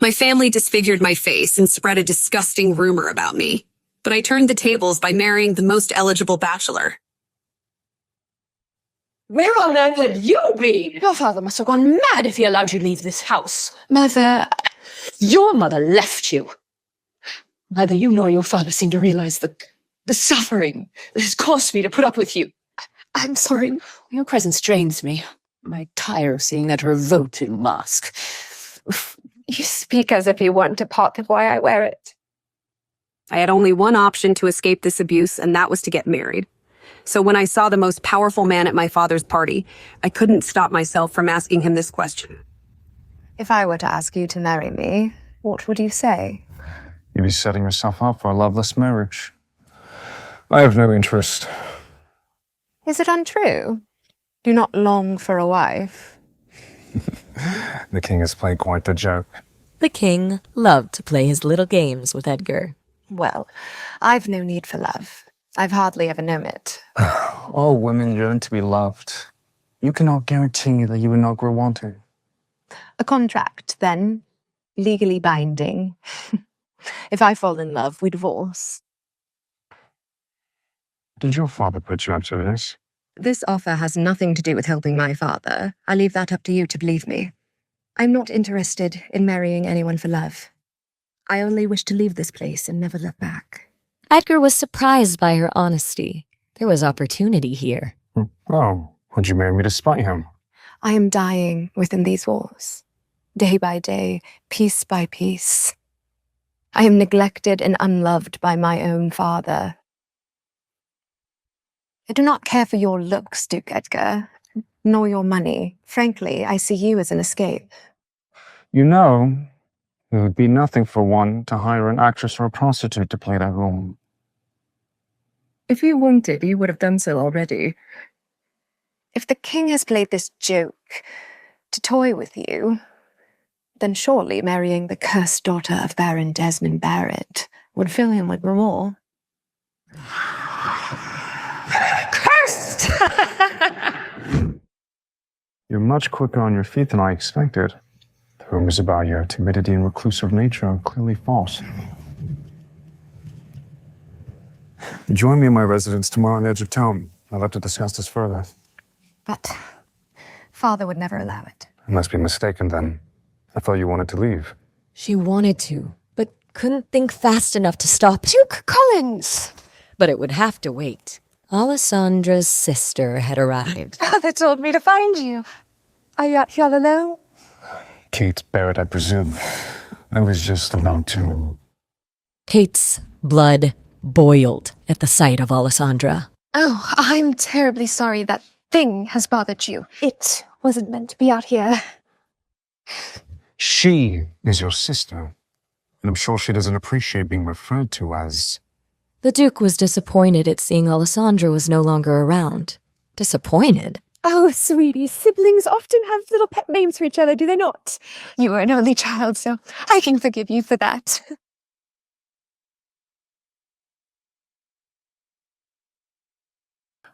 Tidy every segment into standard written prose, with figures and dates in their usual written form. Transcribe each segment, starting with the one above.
My family disfigured my face and spread a disgusting rumor about me. But I turned the tables by marrying the most eligible bachelor. Where on earth had you been? Your father must have gone mad if he allowed you to leave this house. Mother, your mother left you. Neither you nor your father seem to realize the suffering that has caused me to put up with you. I'm sorry. Your presence drains me. I tire of seeing that revolting mask. You speak as if you want to part the way I wear it. I had only one option to escape this abuse, and that was to get married. So when I saw the most powerful man at my father's party, I couldn't stop myself from asking him this question. If I were to ask you to marry me, what would you say? You'd be setting yourself up for a loveless marriage. I have no interest. Is it untrue? Do you not long for a wife? The king has played quite the joke. The king loved to play his little games with Edgar. Well, I've no need for love. I've hardly ever known it. All women yearn to be loved. You cannot guarantee that you will not grow wanting. A contract, then, legally binding. If I fall in love, we divorce. Did your father put you up to this? This offer has nothing to do with helping my father. I leave that up to you to believe me. I'm not interested in marrying anyone for love. I only wish to leave this place and never look back. Edgar was surprised by her honesty. There was opportunity here. Oh, would you marry me to spite him? I am dying within these walls, day by day, piece by piece. I am neglected and unloved by my own father. I do not care for your looks, Duke Edgar, nor your money. Frankly, I see you as an escape. You know, it would be nothing for one to hire an actress or a prostitute to play that role. If you wanted, you would have done so already. If the king has played this joke to toy with you, then surely marrying the cursed daughter of Baron Desmond Barrett would fill him with remorse. Cursed! You're much quicker on your feet than I expected. The rumors about your timidity and reclusive nature are clearly false. Join me in my residence tomorrow on the edge of town. I'd love to discuss this further. But father would never allow it. I must be mistaken then. I thought you wanted to leave. She wanted to, but couldn't think fast enough to stop it. Duke Collins! But it would have to wait. Alessandra's sister had arrived. Father told me to find you. Are you out here all alone? Kate Barrett, I presume. I was just about to... Kate's blood boiled at the sight of Alessandra. Oh, I'm terribly sorry that thing has bothered you. It wasn't meant to be out here. She is your sister, and I'm sure she doesn't appreciate being referred to as... The Duke was disappointed at seeing Alessandra was no longer around. Disappointed? Oh, sweetie, siblings often have little pet names for each other, do they not? You were an only child, so I can forgive you for that.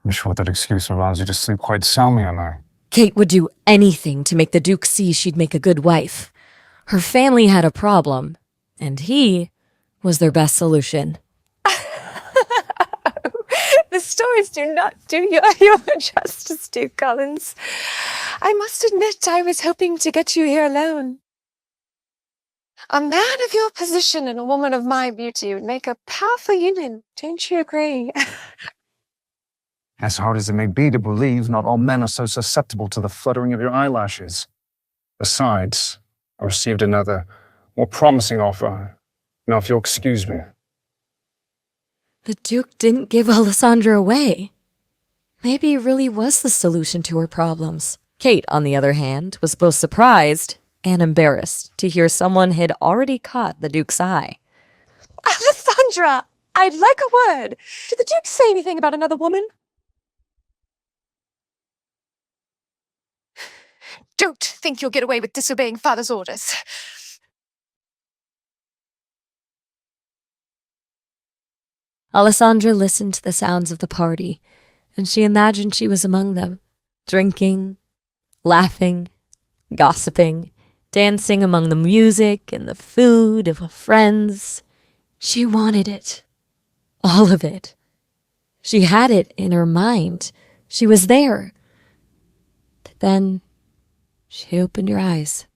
I'm sure that excuse allows you to sleep quite soundly at night. Kate would do anything to make the Duke see she'd make a good wife. Her family had a problem, and he was their best solution. The stories do not do you justice, Duke Collins. I must admit I was hoping to get you here alone. A man of your position and a woman of my beauty would make a powerful union, don't you agree? As hard as it may be to believe, not all men are so susceptible to the fluttering of your eyelashes. Besides, I received another, more promising offer. Now, if you'll excuse me. The Duke didn't give Alessandra away. Maybe he really was the solution to her problems. Kate, on the other hand, was both surprised and embarrassed to hear someone had already caught the Duke's eye. Alessandra, I'd like a word. Did the Duke say anything about another woman? Don't think you'll get away with disobeying father's orders. Alessandra listened to the sounds of the party, and she imagined she was among them, drinking, laughing, gossiping, dancing among the music and the food of her friends. She wanted it. All of it. She had it in her mind. She was there. But then she opened her eyes.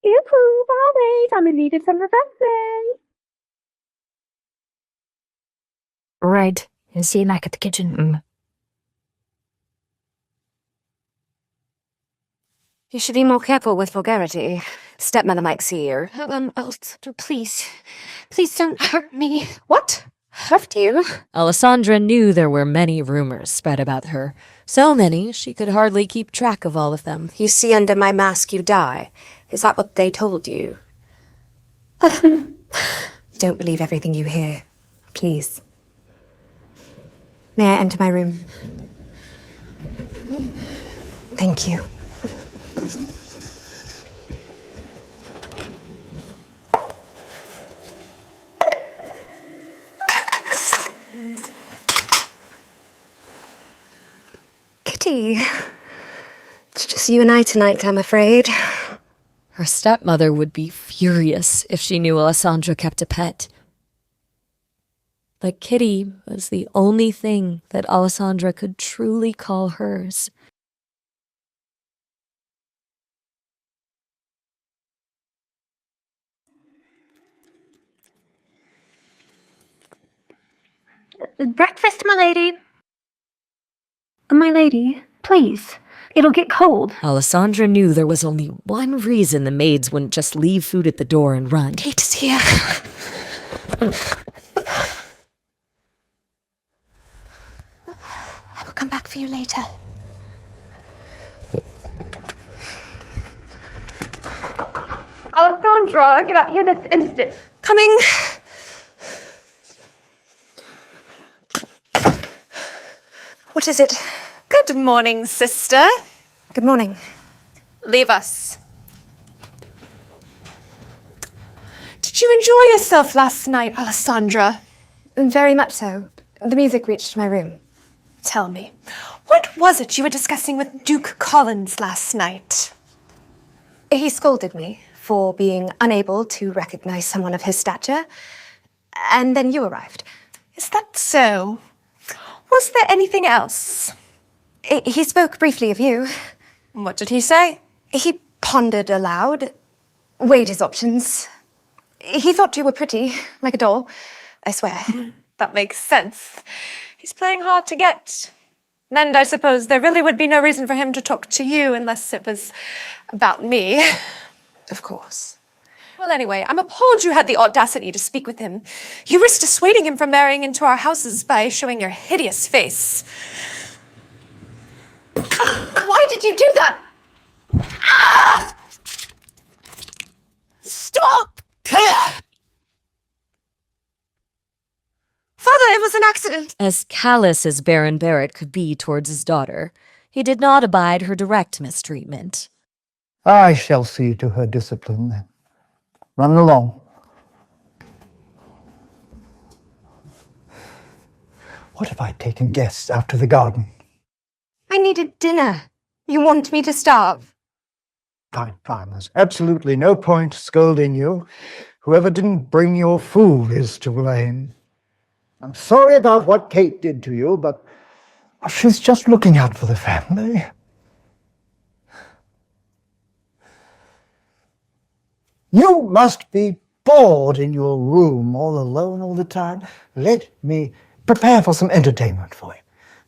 Yoo-hoo, Molly, I'm in need of some refreshing. Right. And see you back at the kitchen. You should be more careful with vulgarity. Stepmother might see you. Please. Please don't hurt me. What? Hurt you? Alessandra knew there were many rumors spread about her. So many, she could hardly keep track of all of them. You see under my mask you die. Is that what they told you? Don't believe everything you hear. Please. May I enter my room? Thank you. Kitty. It's just you and I tonight, I'm afraid. Her stepmother would be furious if she knew Alessandra kept a pet. But Kitty was the only thing that Alessandra could truly call hers. Breakfast, my lady. My lady, please. It'll get cold. Alessandra knew there was only one reason the maids wouldn't just leave food at the door and run. Kate is here. I will come back for you later. Alessandra, get out here this instant. Coming. What is it? Good morning, sister. Good morning. Leave us. Did you enjoy yourself last night, Alessandra? Very much so. The music reached my room. Tell me, what was it you were discussing with Duke Collins last night? He scolded me for being unable to recognize someone of his stature, and then you arrived. Is that so? Was there anything else? He spoke briefly of you. What did he say? He pondered aloud, weighed his options. He thought you were pretty, like a doll, I swear. That makes sense. He's playing hard to get. And I suppose there really would be no reason for him to talk to you unless it was about me. Of course. Well, anyway, I'm appalled you had the audacity to speak with him. You risked dissuading him from marrying into our houses by showing your hideous face. Why did you do that? Ah! Stop! Father, it was an accident. As callous as Baron Barrett could be towards his daughter, he did not abide her direct mistreatment. I shall see to her discipline then. Run along. What have I taken guests out to the garden? I needed dinner. You want me to starve? Fine, fine. There's absolutely no point scolding you. Whoever didn't bring your food is to blame. I'm sorry about what Kate did to you, but she's just looking out for the family. You must be bored in your room all alone all the time. Let me prepare for some entertainment for you.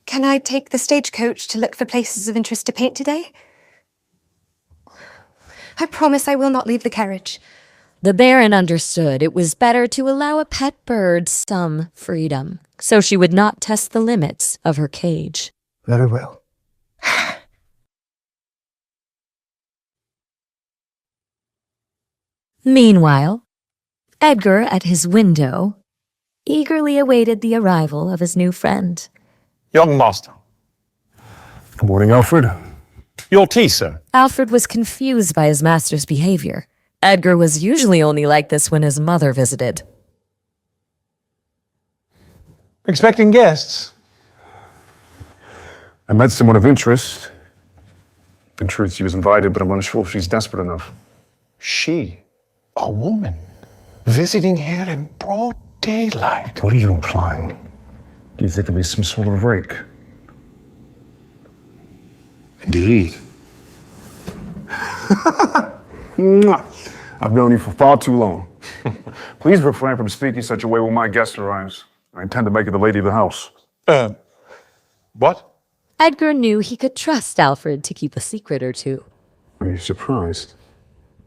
Can I take the stagecoach to look for places of interest to paint today? I promise I will not leave the carriage. The Baron understood it was better to allow a pet bird some freedom, so she would not test the limits of her cage. Very well. Meanwhile, Edgar, at his window, eagerly awaited the arrival of his new friend. Young master. Good morning, Alfred. Your tea, sir. Alfred was confused by his master's behavior. Edgar was usually only like this when his mother visited. Expecting guests? I met someone of interest. In truth, she was invited, but I'm unsure if she's desperate enough. She, a woman, visiting here in broad daylight. What are you implying? Do you think it'll be some sort of rake? Indeed. I've known you for far too long. Please refrain from speaking such a way when my guest arrives. I intend to make her the lady of the house. What? Edgar knew he could trust Alfred to keep a secret or two. Are you surprised?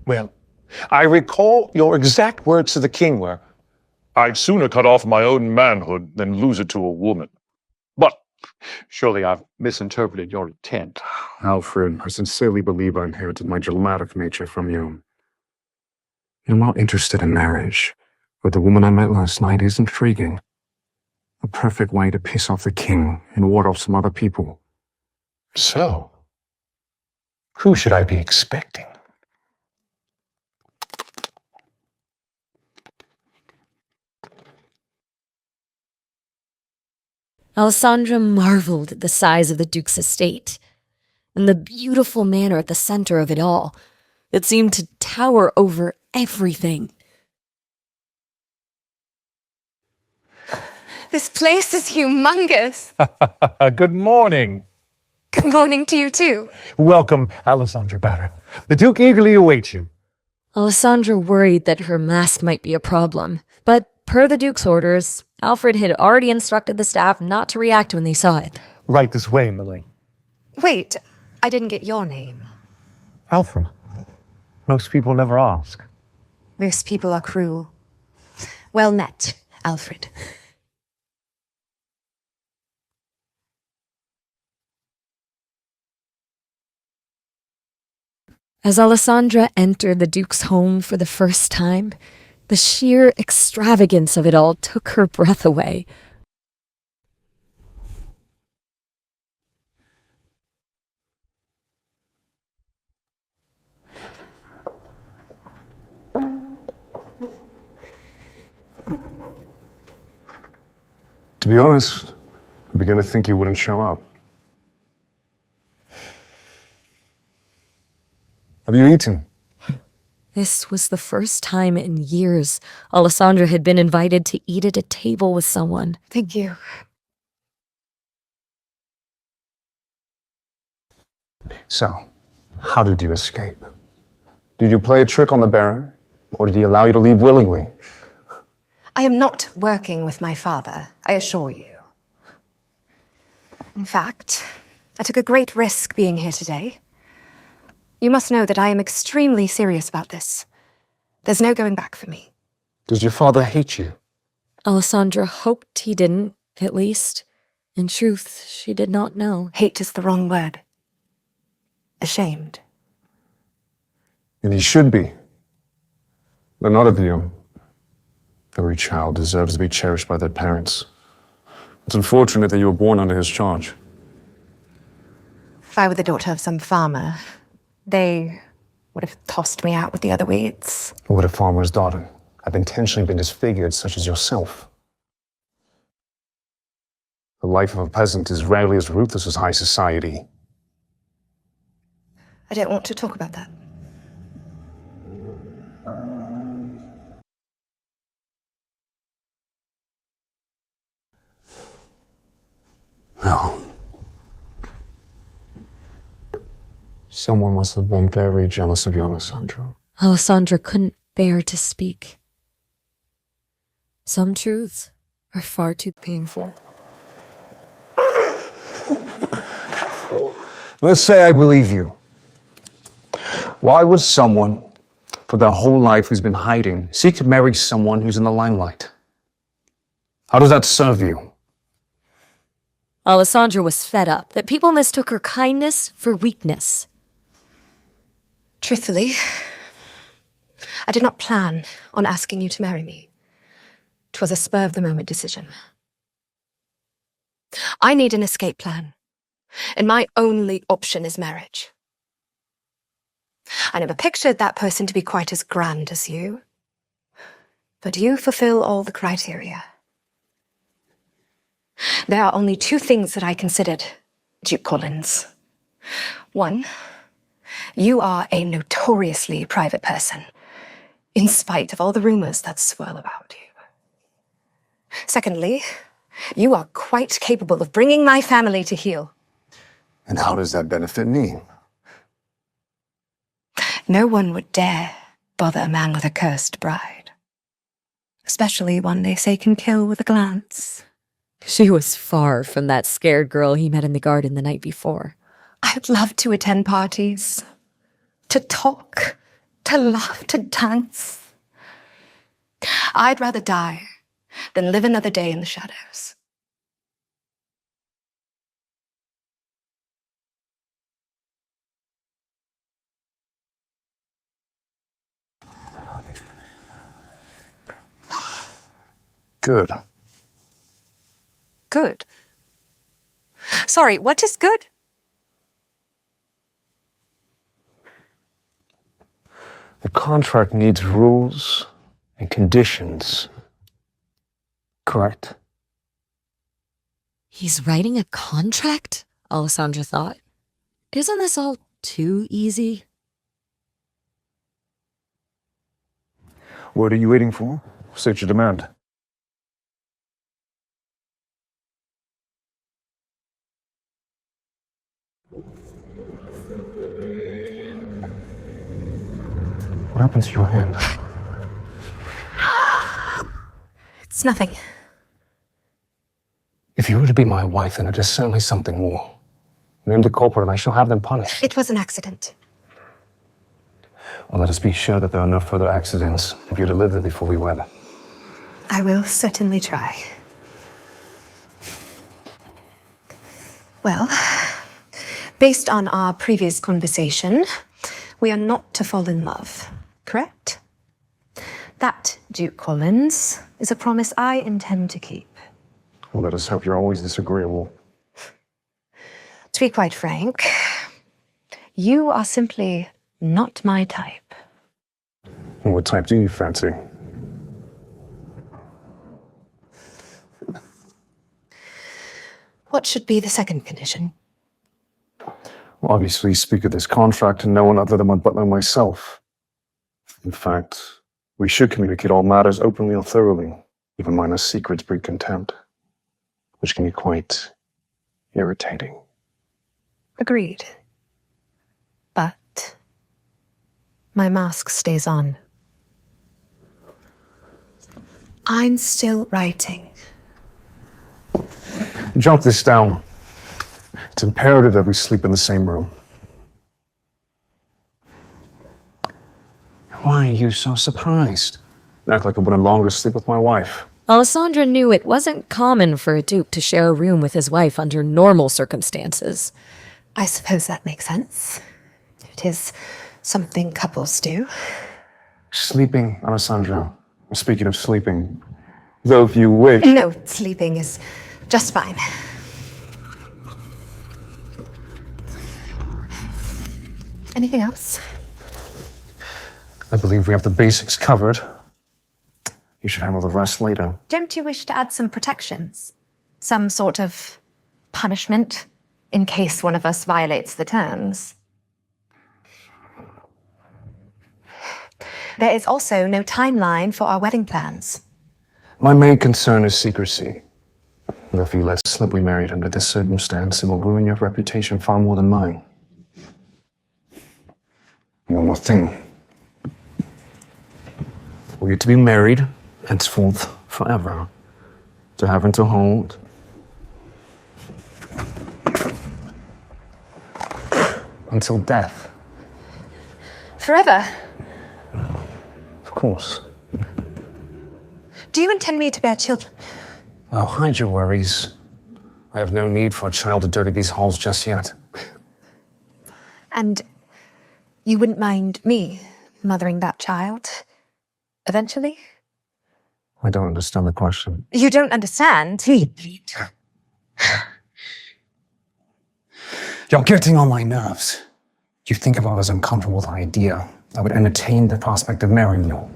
Well, I recall your exact words to the king were, "I'd sooner cut off my own manhood than lose it to a woman." But surely I've misinterpreted your intent. Alfred, I sincerely believe I inherited my dramatic nature from you. I'm not interested in marriage, but the woman I met last night is intriguing. A perfect way to piss off the king and ward off some other people. So, who should I be expecting? Alessandra marveled at the size of the Duke's estate and the beautiful manor at the center of it all. It seemed to tower over everything. This place is humongous. Good morning. Good morning to you, too. Welcome, Alessandra Barrett. The Duke eagerly awaits you. Alessandra worried that her mask might be a problem, but per the Duke's orders, Alfred had already instructed the staff not to react when they saw it. Right this way, Millie. Wait, I didn't get your name. Alfred. Most people never ask. Most people are cruel. Well met, Alfred. As Alessandra entered the Duke's home for the first time, the sheer extravagance of it all took her breath away. To be honest, I began to think you wouldn't show up. Have you eaten? This was the first time in years Alessandra had been invited to eat at a table with someone. Thank you. So, how did you escape? Did you play a trick on the Baron, or did he allow you to leave willingly? I am not working with my father, I assure you. In fact, I took a great risk being here today. You must know that I am extremely serious about this. There's no going back for me. Does your father hate you? Alessandra hoped he didn't, at least. In truth, she did not know. Hate is the wrong word. Ashamed. And he should be. But not of you. Every child deserves to be cherished by their parents. It's unfortunate that you were born under his charge. If I were the daughter of some farmer, they would have tossed me out with the other weeds. Or would a farmer's daughter have intentionally been disfigured, such as yourself? The life of a peasant is rarely as ruthless as high society. I don't want to talk about that. No. Someone must have been very jealous of you, Alessandro. Alessandra couldn't bear to speak. Some truths are far too painful. Let's say I believe you. Why would someone, for their whole life who's been hiding, seek to marry someone who's in the limelight? How does that serve you? Alessandra was fed up that people mistook her kindness for weakness. Truthfully, I did not plan on asking you to marry me. 'Twas a spur-of-the-moment decision. I need an escape plan, and my only option is marriage. I never pictured that person to be quite as grand as you. But you fulfill all the criteria. There are only two things that I considered, Duke Collins. One, you are a notoriously private person, in spite of all the rumors that swirl about you. Secondly, you are quite capable of bringing my family to heel. And how does that benefit me? No one would dare bother a man with a cursed bride, especially one they say can kill with a glance. She was far from that scared girl he met in the garden the night before. I'd love to attend parties, to talk, to laugh, to dance. I'd rather die than live another day in the shadows. Good. Good. Sorry, what is good? The contract needs rules and conditions. Correct? He's writing a contract? Alessandra thought. Isn't this all too easy? What are you waiting for? State your demand. What happened to your hand? It's nothing. If you were to be my wife, then it is certainly something more. Name the culprit and I shall have them punished. It was an accident. Well, let us be sure that there are no further accidents if you're to live there before we wed. I will certainly try. Well, based on our previous conversation, we are not to fall in love, correct? That, Duke Collins, is a promise I intend to keep. Well, let us hope you're always disagreeable. To be quite frank, you are simply not my type. And what type do you fancy? What should be the second condition? Well, obviously, speak of this contract to no one other than my butler and myself. In fact, we should communicate all matters openly and thoroughly. Even minor secrets breed contempt, which can be quite irritating. Agreed. But my mask stays on. I'm still writing. Jot this down. It's imperative that we sleep in the same room. Why are you so surprised? Act like I would no longer sleep with my wife. Alessandra knew it wasn't common for a duke to share a room with his wife under normal circumstances. I suppose that makes sense. It is something couples do. Sleeping, Alessandra. Speaking of sleeping, though if you wish... No, sleeping is just fine. Anything else? I believe we have the basics covered. You should handle the rest later. Don't you wish to add some protections? Some sort of punishment in case one of us violates the terms? There is also no timeline for our wedding plans. My main concern is secrecy. And if you let slip we married under this circumstance, it will ruin your reputation far more than mine. One more thing. Were you to be married, henceforth, forever, to have and to hold, until death? Forever? Of course. Do you intend me to bear children? Oh, hide your worries. I have no need for a child to dirty these halls just yet. And you wouldn't mind me mothering that child? Eventually? I don't understand the question. You don't understand? You're getting on my nerves. You think if I was uncomfortable with the idea, I would entertain the prospect of marrying you.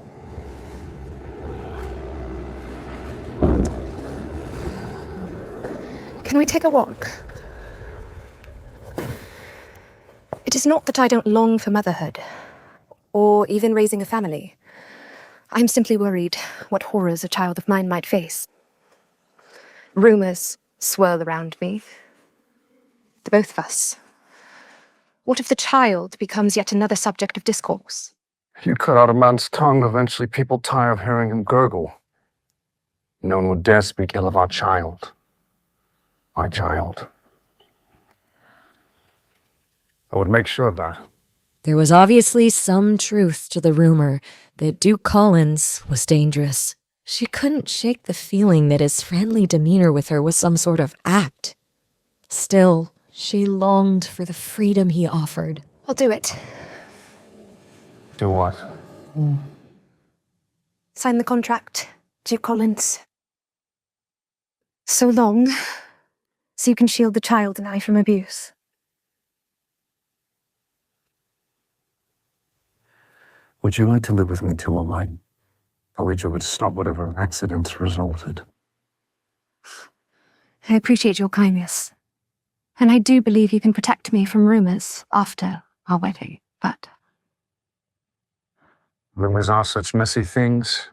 Can we take a walk? It is not that I don't long for motherhood, or even raising a family. I'm simply worried what horrors a child of mine might face. Rumors swirl around me. The both of us. What if the child becomes yet another subject of discourse? You cut out a man's tongue, eventually people tire of hearing him gurgle. No one would dare speak ill of our child. My child. I would make sure of that. There was obviously some truth to the rumor that Duke Collins was dangerous. She couldn't shake the feeling that his friendly demeanor with her was some sort of act. Still, she longed for the freedom he offered. I'll do it. Do what? Sign the contract, Duke Collins. So long, so you can shield the child and I from abuse. Would you like to live with me till all night? I wager would stop whatever accidents resulted. I appreciate your kindness. And I do believe you can protect me from rumors after our wedding, but... Rumors are such messy things,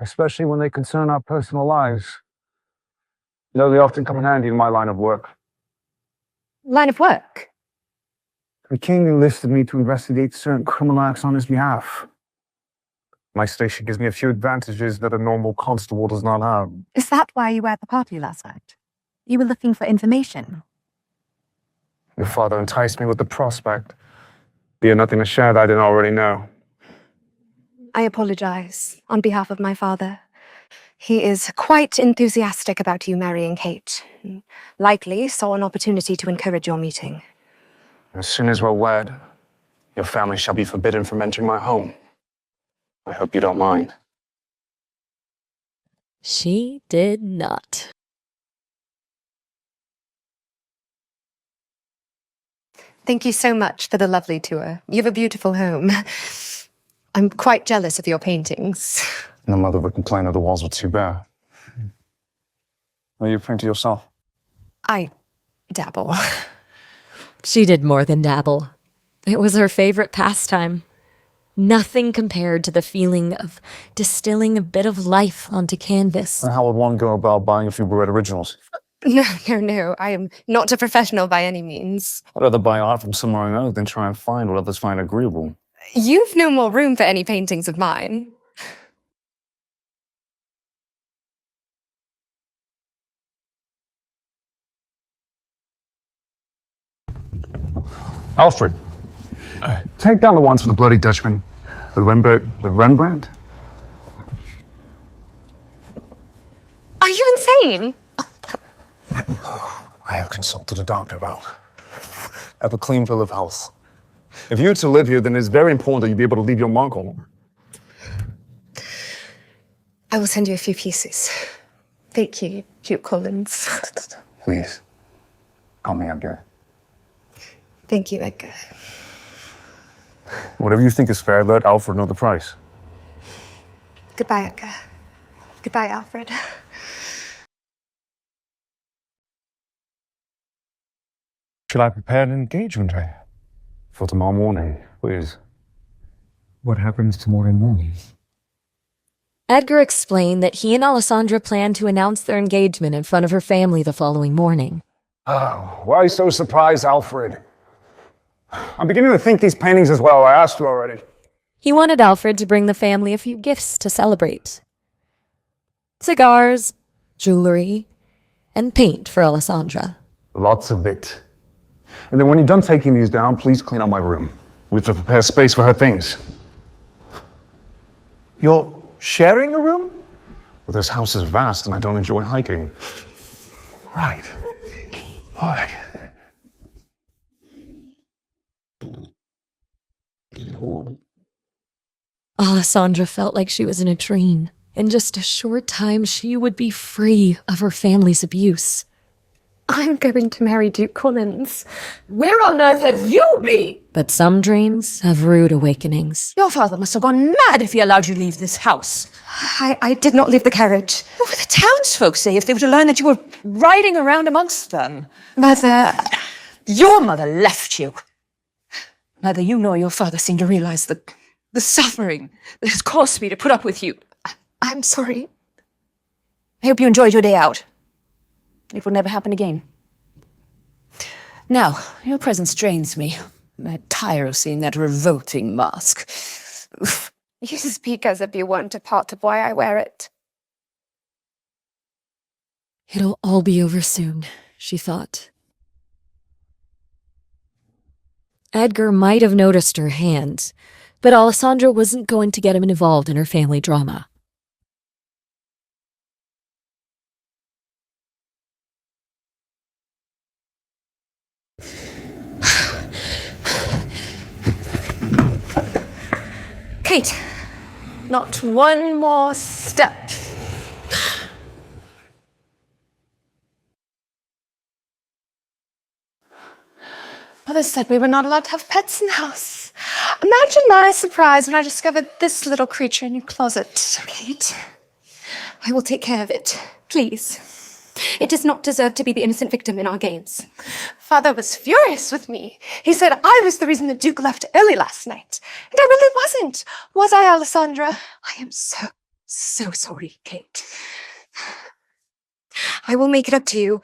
especially when they concern our personal lives. You know, they often come in handy in my line of work. Line of work? The king enlisted me to investigate certain criminal acts on his behalf. My station gives me a few advantages that a normal constable does not have. Is that why you were at the party last night? You were looking for information? Your father enticed me with the prospect. He had nothing to share that I didn't already know. I apologize on behalf of my father. He is quite enthusiastic about you marrying Kate. Likely saw an opportunity to encourage your meeting. As soon as we're wed, your family shall be forbidden from entering my home. I hope you don't mind. She did not. Thank you so much for the lovely tour. You have a beautiful home. I'm quite jealous of your paintings. No mother would complain if the walls were too bare. Are you painting yourself? I dabble. She did more than dabble. It was her favorite pastime. Nothing compared to the feeling of distilling a bit of life onto canvas. How would one go about buying a few red originals? No. I am not a professional by any means. I'd rather buy art from somewhere I know than try and find what others find agreeable. You've no more room for any paintings of mine. Alfred, take down the ones for the Bloody Dutchman. The Rembrandt? Are you insane? I have consulted a doctor about. I have a clean bill of health. If you were to live here, then it's very important that you be able to leave your mark on. I will send you a few pieces. Thank you, Duke Collins. Please, call me Edgar. Thank you, Edgar. Whatever you think is fair, let Alfred know the price. Goodbye, Edgar. Goodbye, Alfred. Shall I prepare an engagement ring? For tomorrow morning, please. What happens tomorrow morning? Edgar explained that he and Alessandra planned to announce their engagement in front of her family the following morning. Oh, why so surprised, Alfred? I'm beginning to think these paintings as well. I asked you already. He wanted Alfred to bring the family a few gifts to celebrate. Cigars, jewelry, and paint for Alessandra. Lots of it. And then when you're done taking these down, please clean out my room. We have to prepare space for her things. You're sharing a room? Well, this house is vast and I don't enjoy hiking. Right. All right. Alessandra felt like she was in a dream. In just a short time, she would be free of her family's abuse. I'm going to marry Duke Collins. Where on earth have you been? But some dreams have rude awakenings. Your father must have gone mad if he allowed you to leave this house. I did not leave the carriage. What would the townsfolk say if they were to learn that you were riding around amongst them? Mother, Your mother left you. Neither you nor your father seem to realize the suffering that has caused me to put up with you. I'm sorry. I hope you enjoyed your day out. It will never happen again. Now, your presence drains me. I'm tired of seeing that revolting mask. Oof. You speak as if you weren't a part of why I wear it. It'll all be over soon, she thought. Edgar might have noticed her hand, but Alessandra wasn't going to get him involved in her family drama. Kate, not one more step. Mother said we were not allowed to have pets in the house. Imagine my surprise when I discovered this little creature in your closet. Kate, I will take care of it. Please. It does not deserve to be the innocent victim in our games. Father was furious with me. He said I was the reason the Duke left early last night. And I really wasn't. Was I, Alessandra? I am so sorry, Kate. I will make it up to you.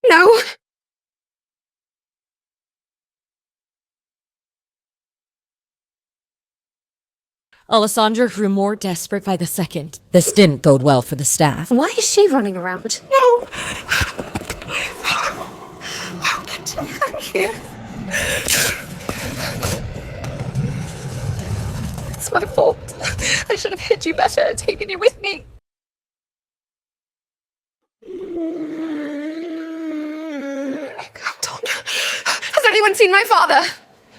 No! Alessandra grew more desperate by the second. This didn't bode well for the staff. Why is she running around? No. Thank you. It's my fault. I should have hid you better and taken you with me. Has anyone seen my father?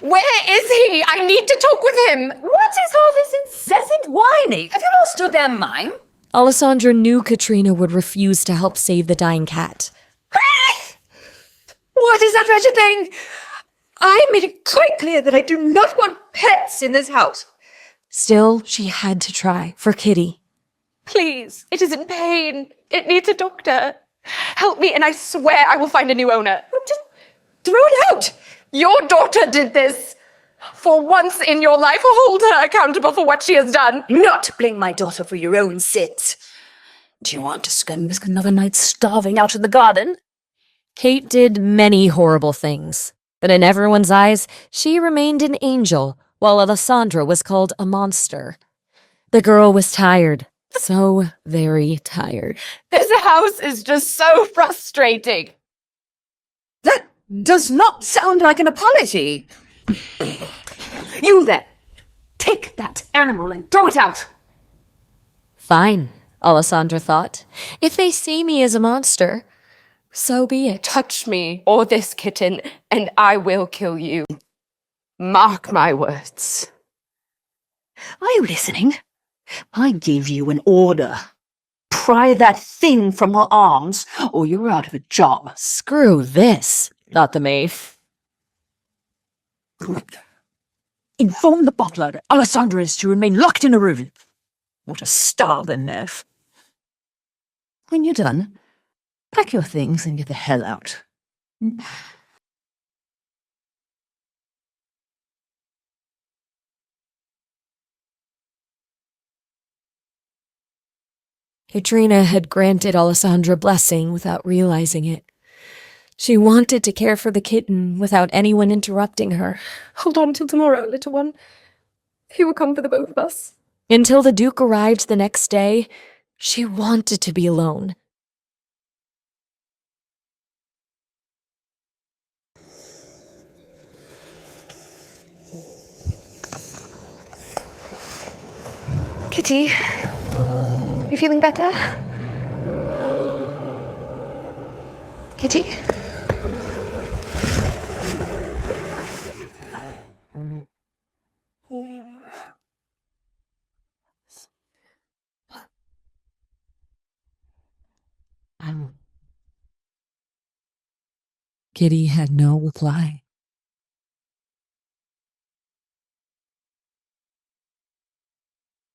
Where is he? I need to talk with him. What is all this incessant whining? Have you lost your damn mind? Alessandra knew Katrina would refuse to help save the dying cat. What is that wretched thing? I made it quite clear that I do not want pets in this house. Still, she had to try, for Kitty. Please, it is in pain. It needs a doctor. Help me and I swear I will find a new owner. Just throw it out. Your daughter did this. For once in your life, hold her accountable for what she has done. Not blame my daughter for your own sins. Do you want to spend another night starving out in the garden? Kate did many horrible things, but in everyone's eyes, she remained an angel, while Alessandra was called a monster. The girl was tired, so very tired. This house is just so frustrating. That does not sound like an apology. You there, take that animal and throw it out. Fine, Alessandra thought. If they see me as a monster, so be it. Touch me or this kitten, and I will kill you. Mark my words. Are you listening? I gave you an order. Pry that thing from her arms, or you're out of a job. Screw this, thought the maid. Inform the butler that Alessandra is to remain locked in a room. What a starving nerve. When you're done, pack your things and get the hell out. Katrina had granted Alessandra blessing without realizing it. She wanted to care for the kitten without anyone interrupting her. Hold on till tomorrow, little one. He will come for the both of us. Until the Duke arrived the next day, she wanted to be alone. Kitty, you feeling better? Kitty? Kitty had no reply.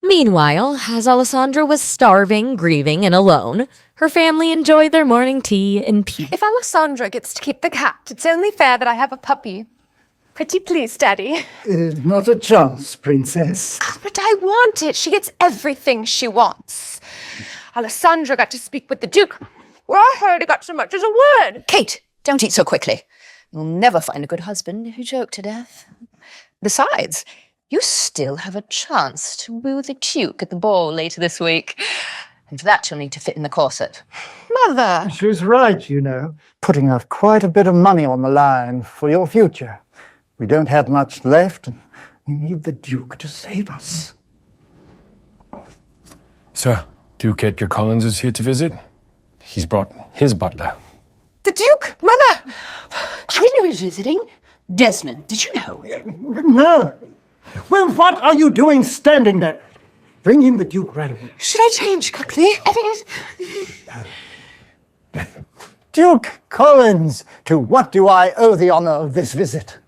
Meanwhile, as Alessandra was starving, grieving, and alone, her family enjoyed their morning tea in peace. If Alessandra gets to keep the cat, it's only fair that I have a puppy. Pretty please, Daddy. Not a chance, Princess. But I want it. She gets everything she wants. Alessandra got to speak with the Duke. Well, I hardly got so much as a word. Kate, don't eat so quickly. You'll never find a good husband if you choke to death. Besides, you still have a chance to woo the Duke at the ball later this week. And for that, you'll need to fit in the corset. Mother! She's right, you know. Putting out quite a bit of money on the line for your future. We don't have much left, and we need the Duke to save us. Sir, Duke Edgar Collins is here to visit. He's brought his butler. The Duke? Mother! I didn't know he was visiting. Desmond, did you know? No! Well, what are you doing standing there? Bring in the Duke right away. Should I change quickly? Duke Collins, to what do I owe the honor of this visit?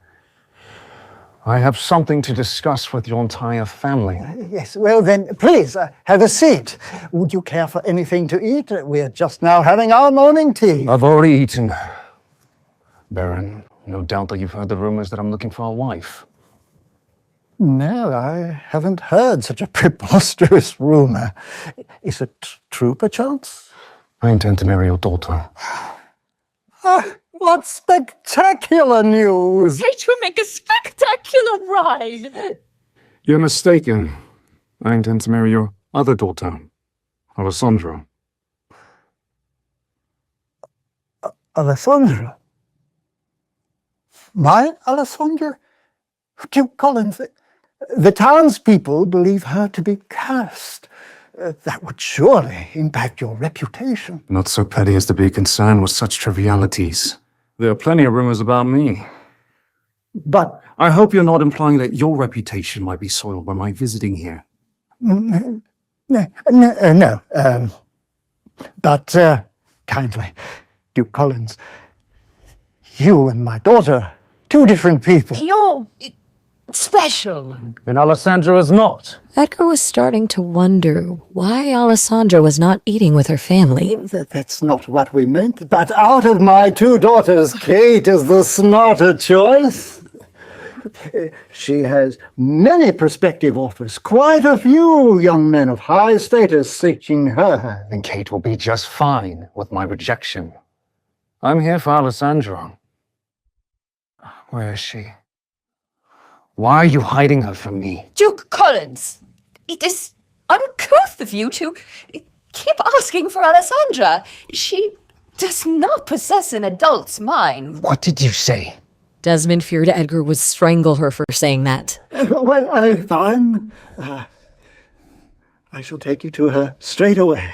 I have something to discuss with your entire family. Yes, well then, please, have a seat. Would you care for anything to eat? We're just now having our morning tea. I've already eaten. Baron, no doubt that you've heard the rumors that I'm looking for a wife. No, I haven't heard such a preposterous rumor. Is it true, perchance? I intend to marry your daughter. What spectacular news! Kate will make a spectacular ride. You're mistaken. I intend to marry your other daughter, Alessandra. Alessandra? My Alessandra? Duke Collins, the townspeople believe her to be cursed. That would surely impact your reputation. Not so petty as to be concerned with such trivialities. There are plenty of rumors about me. But I hope you're not implying that your reputation might be soiled by my visiting here. no. But kindly, Duke Collins, you and my daughter, two different people. You're special. And Alessandra is not. Edgar was starting to wonder why Alessandra was not eating with her family. That's not what we meant. But out of my two daughters, Kate is the smarter choice. She has many prospective offers, quite a few young men of high status seeking her. And Kate will be just fine with my rejection. I'm here for Alessandra. Where is she? Why are you hiding her from me? Duke Collins, it is uncouth of you to keep asking for Alessandra. She does not possess an adult's mind. What did you say? Desmond feared Edgar would strangle her for saying that. Well, fine. I shall take you to her straight away.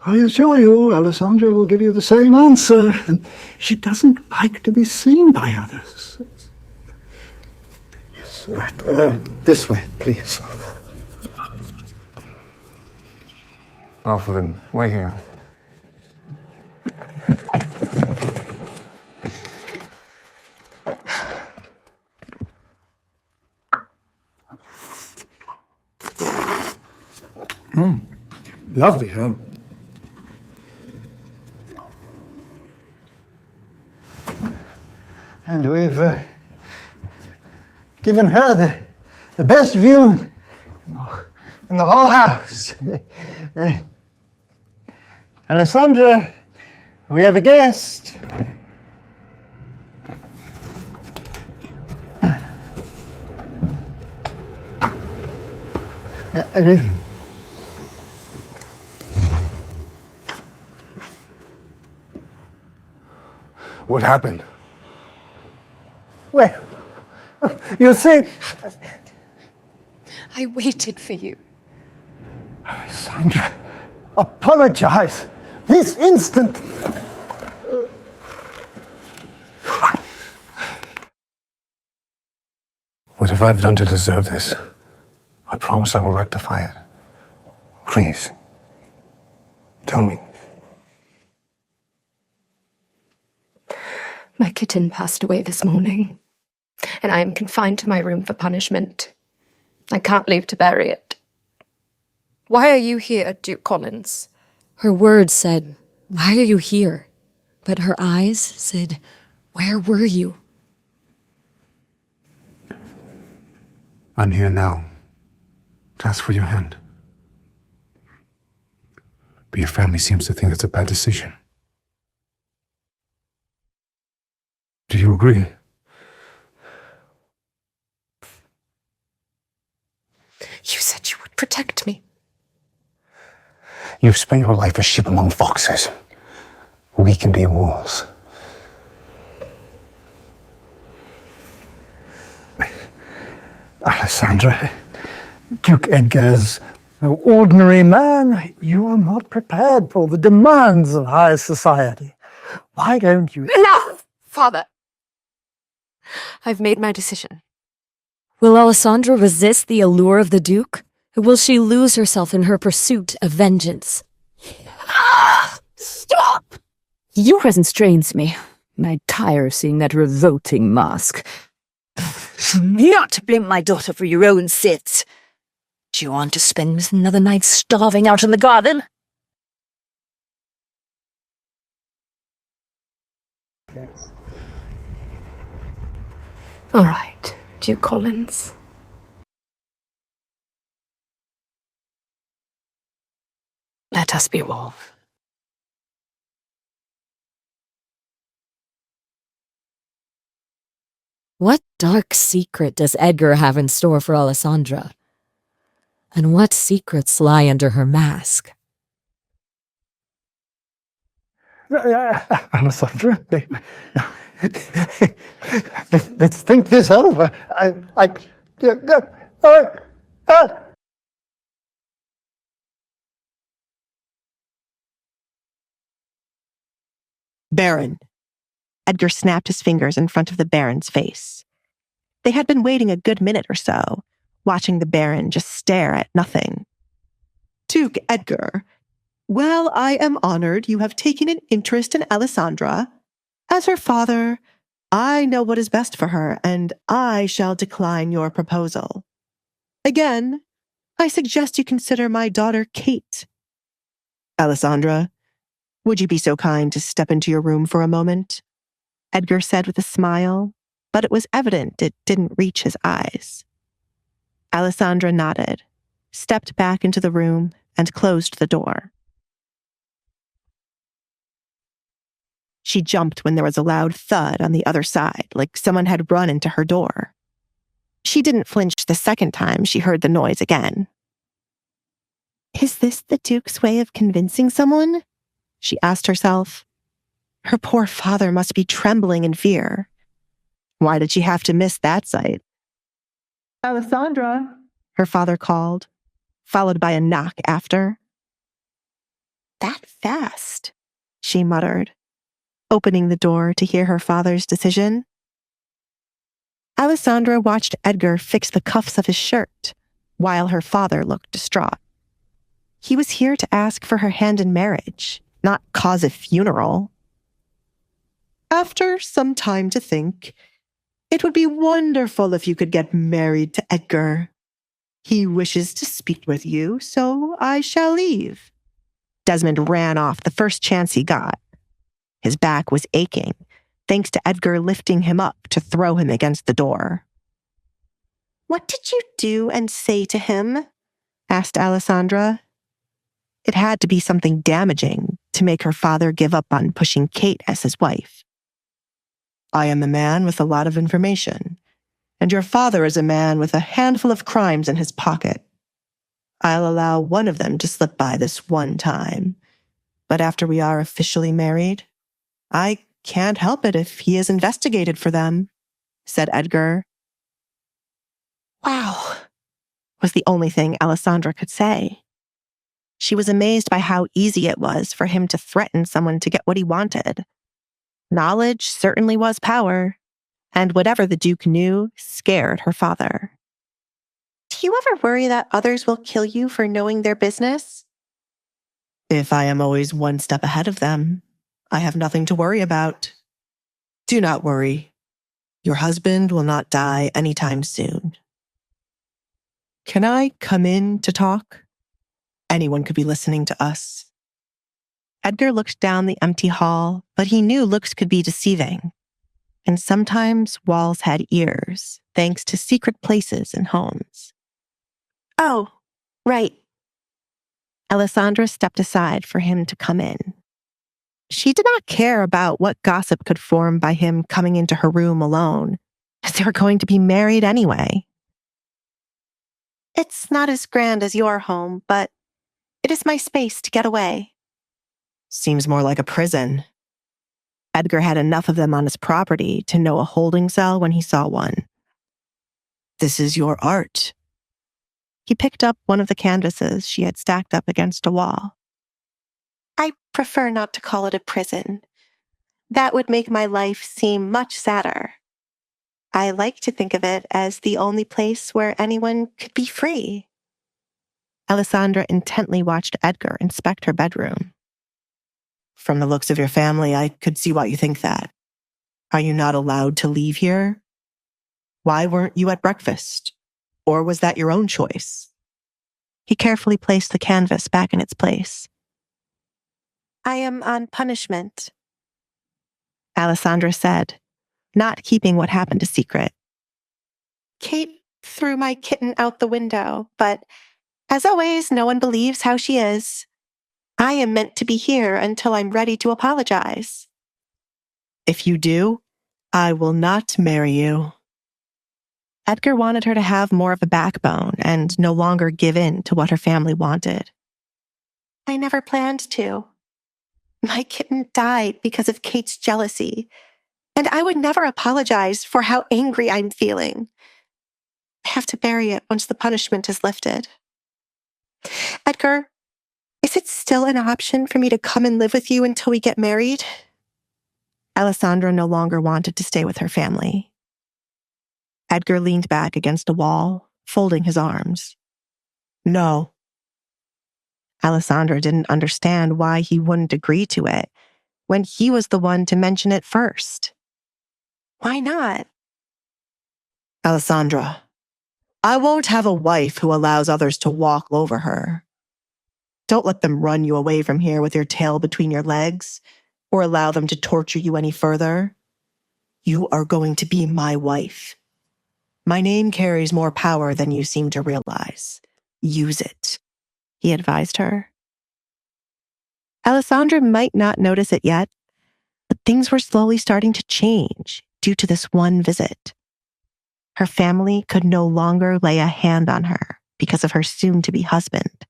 I assure you, Alessandra will give you the same answer. And she doesn't like to be seen by others. Yes, right. This way, please. Alfred, wait here. Lovely, huh? And we've given her the best view in the whole house. Alessandra, we have a guest. What happened? Well, you see, I waited for you. Alessandra, apologize this instant. What have I done to deserve this? I promise I will rectify it. Please, tell me. My kitten passed away this morning, and I am confined to my room for punishment. I can't leave to bury it. Why are you here, Duke Collins? Her words said, "Why are you here?" But her eyes said, "Where were you?" I'm here now to ask for your hand. But your family seems to think it's a bad decision. Do you agree? You said you would protect me. You've spent your life a sheep among foxes. We can be wolves. Alessandra, Duke Edgar's no ordinary man. You are not prepared for the demands of high society. Why don't you... Enough, Father! I've made my decision. Will Alessandra resist the allure of the Duke? Or will she lose herself in her pursuit of vengeance? Stop! Your presence strains me. I tire of seeing that revolting mask. You're not to blame my daughter for your own sins. Do you want to spend another night starving out in the garden? All right, Duke Collins. Let us be wolves. What dark secret does Edgar have in store for Alessandra? And what secrets lie under her mask? Alessandra, let's think this over. Baron. Edgar snapped his fingers in front of the Baron's face. They had been waiting a good minute or so, watching the Baron just stare at nothing. Duke Edgar, well, I am honored you have taken an interest in Alessandra. As her father, I know what is best for her, and I shall decline your proposal. Again, I suggest you consider my daughter Kate. Alessandra, would you be so kind to step into your room for a moment? Edgar said with a smile, but it was evident it didn't reach his eyes. Alessandra nodded, stepped back into the room, and closed the door. She jumped when there was a loud thud on the other side, like someone had run into her door. She didn't flinch the second time she heard the noise again. Is this the Duke's way of convincing someone? She asked herself. Her poor father must be trembling in fear. Why did she have to miss that sight? Alessandra, her father called, followed by a knock after. That fast, she muttered, opening the door to hear her father's decision. Alessandra watched Edgar fix the cuffs of his shirt, while her father looked distraught. He was here to ask for her hand in marriage, not cause a funeral. After some time to think, it would be wonderful if you could get married to Edgar. He wishes to speak with you, so I shall leave. Desmond ran off the first chance he got. His back was aching, thanks to Edgar lifting him up to throw him against the door. What did you do and say to him? Asked Alessandra. It had to be something damaging to make her father give up on pushing Kate as his wife. I am a man with a lot of information, and your father is a man with a handful of crimes in his pocket. I'll allow one of them to slip by this one time, but after we are officially married, I can't help it if he is investigated for them, said Edgar. Wow, was the only thing Alessandra could say. She was amazed by how easy it was for him to threaten someone to get what he wanted. Knowledge certainly was power, and whatever the Duke knew scared her father. Do you ever worry that others will kill you for knowing their business? If I am always one step ahead of them, I have nothing to worry about. Do not worry. Your husband will not die anytime soon. Can I come in to talk? Anyone could be listening to us. Edgar looked down the empty hall, but he knew looks could be deceiving. And sometimes walls had ears, thanks to secret places in homes. Oh, right. Alessandra stepped aside for him to come in. She did not care about what gossip could form by him coming into her room alone, as they were going to be married anyway. It's not as grand as your home, but it is my space to get away. Seems more like a prison. Edgar had enough of them on his property to know a holding cell when he saw one. This is your art. He picked up one of the canvases she had stacked up against a wall. I prefer not to call it a prison. That would make my life seem much sadder. I like to think of it as the only place where anyone could be free. Alessandra intently watched Edgar inspect her bedroom. From the looks of your family, I could see why you think that. Are you not allowed to leave here? Why weren't you at breakfast? Or was that your own choice? He carefully placed the canvas back in its place. I am on punishment, Alessandra said, not keeping what happened a secret. Kate threw my kitten out the window, but as always, no one believes how she is. I am meant to be here until I'm ready to apologize. If you do, I will not marry you. Edgar wanted her to have more of a backbone and no longer give in to what her family wanted. I never planned to. My kitten died because of Kate's jealousy, and I would never apologize for how angry I'm feeling. I have to bury it once the punishment is lifted. Edgar, is it still an option for me to come and live with you until we get married? Alessandra no longer wanted to stay with her family. Edgar leaned back against a wall, folding his arms. No. Alessandra didn't understand why he wouldn't agree to it when he was the one to mention it first. Why not? Alessandra, I won't have a wife who allows others to walk over her. Don't let them run you away from here with your tail between your legs, or allow them to torture you any further. You are going to be my wife. My name carries more power than you seem to realize. Use it, he advised her. Alessandra might not notice it yet, but things were slowly starting to change due to this one visit. Her family could no longer lay a hand on her because of her soon-to-be husband.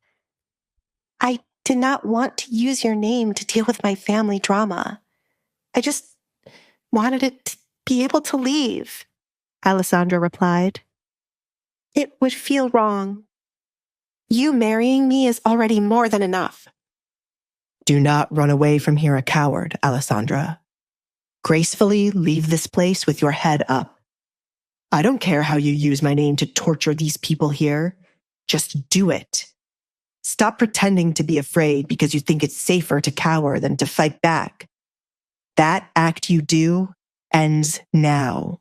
I did not want to use your name to deal with my family drama. I just wanted it to be able to leave, Alessandra replied. It would feel wrong. You marrying me is already more than enough. Do not run away from here a coward, Alessandra. Gracefully leave this place with your head up. I don't care how you use my name to torture these people here. Just do it. Stop pretending to be afraid because you think it's safer to cower than to fight back. That act you do ends now.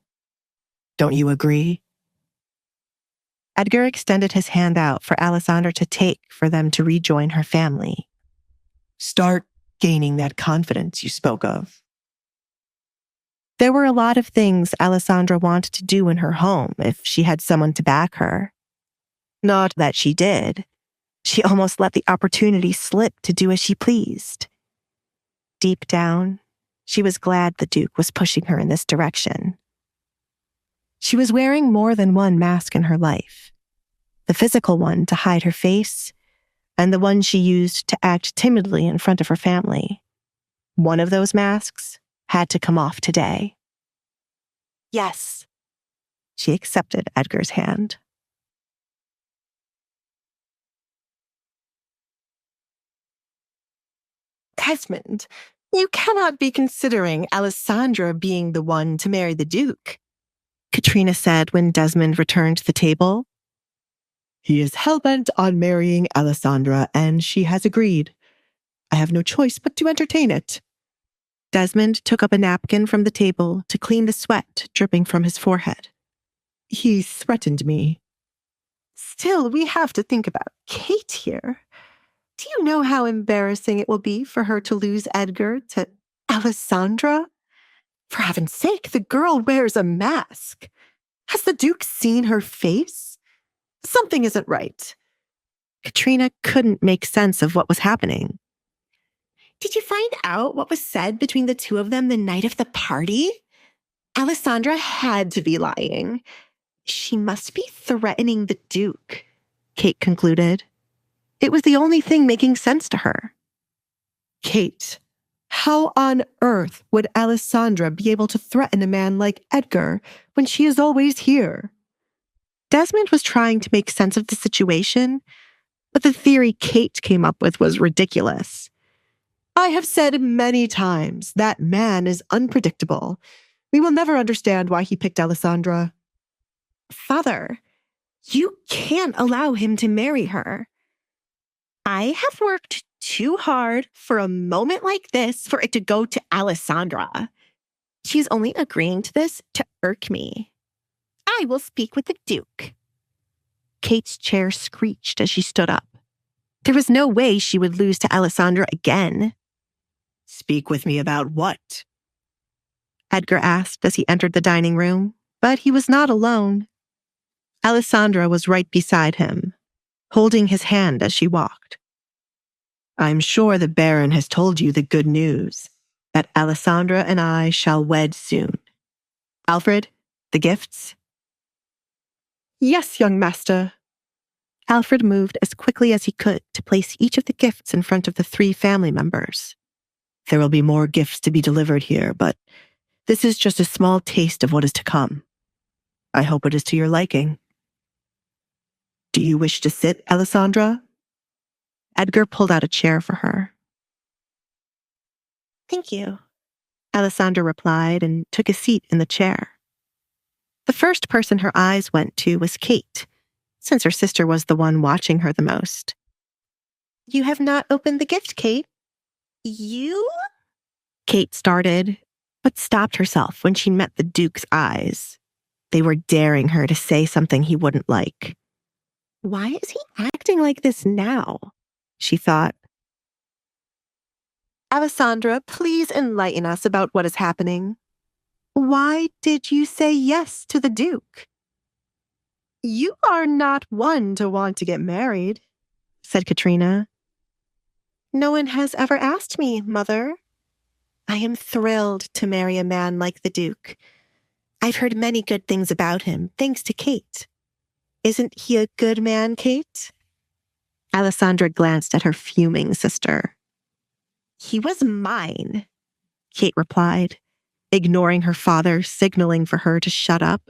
Don't you agree? Edgar extended his hand out for Alessandra to take for them to rejoin her family. Start gaining that confidence you spoke of. There were a lot of things Alessandra wanted to do in her home if she had someone to back her. Not that she did. She almost let the opportunity slip to do as she pleased. Deep down, she was glad the Duke was pushing her in this direction. She was wearing more than one mask in her life. The physical one to hide her face, and the one she used to act timidly in front of her family. One of those masks had to come off today. Yes, she accepted Edgar's hand. Desmond, you cannot be considering Alessandra being the one to marry the Duke, Katrina said when Desmond returned to the table. He is hell-bent on marrying Alessandra, and she has agreed. I have no choice but to entertain it. Desmond took up a napkin from the table to clean the sweat dripping from his forehead. He threatened me. Still, we have to think about Kate here. Do you know how embarrassing it will be for her to lose Edgar to Alessandra? For heaven's sake, the girl wears a mask. Has the Duke seen her face? Something isn't right. Katrina couldn't make sense of what was happening. Did you find out what was said between the two of them the night of the party? Alessandra had to be lying. She must be threatening the Duke, Kate concluded. It was the only thing making sense to her. Kate, how on earth would Alessandra be able to threaten a man like Edgar when she is always here? Desmond was trying to make sense of the situation, but the theory Kate came up with was ridiculous. I have said many times that man is unpredictable. We will never understand why he picked Alessandra. Father, you can't allow him to marry her. I have worked too hard for a moment like this for it to go to Alessandra. She's only agreeing to this to irk me. I will speak with the Duke. Kate's chair screeched as she stood up. There was no way she would lose to Alessandra again. Speak with me about what? Edgar asked as he entered the dining room, but he was not alone. Alessandra was right beside him, holding his hand as she walked. I'm sure the Baron has told you the good news, that Alessandra and I shall wed soon. Alfred, the gifts? Yes, young master. Alfred moved as quickly as he could to place each of the gifts in front of the 3 family members. There will be more gifts to be delivered here, but this is just a small taste of what is to come. I hope it is to your liking. Do you wish to sit, Alessandra? Edgar pulled out a chair for her. Thank you, Alessandra replied and took a seat in the chair. The first person her eyes went to was Kate, since her sister was the one watching her the most. You have not opened the gift, Kate. You? Kate started, but stopped herself when she met the Duke's eyes. They were daring her to say something he wouldn't like. Why is he acting like this now? She thought. Alessandra, please enlighten us about what is happening. Why did you say yes to the Duke? You are not one to want to get married, said Katrina. No one has ever asked me, Mother. I am thrilled to marry a man like the Duke. I've heard many good things about him, thanks to Kate. Isn't he a good man, Kate? Alessandra glanced at her fuming sister. He was mine, Kate replied, ignoring her father signaling for her to shut up.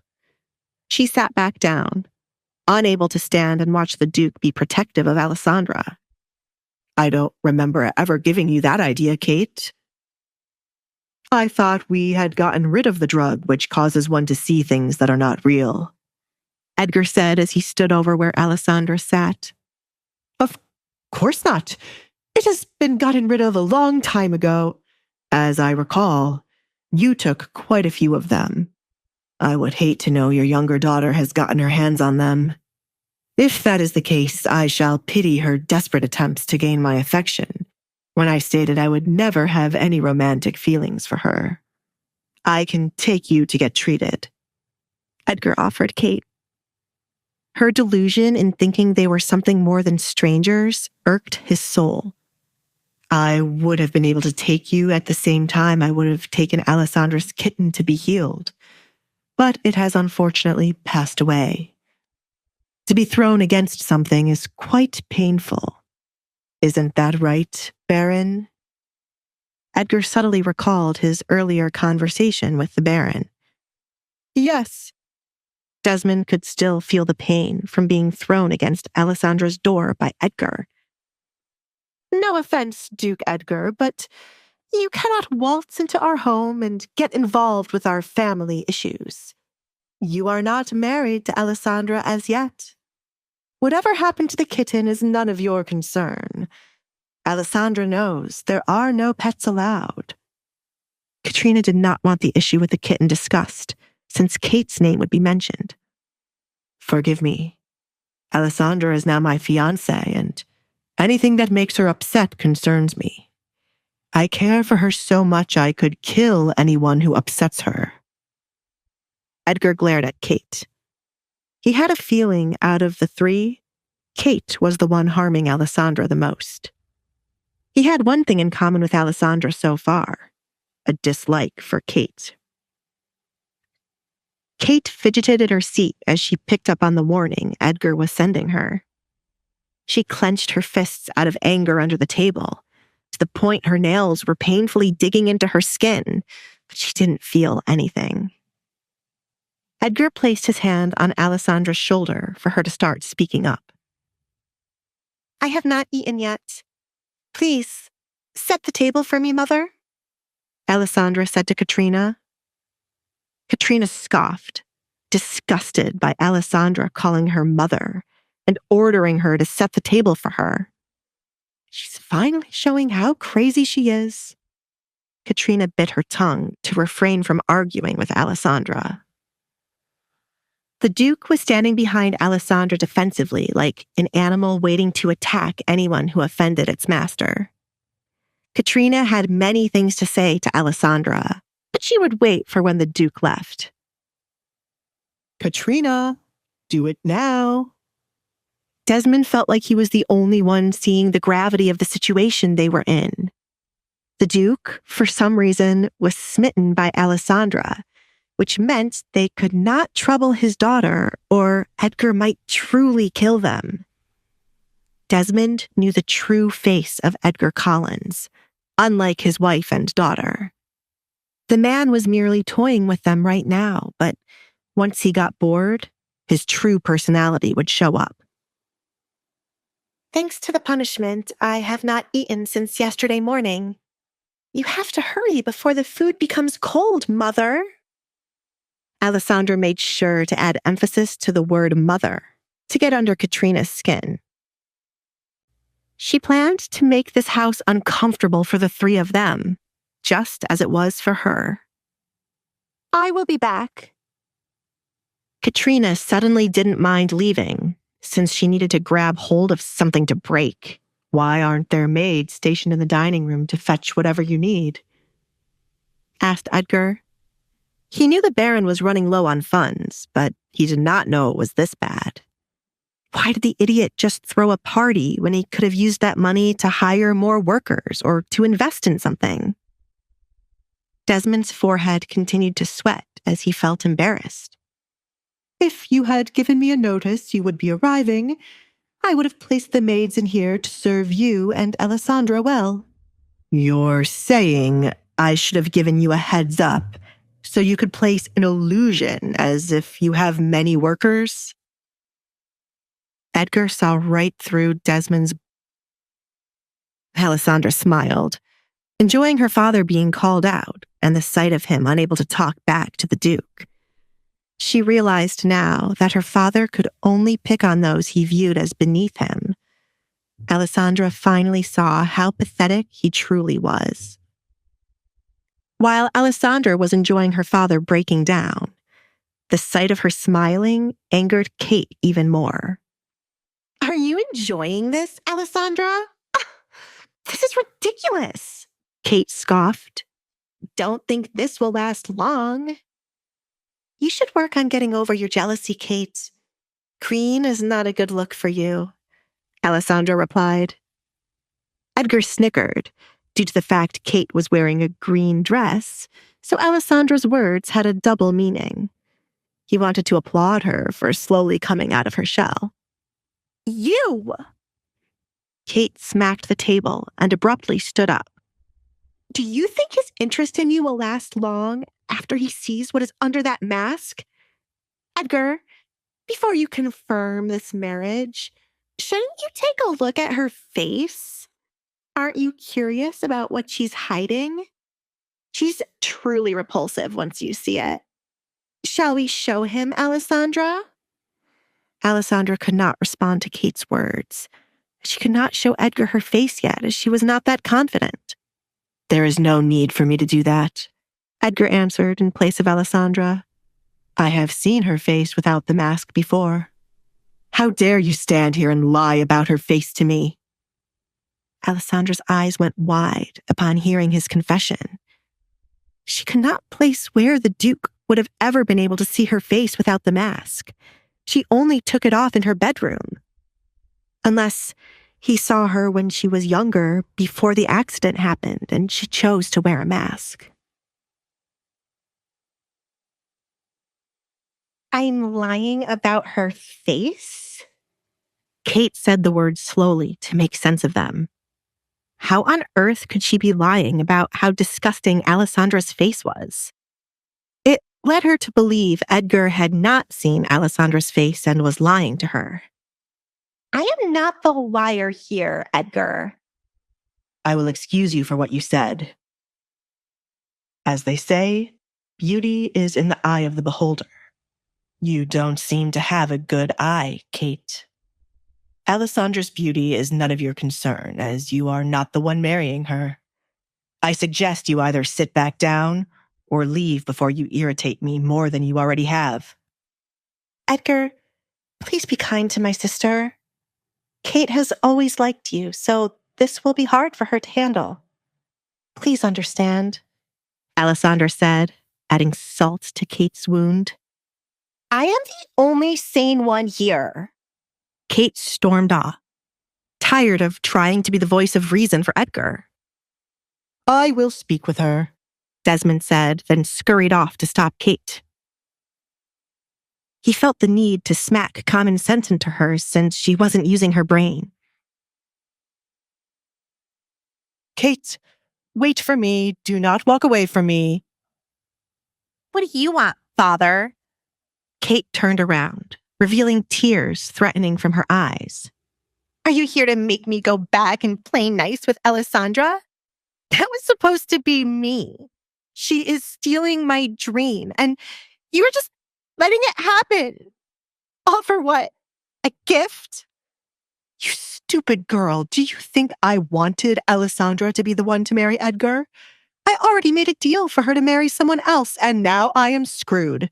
She sat back down, unable to stand and watch the Duke be protective of Alessandra. I don't remember ever giving you that idea, Kate. I thought we had gotten rid of the drug which causes one to see things that are not real, Edgar said as he stood over where Alessandra sat. Of course not. It has been gotten rid of a long time ago. As I recall, you took quite a few of them. I would hate to know your younger daughter has gotten her hands on them. If that is the case, I shall pity her desperate attempts to gain my affection when I stated I would never have any romantic feelings for her. I can take you to get treated, Edgar offered Kate. Her delusion in thinking they were something more than strangers irked his soul. I would have been able to take you at the same time I would have taken Alessandra's kitten to be healed, but it has unfortunately passed away. To be thrown against something is quite painful. Isn't that right, Baron? Edgar subtly recalled his earlier conversation with the Baron. Yes. Desmond could still feel the pain from being thrown against Alessandra's door by Edgar. No offense, Duke Edgar, but you cannot waltz into our home and get involved with our family issues. You are not married to Alessandra as yet. Whatever happened to the kitten is none of your concern. Alessandra knows there are no pets allowed. Katrina did not want the issue with the kitten discussed, since Kate's name would be mentioned. Forgive me. Alessandra is now my fiancée, and anything that makes her upset concerns me. I care for her so much I could kill anyone who upsets her. Edgar glared at Kate. He had a feeling out of the three, Kate was the one harming Alessandra the most. He had one thing in common with Alessandra so far, a dislike for Kate. Kate fidgeted in her seat as she picked up on the warning Edgar was sending her. She clenched her fists out of anger under the table, to the point her nails were painfully digging into her skin, but she didn't feel anything. Edgar placed his hand on Alessandra's shoulder for her to start speaking up. I have not eaten yet. Please, set the table for me, Mother, Alessandra said to Katrina. Katrina scoffed, disgusted by Alessandra calling her mother and ordering her to set the table for her. She's finally showing how crazy she is. Katrina bit her tongue to refrain from arguing with Alessandra. The Duke was standing behind Alessandra defensively, like an animal waiting to attack anyone who offended its master. Katrina had many things to say to Alessandra, but she would wait for when the Duke left. Katrina, do it now. Desmond felt like he was the only one seeing the gravity of the situation they were in. The Duke, for some reason, was smitten by Alessandra, which meant they could not trouble his daughter or Edgar might truly kill them. Desmond knew the true face of Edgar Collins, unlike his wife and daughter. The man was merely toying with them right now, but once he got bored, his true personality would show up. Thanks to the punishment, I have not eaten since yesterday morning. You have to hurry before the food becomes cold, Mother. Alessandra made sure to add emphasis to the word mother to get under Katrina's skin. She planned to make this house uncomfortable for the three of them, just as it was for her. I will be back. Katrina suddenly didn't mind leaving, since she needed to grab hold of something to break. Why aren't there maids stationed in the dining room to fetch whatever you need? Asked Edgar. He knew the Baron was running low on funds, but he did not know it was this bad. Why did the idiot just throw a party when he could have used that money to hire more workers or to invest in something? Desmond's forehead continued to sweat as he felt embarrassed. If you had given me a notice you would be arriving, I would have placed the maids in here to serve you and Alessandra well. You're saying I should have given you a heads up so you could place an illusion as if you have many workers? Edgar saw right through Desmond's. Alessandra smiled, enjoying her father being called out and the sight of him unable to talk back to the Duke. She realized now that her father could only pick on those he viewed as beneath him. Alessandra finally saw how pathetic he truly was. While Alessandra was enjoying her father breaking down, the sight of her smiling angered Kate even more. Are you enjoying this, Alessandra? This is ridiculous, Kate scoffed. Don't think this will last long. You should work on getting over your jealousy, Kate. Green is not a good look for you, Alessandra replied. Edgar snickered due to the fact Kate was wearing a green dress, so Alessandra's words had a double meaning. He wanted to applaud her for slowly coming out of her shell. You! Kate smacked the table and abruptly stood up. Do you think his interest in you will last long after he sees what is under that mask? Edgar, before you confirm this marriage, shouldn't you take a look at her face? Aren't you curious about what she's hiding? She's truly repulsive once you see it. Shall we show him, Alessandra? Alessandra could not respond to Kate's words. She could not show Edgar her face yet, as she was not that confident. There is no need for me to do that. Edgar answered in place of Alessandra. I have seen her face without the mask before. How dare you stand here and lie about her face to me? Alessandra's eyes went wide upon hearing his confession. She could not place where the Duke would have ever been able to see her face without the mask. She only took it off in her bedroom. Unless he saw her when she was younger, before the accident happened, and she chose to wear a mask. I'm lying about her face? Kate said the words slowly to make sense of them. How on earth could she be lying about how disgusting Alessandra's face was? It led her to believe Edgar had not seen Alessandra's face and was lying to her. I am not the liar here, Edgar. I will excuse you for what you said. As they say, beauty is in the eye of the beholder. You don't seem to have a good eye, Kate. Alessandra's beauty is none of your concern, as you are not the one marrying her. I suggest you either sit back down or leave before you irritate me more than you already have. Edgar, please be kind to my sister. Kate has always liked you, so this will be hard for her to handle. Please understand, Alessandra said, adding salt to Kate's wound. I am the only sane one here. Kate stormed off, tired of trying to be the voice of reason for Edgar. I will speak with her, Desmond said, then scurried off to stop Kate. He felt the need to smack common sense into her since she wasn't using her brain. Kate, wait for me. Do not walk away from me. What do you want, father? Kate turned around, revealing tears threatening from her eyes. Are you here to make me go back and play nice with Alessandra? That was supposed to be me. She is stealing my dream, and you were just letting it happen. All for what? A gift? You stupid girl. Do you think I wanted Alessandra to be the one to marry Edgar? I already made a deal for her to marry someone else, and now I am screwed.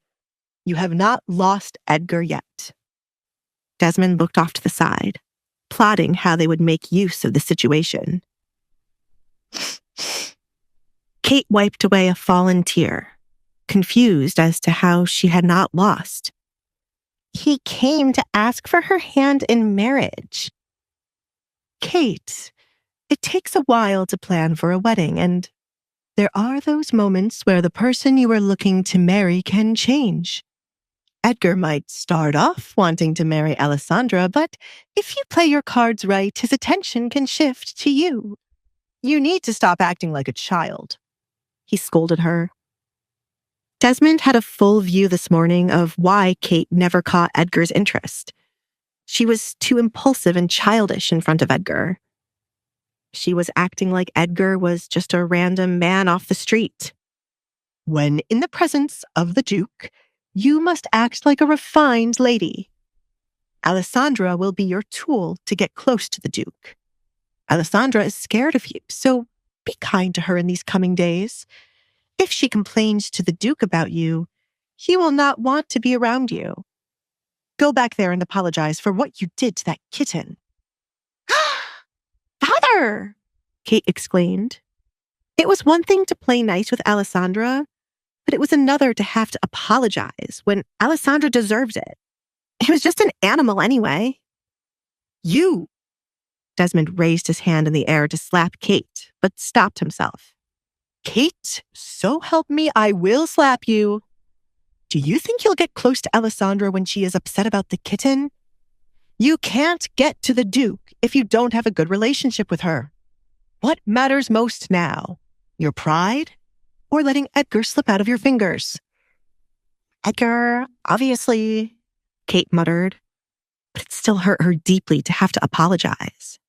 You have not lost Edgar yet. Desmond looked off to the side, plotting how they would make use of the situation. Kate wiped away a fallen tear, confused as to how she had not lost. He came to ask for her hand in marriage. Kate, it takes a while to plan for a wedding, and there are those moments where the person you are looking to marry can change. Edgar might start off wanting to marry Alessandra, but if you play your cards right, his attention can shift to you. You need to stop acting like a child, he scolded her. Desmond had a full view this morning of why Kate never caught Edgar's interest. She was too impulsive and childish in front of Edgar. She was acting like Edgar was just a random man off the street. When in the presence of the Duke, you must act like a refined lady. Alessandra will be your tool to get close to the Duke. Alessandra is scared of you, so be kind to her in these coming days. If she complains to the Duke about you, he will not want to be around you. Go back there and apologize for what you did to that kitten. Father! Kate exclaimed. It was one thing to play nice with Alessandra, but it was another to have to apologize when Alessandra deserved it. It was just an animal anyway. You! Desmond raised his hand in the air to slap Kate, but stopped himself. Kate, so help me, I will slap you. Do you think you'll get close to Alessandra when she is upset about the kitten? You can't get to the Duke if you don't have a good relationship with her. What matters most now? Your pride or letting Edgar slip out of your fingers? Edgar, obviously, Kate muttered, but it still hurt her deeply to have to apologize.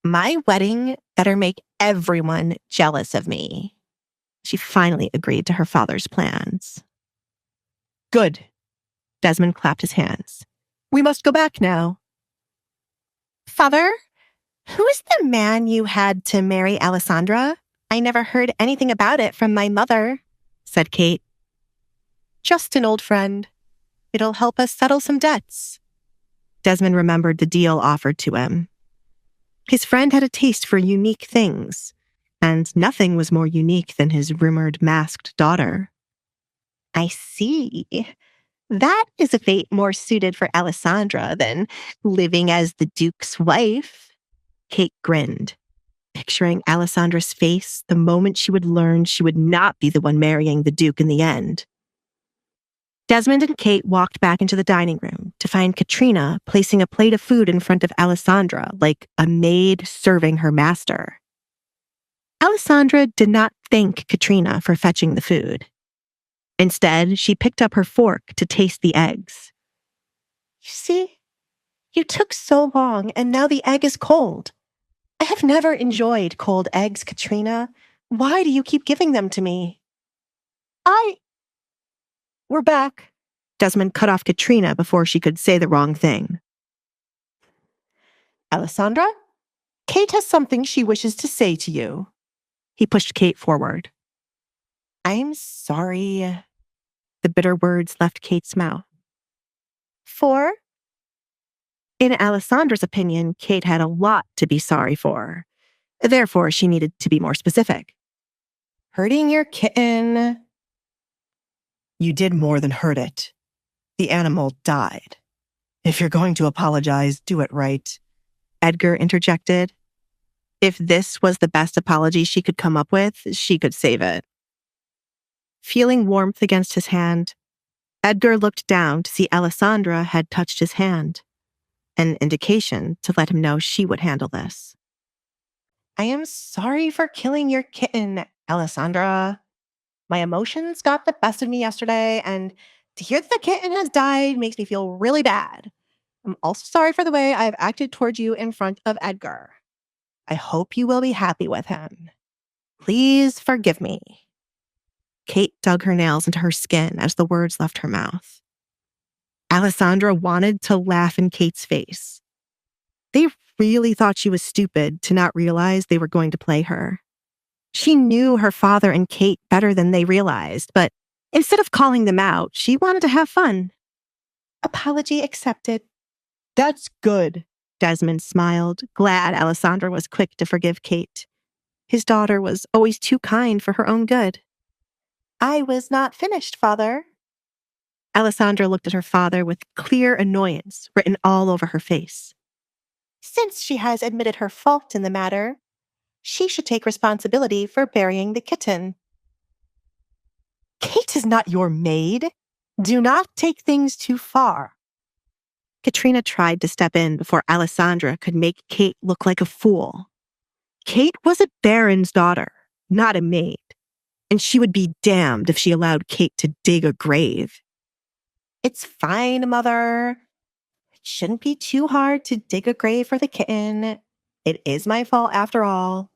My wedding better make everyone jealous of me. She finally agreed to her father's plans. Good. Desmond clapped his hands. We must go back now. Father, who is the man you had to marry Alessandra? I never heard anything about it from my mother. said Kate. Just an old friend. It'll help us settle some debts. Desmond remembered the deal offered to him. His friend had a taste for unique things, and nothing was more unique than his rumored masked daughter. I see. That is a fate more suited for Alessandra than living as the Duke's wife. Kate grinned, picturing Alessandra's face the moment she would learn she would not be the one marrying the Duke in the end. Desmond and Kate walked back into the dining room to find Katrina placing a plate of food in front of Alessandra like a maid serving her master. Alessandra did not thank Katrina for fetching the food. Instead, she picked up her fork to taste the eggs. You see, you took so long and now the egg is cold. I have never enjoyed cold eggs, Katrina. Why do you keep giving them to me? We're back. Desmond cut off Katrina before she could say the wrong thing. Alessandra, Kate has something she wishes to say to you. He pushed Kate forward. I'm sorry. The bitter words left Kate's mouth. For? In Alessandra's opinion, Kate had a lot to be sorry for. Therefore, she needed to be more specific. Hurting your kitten. You did more than hurt it. The animal died. If you're going to apologize, do it right. Edgar interjected. If this was the best apology she could come up with, she could save it. Feeling warmth against his hand, Edgar looked down to see Alessandra had touched his hand, an indication to let him know she would handle this. I am sorry for killing your kitten, Alessandra. My emotions got the best of me yesterday, and to hear that the kitten has died makes me feel really bad. I'm also sorry for the way I've acted towards you in front of Edgar. I hope you will be happy with him. Please forgive me. Kate dug her nails into her skin as the words left her mouth. Alessandra wanted to laugh in Kate's face. They really thought she was stupid to not realize they were going to play her. She knew her father and Kate better than they realized, but instead of calling them out, she wanted to have fun. Apology accepted. That's good, Desmond smiled, glad Alessandra was quick to forgive Kate. His daughter was always too kind for her own good. I was not finished, father. Alessandra looked at her father with clear annoyance written all over her face. Since she has admitted her fault in the matter, she should take responsibility for burying the kitten. Kate is not your maid. Do not take things too far. Katrina tried to step in before Alessandra could make Kate look like a fool. Kate was a baron's daughter, not a maid, and she would be damned if she allowed Kate to dig a grave. It's fine, Mother. It shouldn't be too hard to dig a grave for the kitten. It is my fault after all.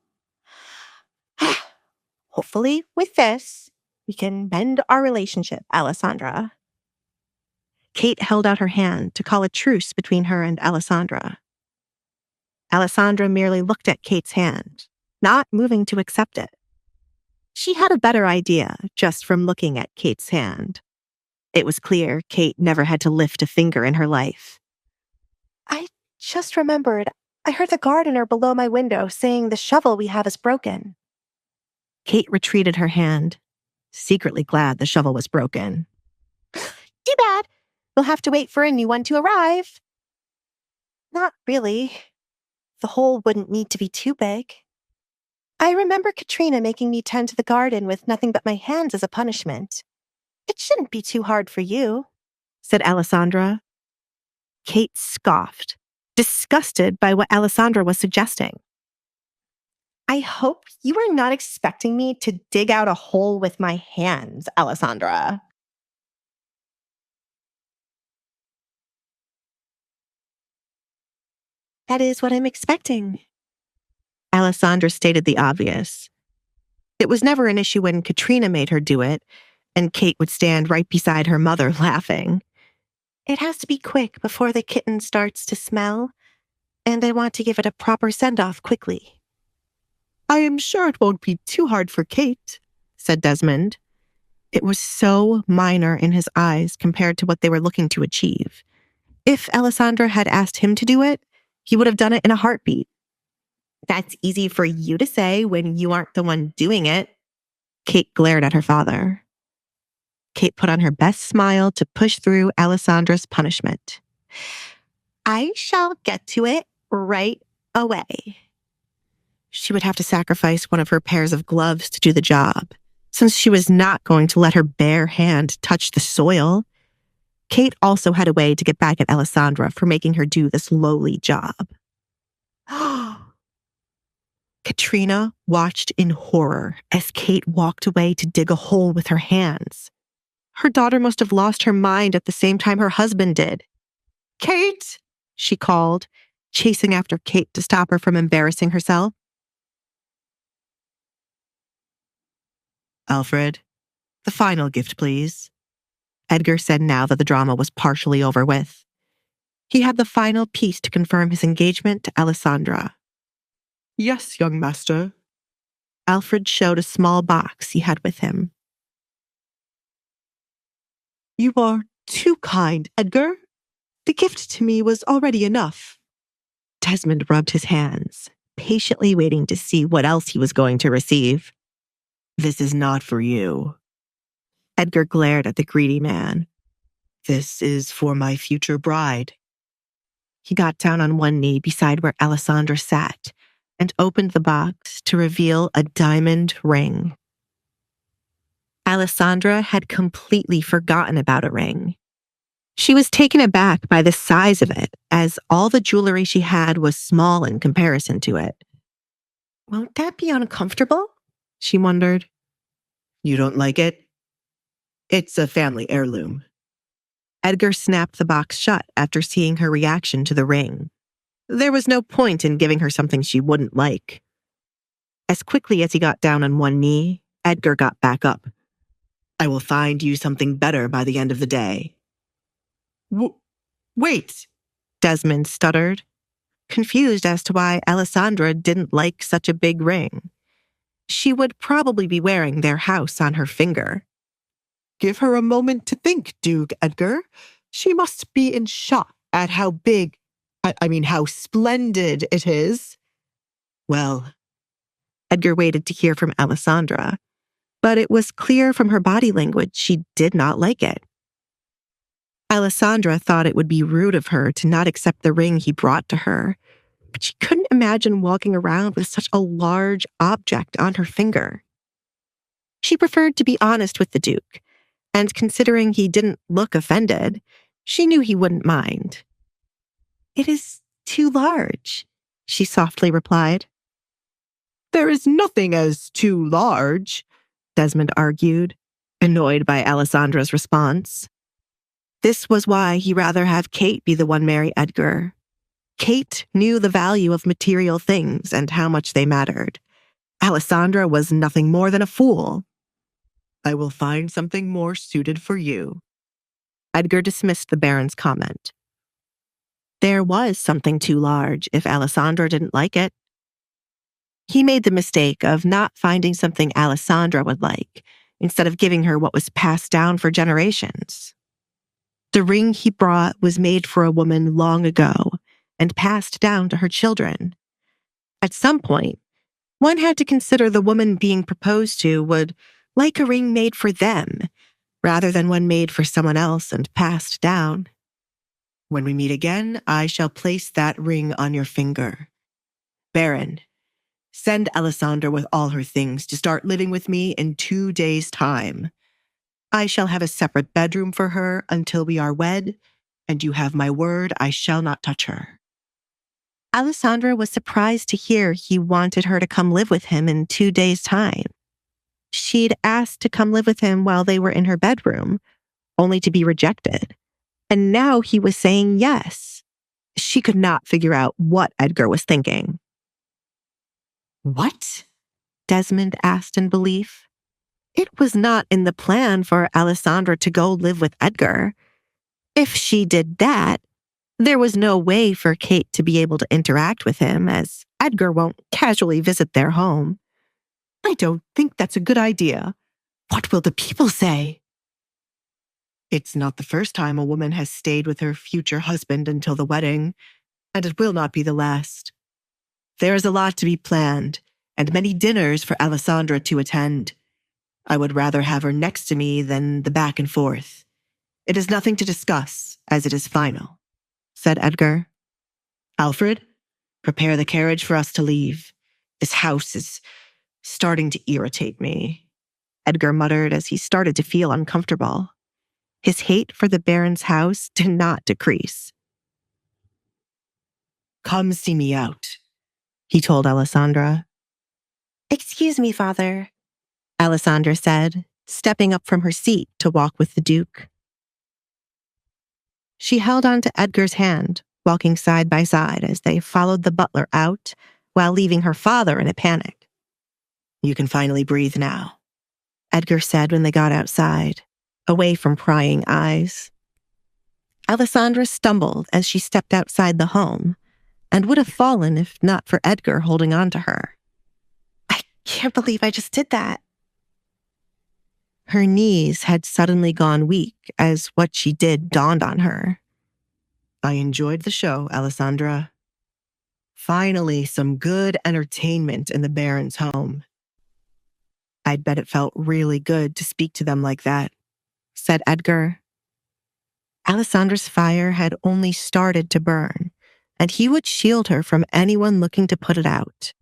Hopefully, with this, we can mend our relationship, Alessandra. Kate held out her hand to call a truce between her and Alessandra. Alessandra merely looked at Kate's hand, not moving to accept it. She had a better idea just from looking at Kate's hand. It was clear Kate never had to lift a finger in her life. I just remembered, I heard the gardener below my window saying the shovel we have is broken. Kate retreated her hand, secretly glad the shovel was broken. Too bad. We'll have to wait for a new one to arrive. Not really. The hole wouldn't need to be too big. I remember Katrina making me tend to the garden with nothing but my hands as a punishment. It shouldn't be too hard for you, said Alessandra. Kate scoffed, disgusted by what Alessandra was suggesting. I hope you are not expecting me to dig out a hole with my hands, Alessandra. That is what I'm expecting. Alessandra stated the obvious. It was never an issue when Katrina made her do it, and Kate would stand right beside her mother laughing. It has to be quick before the kitten starts to smell, and I want to give it a proper send-off quickly. I am sure it won't be too hard for Kate, said Desmond. It was so minor in his eyes compared to what they were looking to achieve. If Alessandra had asked him to do it, he would have done it in a heartbeat. That's easy for you to say when you aren't the one doing it. Kate glared at her father. Kate put on her best smile to push through Alessandra's punishment. I shall get to it right away. She would have to sacrifice one of her pairs of gloves to do the job, since she was not going to let her bare hand touch the soil. Kate also had a way to get back at Alessandra for making her do this lowly job. Katrina watched in horror as Kate walked away to dig a hole with her hands. Her daughter must have lost her mind at the same time her husband did. Kate, she called, chasing after Kate to stop her from embarrassing herself. Alfred, the final gift, please, Edgar said now that the drama was partially over with. He had the final piece to confirm his engagement to Alessandra. Yes, young master. Alfred showed a small box he had with him. You are too kind, Edgar. The gift to me was already enough. Desmond rubbed his hands, patiently waiting to see what else he was going to receive. This is not for you. Edgar glared at the greedy man. This is for my future bride. He got down on one knee beside where Alessandra sat and opened the box to reveal a diamond ring. Alessandra had completely forgotten about a ring. She was taken aback by the size of it, as all the jewelry she had was small in comparison to it. Won't that be uncomfortable? She wondered. You don't like it? It's a family heirloom. Edgar snapped the box shut after seeing her reaction to the ring. There was no point in giving her something she wouldn't like. As quickly as he got down on one knee, Edgar got back up. I will find you something better by the end of the day. Wait, Desmond stuttered, confused as to why Alessandra didn't like such a big ring. She would probably be wearing their house on her finger. Give her a moment to think, Duke Edgar. She must be in shock at how big, how splendid it is. Well, Edgar waited to hear from Alessandra, but it was clear from her body language she did not like it. Alessandra thought it would be rude of her to not accept the ring he brought to her, but she couldn't imagine walking around with such a large object on her finger. She preferred to be honest with the Duke, and considering he didn't look offended, she knew he wouldn't mind. It is too large, she softly replied. There is nothing as too large, Desmond argued, annoyed by Alessandra's response. This was why he'd rather have Kate be the one marry Edgar. Kate knew the value of material things and how much they mattered. Alessandra was nothing more than a fool. I will find something more suited for you. Edgar dismissed the Baron's comment. There was something too large if Alessandra didn't like it. He made the mistake of not finding something Alessandra would like, instead of giving her what was passed down for generations. The ring he brought was made for a woman long ago and passed down to her children. At some point, one had to consider the woman being proposed to would like a ring made for them, rather than one made for someone else and passed down. When we meet again, I shall place that ring on your finger. Baron, send Alessandra with all her things to start living with me in 2 days' time. I shall have a separate bedroom for her until we are wed, and you have my word I shall not touch her. Alessandra was surprised to hear he wanted her to come live with him in 2 days' time. She'd asked to come live with him while they were in her bedroom, only to be rejected. And now he was saying yes. She could not figure out what Edgar was thinking. What? Desmond asked in belief. It was not in the plan for Alessandra to go live with Edgar. If she did that, there was no way for Kate to be able to interact with him, as Edgar won't casually visit their home. I don't think that's a good idea. What will the people say? It's not the first time a woman has stayed with her future husband until the wedding, and it will not be the last. There is a lot to be planned, and many dinners for Alessandra to attend. I would rather have her next to me than the back and forth. It is nothing to discuss, as it is final, said Edgar. Alfred, prepare the carriage for us to leave. This house is starting to irritate me, Edgar muttered as he started to feel uncomfortable. His hate for the Baron's house did not decrease. Come see me out, he told Alessandra. Excuse me, Father, Alessandra said, stepping up from her seat to walk with the Duke. She held on to Edgar's hand, walking side by side as they followed the butler out while leaving her father in a panic. You can finally breathe now, Edgar said when they got outside, away from prying eyes. Alessandra stumbled as she stepped outside the home and would have fallen if not for Edgar holding on to her. I can't believe I just did that. Her knees had suddenly gone weak as what she did dawned on her. I enjoyed the show, Alessandra. Finally, some good entertainment in the Baron's home. I'd bet it felt really good to speak to them like that, said Edgar. Alessandra's fire had only started to burn, and he would shield her from anyone looking to put it out.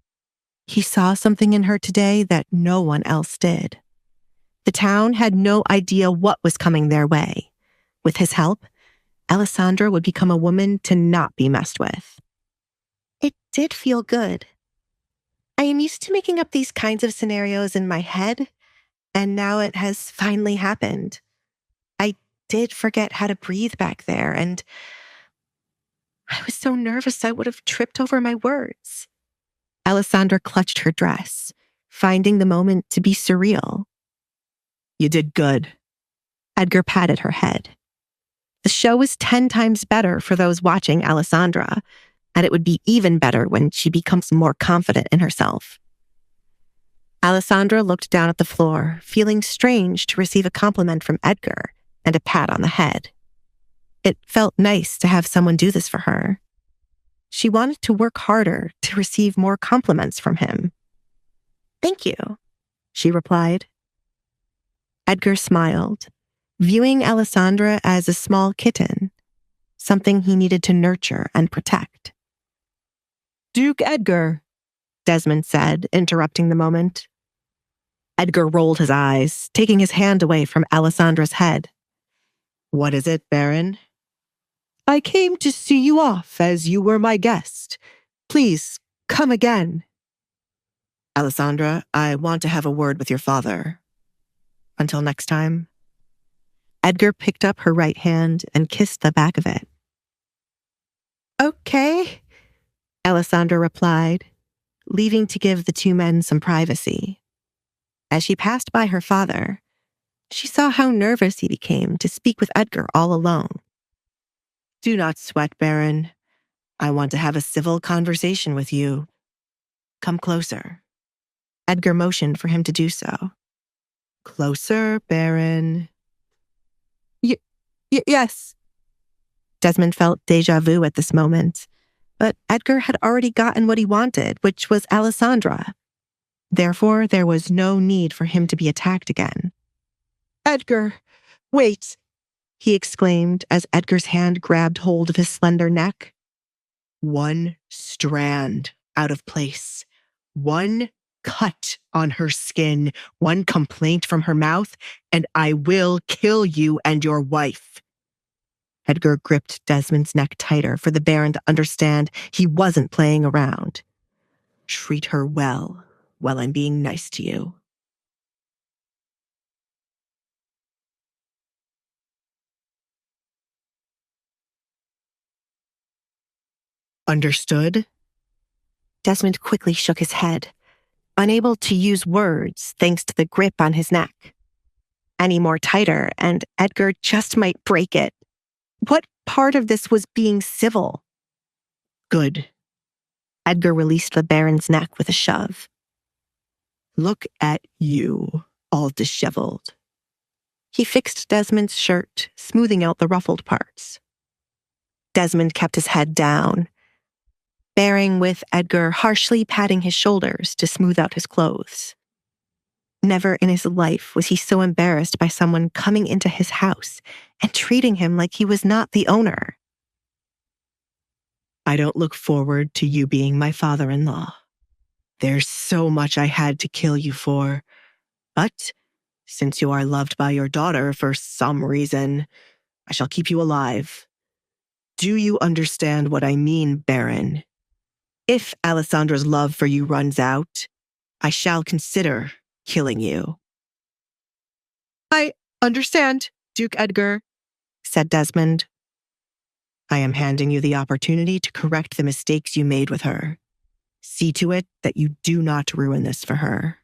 He saw something in her today that no one else did. The town had no idea what was coming their way. With his help, Alessandra would become a woman to not be messed with. It did feel good. I am used to making up these kinds of scenarios in my head, and now it has finally happened. I did forget how to breathe back there, and I was so nervous I would have tripped over my words. Alessandra clutched her dress, finding the moment to be surreal. You did good. Edgar patted her head. The show was 10 times better for those watching Alessandra, and it would be even better when she becomes more confident in herself. Alessandra looked down at the floor, feeling strange to receive a compliment from Edgar and a pat on the head. It felt nice to have someone do this for her. She wanted to work harder to receive more compliments from him. Thank you, she replied. Edgar smiled, viewing Alessandra as a small kitten, something he needed to nurture and protect. Duke Edgar, Desmond said, interrupting the moment. Edgar rolled his eyes, taking his hand away from Alessandra's head. What is it, Baron? I came to see you off as you were my guest. Please, come again. Alessandra, I want to have a word with your father. Until next time. Edgar picked up her right hand and kissed the back of it. Okay, Alessandra replied, leaving to give the two men some privacy. As she passed by her father, she saw how nervous he became to speak with Edgar all alone. Do not sweat, Baron. I want to have a civil conversation with you. Come closer. Edgar motioned for him to do so. Closer, Baron. Yes. Desmond felt déjà vu at this moment, but Edgar had already gotten what he wanted, which was Alessandra. Therefore, there was no need for him to be attacked again. Edgar, wait, he exclaimed as Edgar's hand grabbed hold of his slender neck. One strand out of place. One cut on her skin, one complaint from her mouth, and I will kill you and your wife. Edgar gripped Desmond's neck tighter for the Baron to understand he wasn't playing around. Treat her well while I'm being nice to you. Understood? Desmond quickly shook his head, unable to use words thanks to the grip on his neck. Any more tighter, and Edgar just might break it. What part of this was being civil? Good. Edgar released the Baron's neck with a shove. Look at you, all disheveled. He fixed Desmond's shirt, smoothing out the ruffled parts. Desmond kept his head down, bearing with Edgar harshly patting his shoulders to smooth out his clothes. Never in his life was he so embarrassed by someone coming into his house and treating him like he was not the owner. I don't look forward to you being my father-in-law. There's so much I had to kill you for, but since you are loved by your daughter for some reason, I shall keep you alive. Do you understand what I mean, Baron? If Alessandra's love for you runs out, I shall consider killing you. I understand, Duke Edgar, said Desmond. I am handing you the opportunity to correct the mistakes you made with her. See to it that you do not ruin this for her.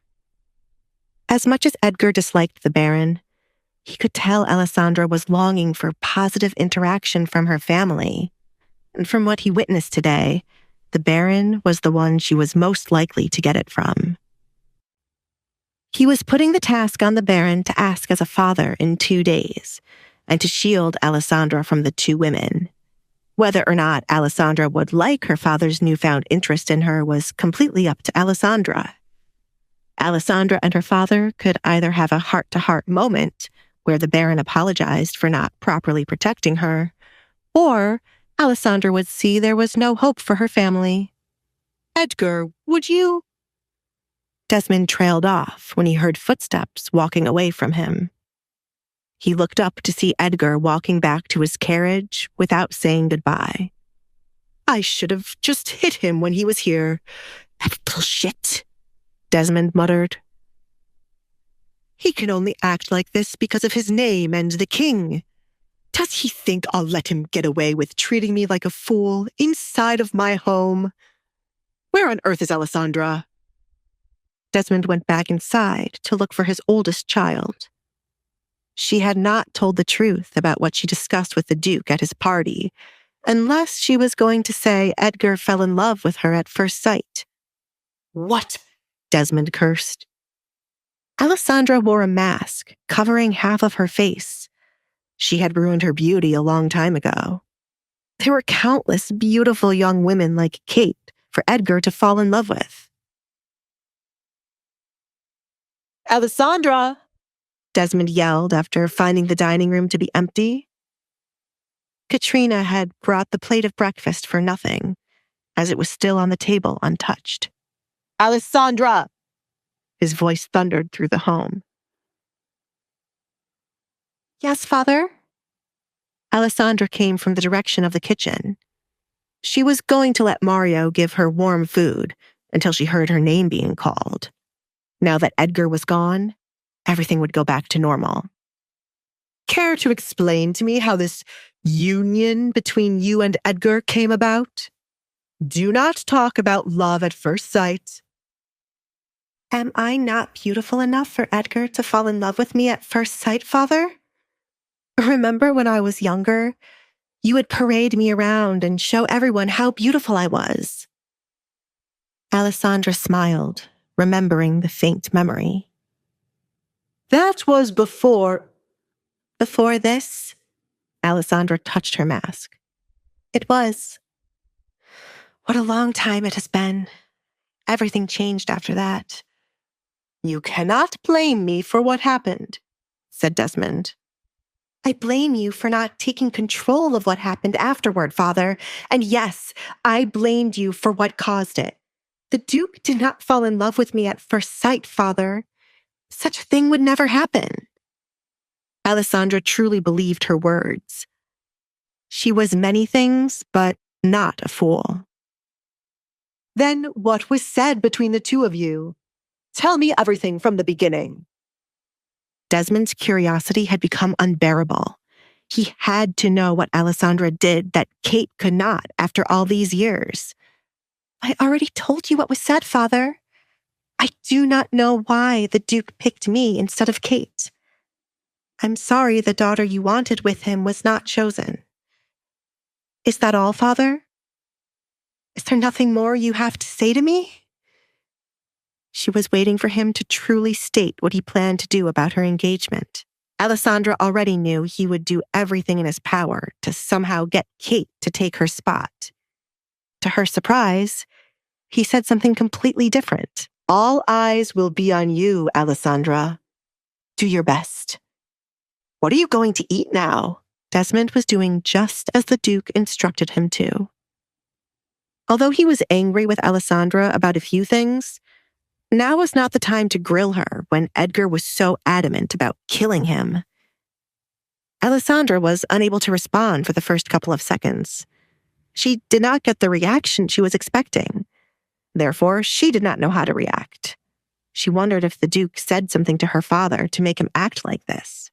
As much as Edgar disliked the Baron, he could tell Alessandra was longing for positive interaction from her family. And from what he witnessed today, the Baron was the one she was most likely to get it from. He was putting the task on the Baron to ask as a father in 2 days, and to shield Alessandra from the two women. Whether or not Alessandra would like her father's newfound interest in her was completely up to Alessandra. Alessandra and her father could either have a heart-to-heart moment where the Baron apologized for not properly protecting her, or Alessandra would see there was no hope for her family. Edgar, would you? Desmond trailed off when he heard footsteps walking away from him. He looked up to see Edgar walking back to his carriage without saying goodbye. I should have just hit him when he was here. That little shit, Desmond muttered. He can only act like this because of his name and the king. Does he think I'll let him get away with treating me like a fool inside of my home? Where on earth is Alessandra? Desmond went back inside to look for his oldest child. She had not told the truth about what she discussed with the Duke at his party, unless she was going to say Edgar fell in love with her at first sight. What? Desmond cursed. Alessandra wore a mask, covering half of her face. She had ruined her beauty a long time ago. There were countless beautiful young women like Kate for Edgar to fall in love with. Alessandra! Desmond yelled after finding the dining room to be empty. Katrina had brought the plate of breakfast for nothing, as it was still on the table untouched. Alessandra! His voice thundered through the home. Yes, father? Alessandra came from the direction of the kitchen. She was going to let Mario give her warm food until she heard her name being called. Now that Edgar was gone, everything would go back to normal. Care to explain to me how this union between you and Edgar came about? Do not talk about love at first sight. Am I not beautiful enough for Edgar to fall in love with me at first sight, father? Remember when I was younger, you would parade me around and show everyone how beautiful I was. Alessandra smiled, remembering the faint memory. That was before... Before this? Alessandra touched her mask. It was. What a long time it has been. Everything changed after that. You cannot blame me for what happened, said Desmond. I blame you for not taking control of what happened afterward, father. And yes, I blamed you for what caused it. The Duke did not fall in love with me at first sight, father. Such a thing would never happen. Alessandra truly believed her words. She was many things, but not a fool. Then what was said between the two of you? Tell me everything from the beginning. Desmond's curiosity had become unbearable. He had to know what Alessandra did that Kate could not after all these years. I already told you what was said, father. I do not know why the Duke picked me instead of Kate. I'm sorry the daughter you wanted with him was not chosen. Is that all, father? Is there nothing more you have to say to me? She was waiting for him to truly state what he planned to do about her engagement. Alessandra already knew he would do everything in his power to somehow get Kate to take her spot. To her surprise, he said something completely different. All eyes will be on you, Alessandra. Do your best. What are you going to eat now? Desmond was doing just as the Duke instructed him to. Although he was angry with Alessandra about a few things, now was not the time to grill her when Edgar was so adamant about killing him. Alessandra was unable to respond for the first couple of seconds. She did not get the reaction she was expecting. Therefore, she did not know how to react. She wondered if the Duke said something to her father to make him act like this.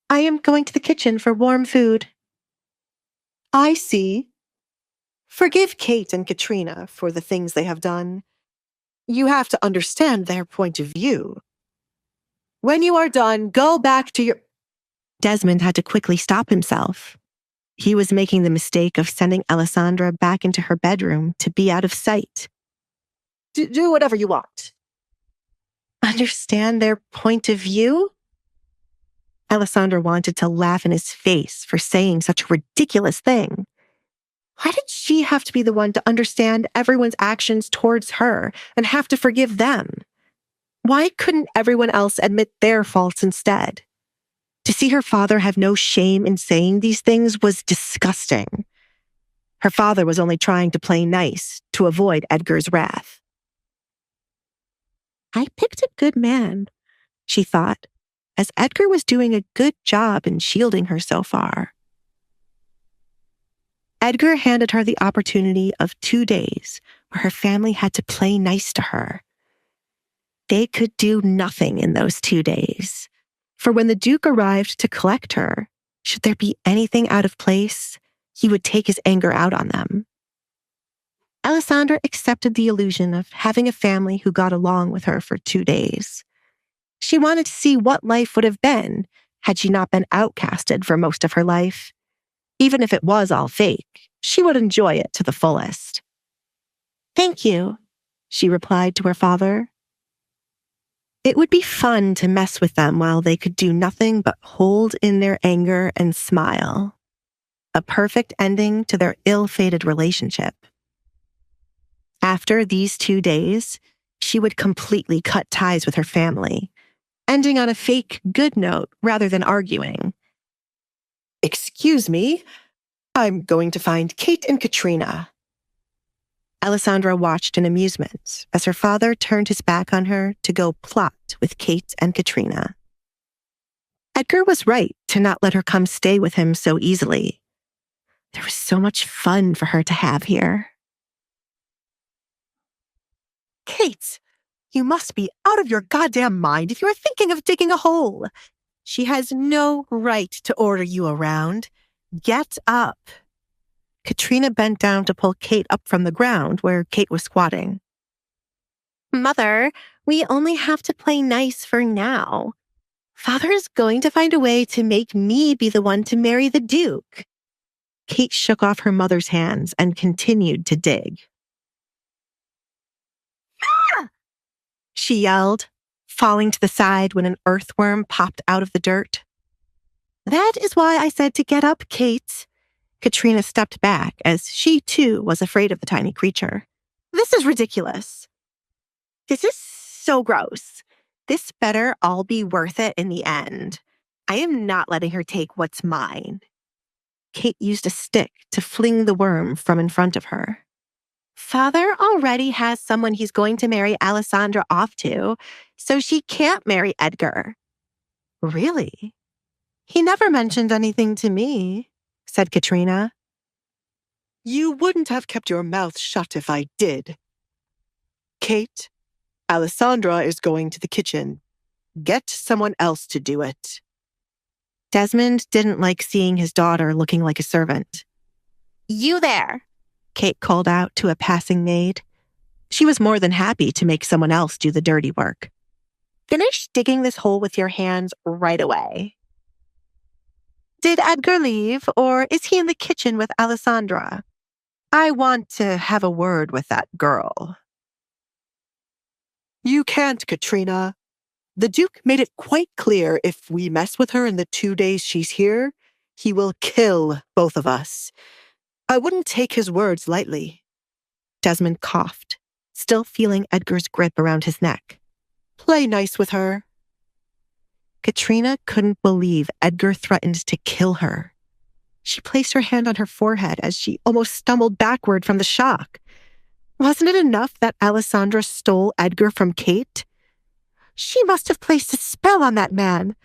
I am going to the kitchen for warm food. I see. Forgive Kate and Katrina for the things they have done. You have to understand their point of view. When you are done, go back to your... Desmond had to quickly stop himself. He was making the mistake of sending Alessandra back into her bedroom to be out of sight. Do whatever you want. Understand their point of view? Alessandra wanted to laugh in his face for saying such a ridiculous thing. Why did she have to be the one to understand everyone's actions towards her and have to forgive them? Why couldn't everyone else admit their faults instead? To see her father have no shame in saying these things was disgusting. Her father was only trying to play nice to avoid Edgar's wrath. I picked a good man, she thought, as Edgar was doing a good job in shielding her so far. Edgar handed her the opportunity of 2 days where her family had to play nice to her. They could do nothing in those 2 days, for when the Duke arrived to collect her, should there be anything out of place, he would take his anger out on them. Alessandra accepted the illusion of having a family who got along with her for 2 days. She wanted to see what life would have been had she not been outcasted for most of her life. Even if it was all fake, she would enjoy it to the fullest. Thank you, she replied to her father. It would be fun to mess with them while they could do nothing but hold in their anger and smile. A perfect ending to their ill-fated relationship. After these 2 days, she would completely cut ties with her family, ending on a fake good note rather than arguing. Excuse me, I'm going to find Kate and Katrina. Alessandra watched in amusement as her father turned his back on her to go plot with Kate and Katrina. Edgar was right to not let her come stay with him so easily. There was so much fun for her to have here. Kate, you must be out of your goddamn mind if you are thinking of digging a hole. She has no right to order you around. Get up. Katrina bent down to pull Kate up from the ground where Kate was squatting. Mother, we only have to play nice for now. Father is going to find a way to make me be the one to marry the Duke. Kate shook off her mother's hands and continued to dig. Ah! She yelled, falling to the side when an earthworm popped out of the dirt. That is why I said to get up, Kate. Katrina stepped back as she, too, was afraid of the tiny creature. This is ridiculous. This is so gross. This better all be worth it in the end. I am not letting her take what's mine. Kate used a stick to fling the worm from in front of her. Father already has someone he's going to marry Alessandra off to, so she can't marry Edgar. Really? He never mentioned anything to me, said Katrina. You wouldn't have kept your mouth shut if I did. Kate, Alessandra is going to the kitchen. Get someone else to do it. Desmond didn't like seeing his daughter looking like a servant. You there, Kate called out to a passing maid. She was more than happy to make someone else do the dirty work. Finish digging this hole with your hands right away. Did Edgar leave, or is he in the kitchen with Alessandra? I want to have a word with that girl. You can't, Katrina. The Duke made it quite clear if we mess with her in the 2 days she's here, he will kill both of us. I wouldn't take his words lightly. Desmond coughed, still feeling Edgar's grip around his neck. Play nice with her. Katrina couldn't believe Edgar threatened to kill her. She placed her hand on her forehead as she almost stumbled backward from the shock. Wasn't it enough that Alessandra stole Edgar from Kate? She must have placed a spell on that man.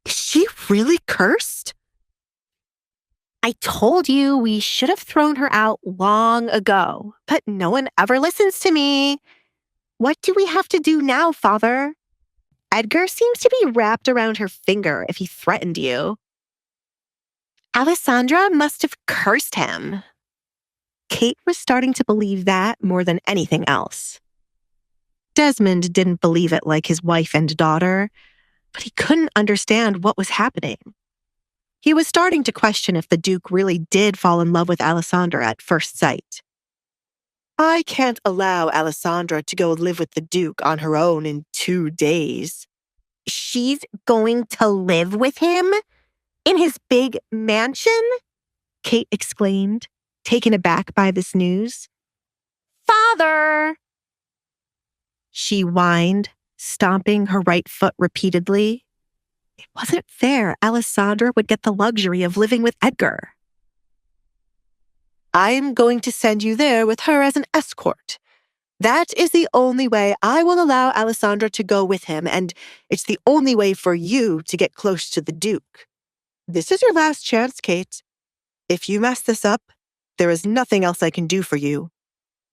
Is she really cursed? I told you we should have thrown her out long ago, but no one ever listens to me. What do we have to do now, Father? Edgar seems to be wrapped around her finger if he threatened you. Alessandra must have cursed him. Kate was starting to believe that more than anything else. Desmond didn't believe it like his wife and daughter, but he couldn't understand what was happening. He was starting to question if the Duke really did fall in love with Alessandra at first sight. I can't allow Alessandra to go live with the Duke on her own in 2 days. She's going to live with him? In his big mansion? Kate exclaimed, taken aback by this news. Father! She whined, stomping her right foot repeatedly. It wasn't fair Alessandra would get the luxury of living with Edgar. I'm going to send you there with her as an escort. That is the only way I will allow Alessandra to go with him, and it's the only way for you to get close to the Duke. This is your last chance, Kate. If you mess this up, there is nothing else I can do for you.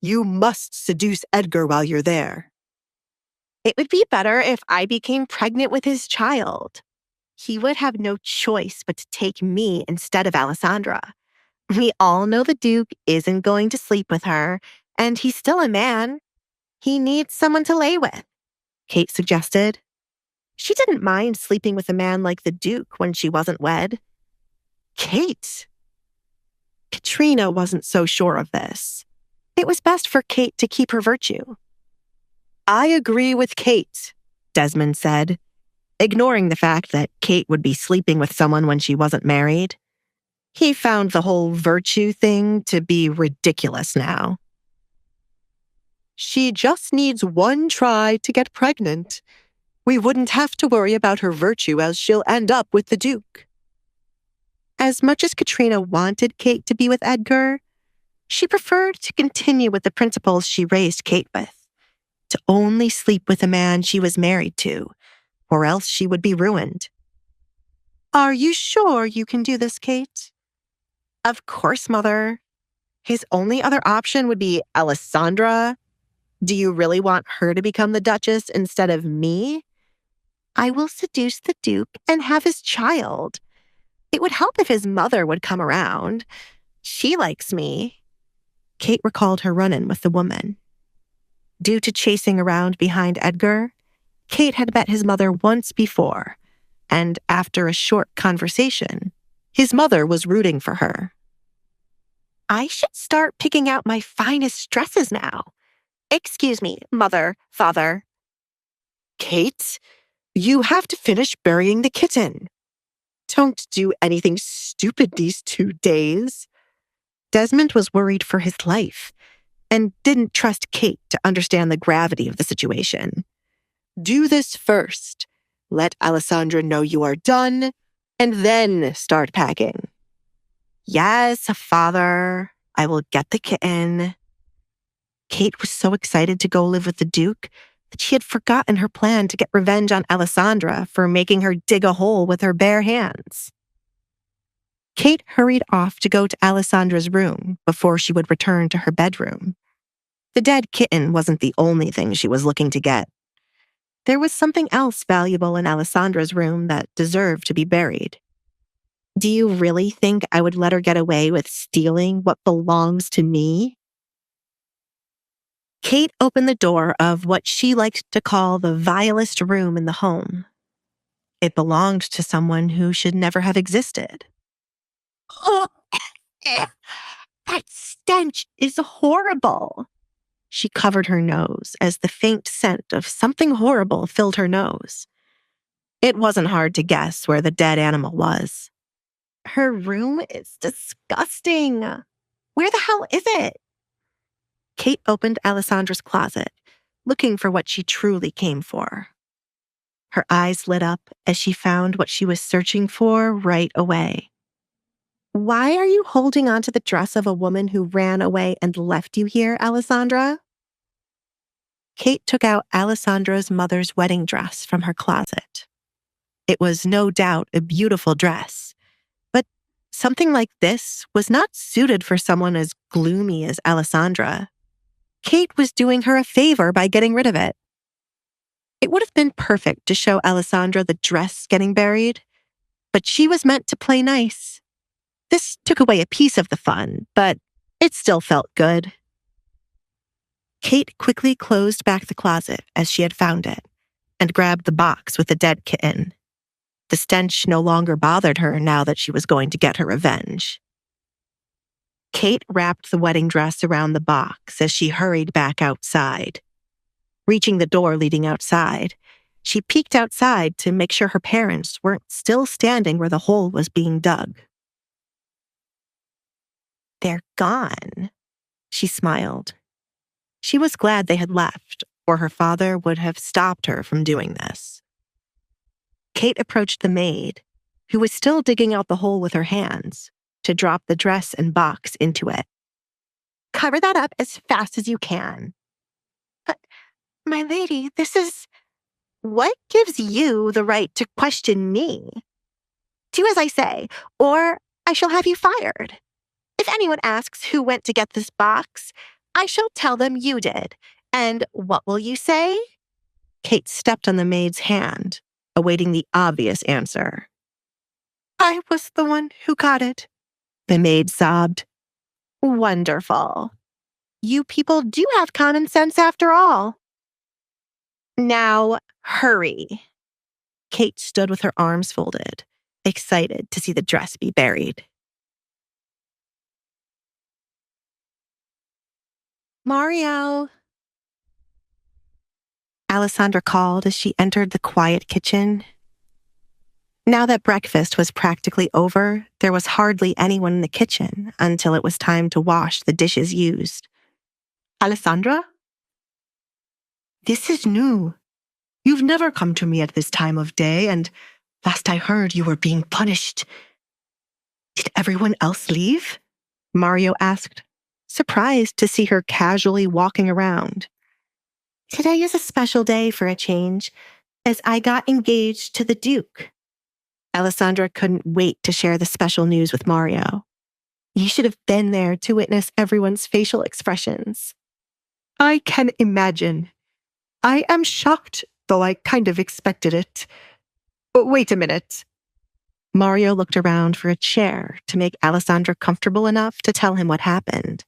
You must seduce Edgar while you're there. It would be better if I became pregnant with his child. He would have no choice but to take me instead of Alessandra. We all know the Duke isn't going to sleep with her, and he's still a man. He needs someone to lay with, Kate suggested. She didn't mind sleeping with a man like the Duke when she wasn't wed. Kate! Katrina wasn't so sure of this. It was best for Kate to keep her virtue. I agree with Kate, Desmond said, ignoring the fact that Kate would be sleeping with someone when she wasn't married. He found the whole virtue thing to be ridiculous now. She just needs one try to get pregnant. We wouldn't have to worry about her virtue as she'll end up with the Duke. As much as Katrina wanted Kate to be with Edgar, she preferred to continue with the principles she raised Kate with, to only sleep with a man she was married to, or else she would be ruined. Are you sure you can do this, Kate? Of course, Mother. His only other option would be Alessandra. Do you really want her to become the Duchess instead of me? I will seduce the Duke and have his child. It would help if his mother would come around. She likes me. Kate recalled her run-in with the woman. Due to chasing around behind Edgar, Kate had met his mother once before, and after a short conversation, his mother was rooting for her. I should start picking out my finest dresses now. Excuse me, Mother, Father. Kate, you have to finish burying the kitten. Don't do anything stupid these 2 days. Desmond was worried for his life and didn't trust Kate to understand the gravity of the situation. Do this first. Let Alessandra know you are done, and then start packing. Yes, Father. I will get the kitten. Kate was so excited to go live with the Duke that she had forgotten her plan to get revenge on Alessandra for making her dig a hole with her bare hands. Kate hurried off to go to Alessandra's room before she would return to her bedroom. The dead kitten wasn't the only thing she was looking to get. There was something else valuable in Alessandra's room that deserved to be buried. Do you really think I would let her get away with stealing what belongs to me? Kate opened the door of what she liked to call the vilest room in the home. It belonged to someone who should never have existed. Oh, that stench is horrible. She covered her nose as the faint scent of something horrible filled her nose. It wasn't hard to guess where the dead animal was. Her room is disgusting. Where the hell is it? Kate opened Alessandra's closet, looking for what she truly came for. Her eyes lit up as she found what she was searching for right away. Why are you holding onto the dress of a woman who ran away and left you here, Alessandra? Kate took out Alessandra's mother's wedding dress from her closet. It was no doubt a beautiful dress, but something like this was not suited for someone as gloomy as Alessandra. Kate was doing her a favor by getting rid of it. It would have been perfect to show Alessandra the dress getting buried, but she was meant to play nice. This took away a piece of the fun, but it still felt good. Kate quickly closed back the closet as she had found it and grabbed the box with the dead kitten. The stench no longer bothered her now that she was going to get her revenge. Kate wrapped the wedding dress around the box as she hurried back outside. Reaching the door leading outside, she peeked outside to make sure her parents weren't still standing where the hole was being dug. They're gone, she smiled. She was glad they had left, or her father would have stopped her from doing this. Kate approached the maid, who was still digging out the hole with her hands, to drop the dress and box into it. Cover that up as fast as you can. But, my lady, this is... What gives you the right to question me? Do as I say, or I shall have you fired. If anyone asks who went to get this box, I shall tell them you did. And what will you say? Kate stepped on the maid's hand, awaiting the obvious answer. I was the one who got it, the maid sobbed. Wonderful. You people do have common sense after all. Now, hurry. Kate stood with her arms folded, excited to see the dress be buried. Mario! Alessandra called as she entered the quiet kitchen. Now that breakfast was practically over, there was hardly anyone in the kitchen until it was time to wash the dishes used. Alessandra? This is new. You've never come to me at this time of day, and last I heard you were being punished. Did everyone else leave? Mario asked, surprised to see her casually walking around. Today is a special day for a change, as I got engaged to the Duke. Alessandra couldn't wait to share the special news with Mario. You should have been there to witness everyone's facial expressions. I can imagine. I am shocked, though I kind of expected it. Wait a minute. Mario looked around for a chair to make Alessandra comfortable enough to tell him what happened.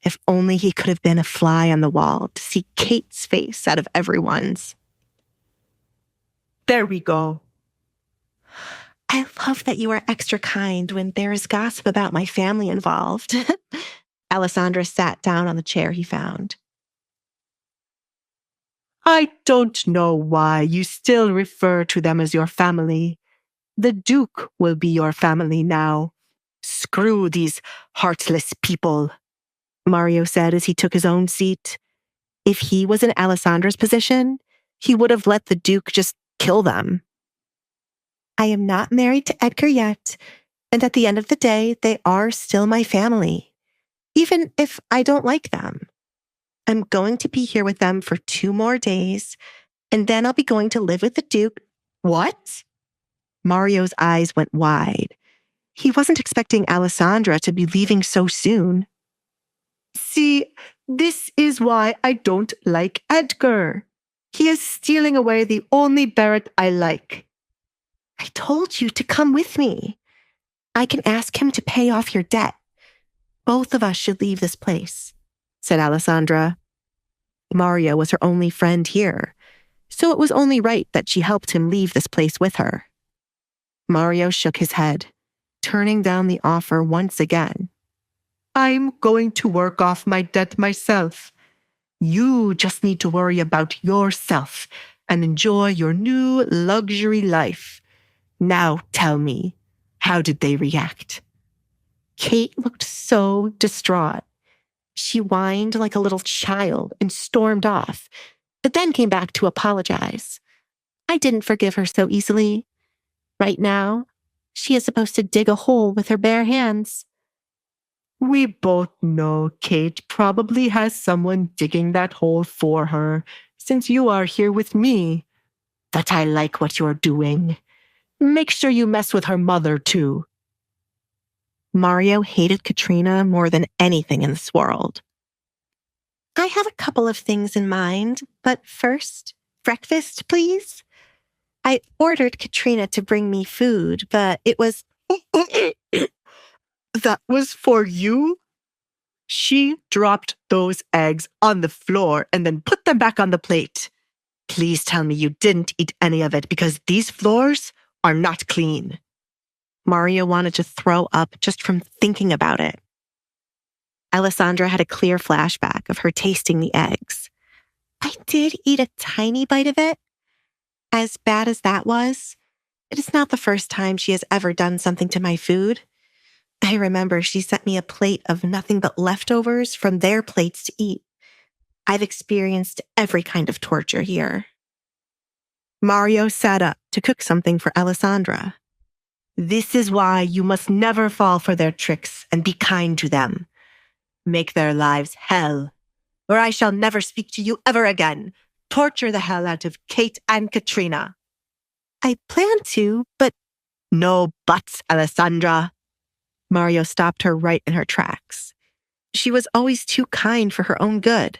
If only he could have been a fly on the wall to see Kate's face out of everyone's. There we go. I love that you are extra kind when there is gossip about my family involved. Alessandra sat down on the chair he found. I don't know why you still refer to them as your family. The Duke will be your family now. Screw these heartless people, Mario said as he took his own seat. If he was in Alessandra's position, he would have let the Duke just kill them. I am not married to Edgar yet, and at the end of the day, they are still my family, even if I don't like them. I'm going to be here with them for 2 more days, and then I'll be going to live with the Duke. What? Mario's eyes went wide. He wasn't expecting Alessandra to be leaving so soon. See, this is why I don't like Edgar. He is stealing away the only Barrett I like. I told you to come with me. I can ask him to pay off your debt. Both of us should leave this place, said Alessandra. Mario was her only friend here, so it was only right that she helped him leave this place with her. Mario shook his head, turning down the offer once again. I'm going to work off my debt myself. You just need to worry about yourself and enjoy your new luxury life. Now tell me, how did they react? Kate looked so distraught. She whined like a little child and stormed off, but then came back to apologize. I didn't forgive her so easily. Right now, she is supposed to dig a hole with her bare hands. We both know Kate probably has someone digging that hole for her, since you are here with me. But I like what you're doing. Make sure you mess with her mother, too. Mario hated Katrina more than anything in this world. I have a couple of things in mind, but first, breakfast, please. I ordered Katrina to bring me food, but it was... That was for you? She dropped those eggs on the floor and then put them back on the plate. Please tell me you didn't eat any of it because these floors are not clean. Mario wanted to throw up just from thinking about it. Alessandra had a clear flashback of her tasting the eggs. I did eat a tiny bite of it. As bad as that was, it is not the first time she has ever done something to my food. I remember she sent me a plate of nothing but leftovers from their plates to eat. I've experienced every kind of torture here. Mario sat up to cook something for Alessandra. This is why you must never fall for their tricks and be kind to them. Make their lives hell, or I shall never speak to you ever again. Torture the hell out of Kate and Katrina. I plan to, but... No buts, Alessandra. Mario stopped her right in her tracks. She was always too kind for her own good.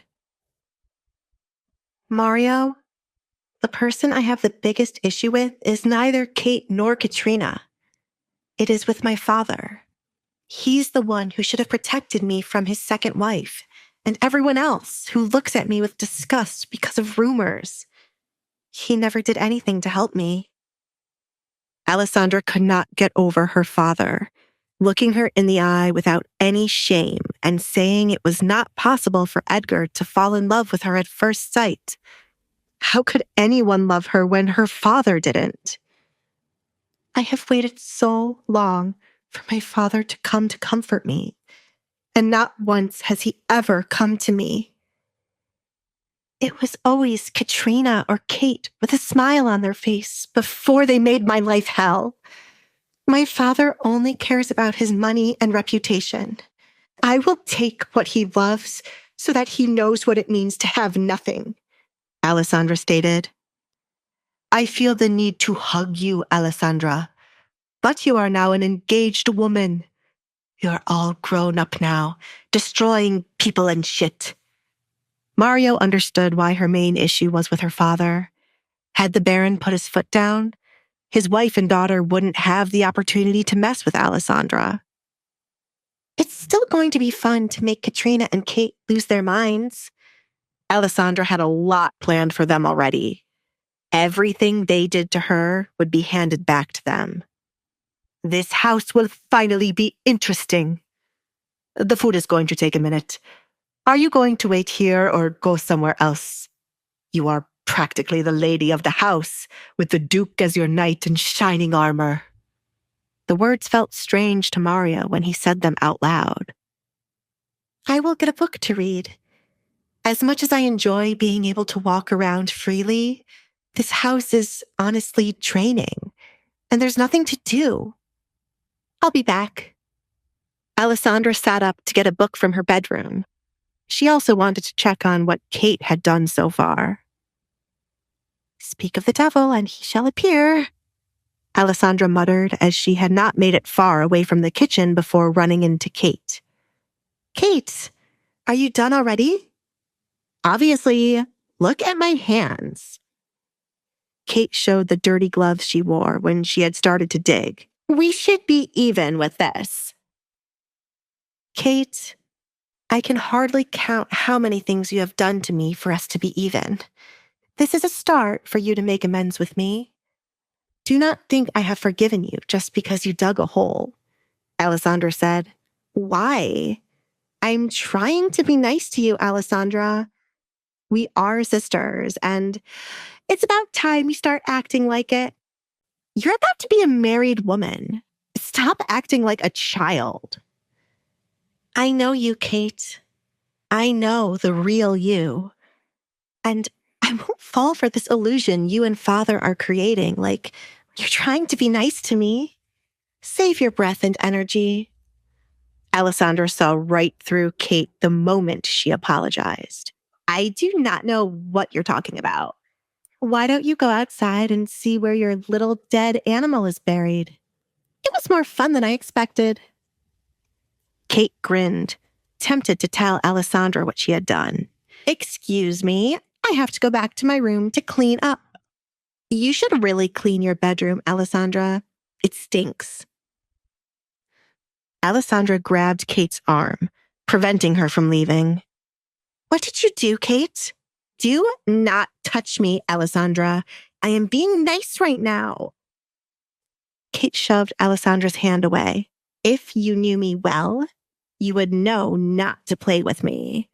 Mario, the person I have the biggest issue with is neither Kate nor Katrina. It is with my father. He's the one who should have protected me from his second wife and everyone else who looks at me with disgust because of rumors. He never did anything to help me. Alessandra could not get over her father, looking her in the eye without any shame and saying it was not possible for Edgar to fall in love with her at first sight. How could anyone love her when her father didn't? I have waited so long for my father to come to comfort me, and not once has he ever come to me. It was always Katrina or Kate with a smile on their face before they made my life hell. My father only cares about his money and reputation. I will take what he loves so that he knows what it means to have nothing, Alessandra stated. I feel the need to hug you, Alessandra. But you are now an engaged woman. You're all grown up now, destroying people and shit. Mario understood why her main issue was with her father. Had the Baron put his foot down, his wife and daughter wouldn't have the opportunity to mess with Alessandra. It's still going to be fun to make Katrina and Kate lose their minds. Alessandra had a lot planned for them already. Everything they did to her would be handed back to them. This house will finally be interesting. The food is going to take a minute. Are you going to wait here or go somewhere else? You are practically the lady of the house, with the Duke as your knight in shining armor. The words felt strange to Mario when he said them out loud. I will get a book to read. As much as I enjoy being able to walk around freely, this house is honestly draining, and there's nothing to do. I'll be back. Alessandra sat up to get a book from her bedroom. She also wanted to check on what Kate had done so far. Speak of the devil, and he shall appear, Alessandra muttered as she had not made it far away from the kitchen before running into Kate. Kate, are you done already? Obviously, look at my hands. Kate showed the dirty gloves she wore when she had started to dig. We should be even with this. Kate, I can hardly count how many things you have done to me for us to be even. This is a start for you to make amends with me. Do not think I have forgiven you just because you dug a hole, Alessandra said. Why? I'm trying to be nice to you, Alessandra. We are sisters, and it's about time you start acting like it. You're about to be a married woman. Stop acting like a child. I know you, Kate. I know the real you. And I won't fall for this illusion you and Father are creating, like you're trying to be nice to me. Save your breath and energy. Alessandra saw right through Kate the moment she apologized. I do not know what you're talking about. Why don't you go outside and see where your little dead animal is buried? It was more fun than I expected. Kate grinned, tempted to tell Alessandra what she had done. Excuse me, I have to go back to my room to clean up. You should really clean your bedroom, Alessandra. It stinks. Alessandra grabbed Kate's arm, preventing her from leaving. What did you do, Kate? Do not touch me, Alessandra. I am being nice right now. Kate shoved Alessandra's hand away. If you knew me well, you would know not to play with me.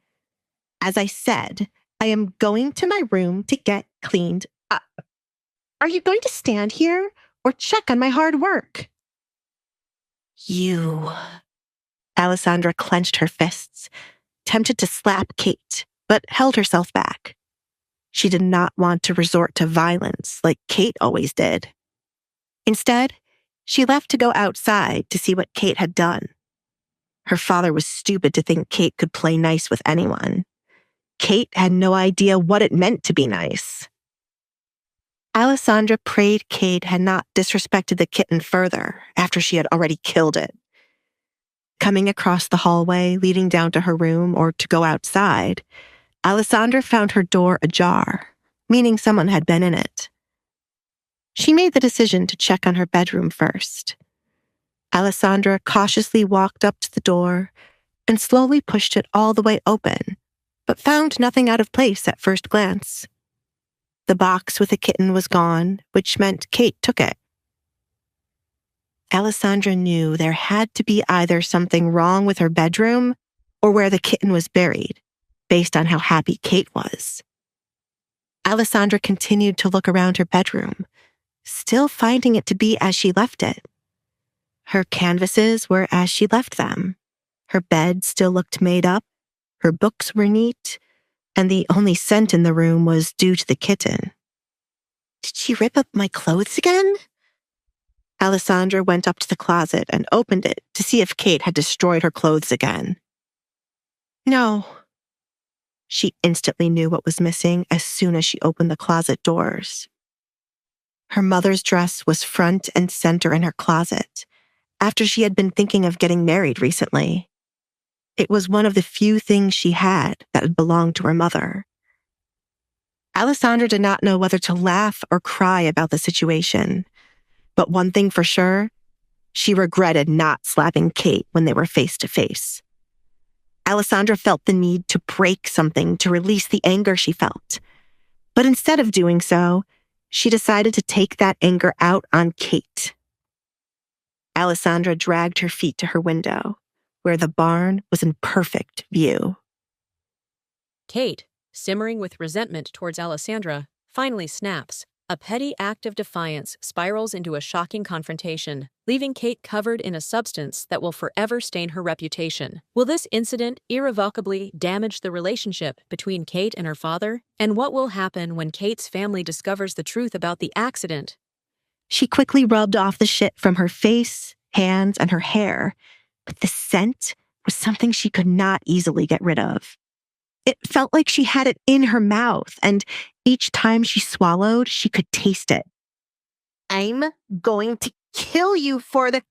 As I said, I am going to my room to get cleaned up. Are you going to stand here or check on my hard work? You. Alessandra clenched her fists, tempted to slap Kate, but held herself back. She did not want to resort to violence like Kate always did. Instead, she left to go outside to see what Kate had done. Her father was stupid to think Kate could play nice with anyone. Kate had no idea what it meant to be nice. Alessandra prayed Kate had not disrespected the kitten further after she had already killed it. Coming across the hallway leading down to her room or to go outside, Alessandra found her door ajar, meaning someone had been in it. She made the decision to check on her bedroom first. Alessandra cautiously walked up to the door and slowly pushed it all the way open, but found nothing out of place at first glance. The box with the kitten was gone, which meant Kate took it. Alessandra knew there had to be either something wrong with her bedroom or where the kitten was buried, based on how happy Kate was. Alessandra continued to look around her bedroom, still finding it to be as she left it. Her canvases were as she left them. Her bed still looked made up, her books were neat, and the only scent in the room was due to the kitten. Did she rip up my clothes again? Alessandra went up to the closet and opened it to see if Kate had destroyed her clothes again. No. She instantly knew what was missing as soon as she opened the closet doors. Her mother's dress was front and center in her closet, after she had been thinking of getting married recently. It was one of the few things she had that had belonged to her mother. Alessandra did not know whether to laugh or cry about the situation, but one thing for sure, she regretted not slapping Kate when they were face to face. Alessandra felt the need to break something to release the anger she felt, but instead of doing so, she decided to take that anger out on Kate. Alessandra dragged her feet to her window, where the barn was in perfect view. Kate, simmering with resentment towards Alessandra, finally snaps. A petty act of defiance spirals into a shocking confrontation, leaving Kate covered in a substance that will forever stain her reputation. Will this incident irrevocably damage the relationship between Kate and her father? And what will happen when Kate's family discovers the truth about the accident? She quickly rubbed off the shit from her face, hands, and her hair, but the scent was something she could not easily get rid of. It felt like she had it in her mouth, and each time she swallowed, she could taste it. I'm going to kill you for the...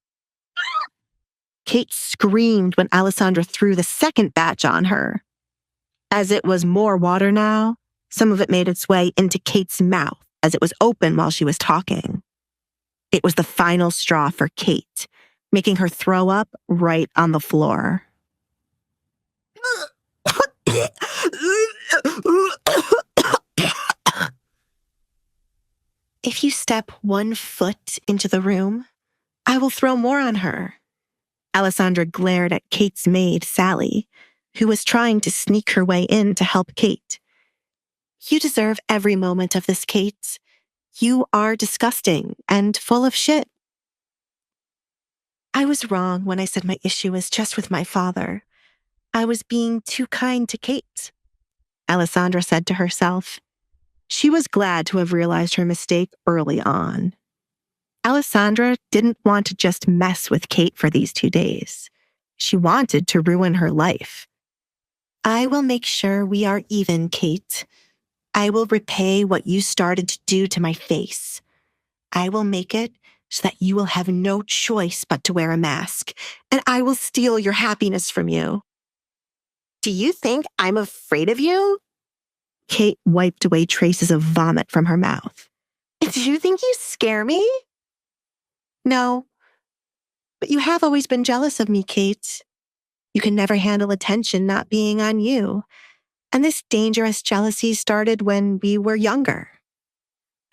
Kate screamed when Alessandra threw the second batch on her. As it was more water now, some of it made its way into Kate's mouth as it was open while she was talking. It was the final straw for Kate, making her throw up right on the floor. If you step 1 foot into the room, I will throw more on her. Alessandra glared at Kate's maid, Sally, who was trying to sneak her way in to help Kate. You deserve every moment of this, Kate. You are disgusting and full of shit. I was wrong when I said my issue was just with my father. I was being too kind to Kate, Alessandra said to herself. She was glad to have realized her mistake early on. Alessandra didn't want to just mess with Kate for these 2 days. She wanted to ruin her life. I will make sure we are even, Kate. I will repay what you started to do to my face. I will make it so that you will have no choice but to wear a mask, and I will steal your happiness from you. Do you think I'm afraid of you? Kate wiped away traces of vomit from her mouth. Do you think you scare me? No, but you have always been jealous of me, Kate. You can never handle attention not being on you. And this dangerous jealousy started when we were younger.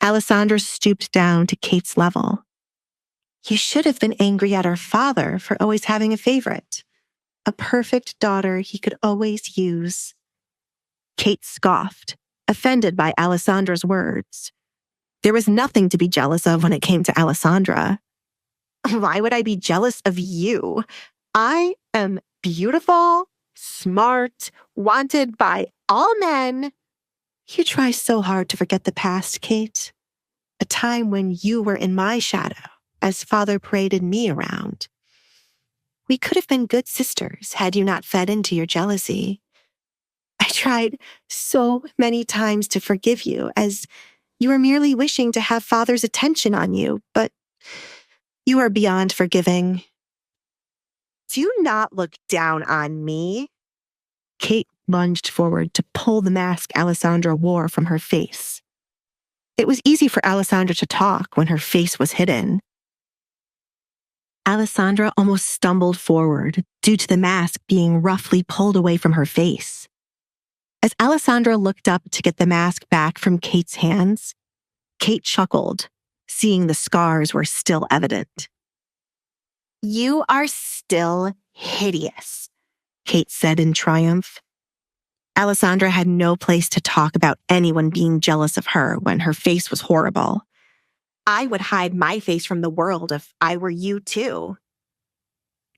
Alessandra stooped down to Kate's level. You should have been angry at our father for always having a favorite. A perfect daughter he could always use. Kate scoffed, offended by Alessandra's words. There was nothing to be jealous of when it came to Alessandra. Why would I be jealous of you? I am beautiful, smart, wanted by all men. You try so hard to forget the past, Kate. A time when you were in my shadow, as father paraded me around. We could have been good sisters had you not fed into your jealousy. I tried so many times to forgive you, as you were merely wishing to have father's attention on you, but you are beyond forgiving. Do not look down on me. Kate lunged forward to pull the mask Alessandra wore from her face. It was easy for Alessandra to talk when her face was hidden. Alessandra almost stumbled forward due to the mask being roughly pulled away from her face. As Alessandra looked up to get the mask back from Kate's hands, Kate chuckled, seeing the scars were still evident. You are still hideous, Kate said in triumph. Alessandra had no place to talk about anyone being jealous of her when her face was horrible. I would hide my face from the world if I were you too.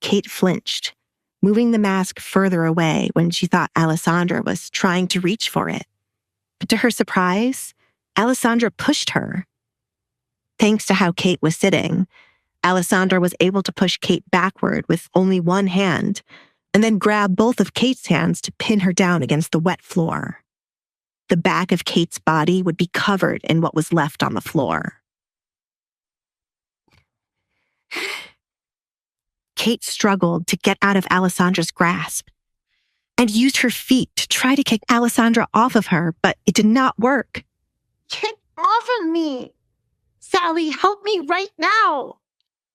Kate flinched, moving the mask further away when she thought Alessandra was trying to reach for it. But to her surprise, Alessandra pushed her. Thanks to how Kate was sitting, Alessandra was able to push Kate backward with only one hand, and then grab both of Kate's hands to pin her down against the wet floor. The back of Kate's body would be covered in what was left on the floor. Kate struggled to get out of Alessandra's grasp and used her feet to try to kick Alessandra off of her, but it did not work. Get off of me! Sally, help me right now!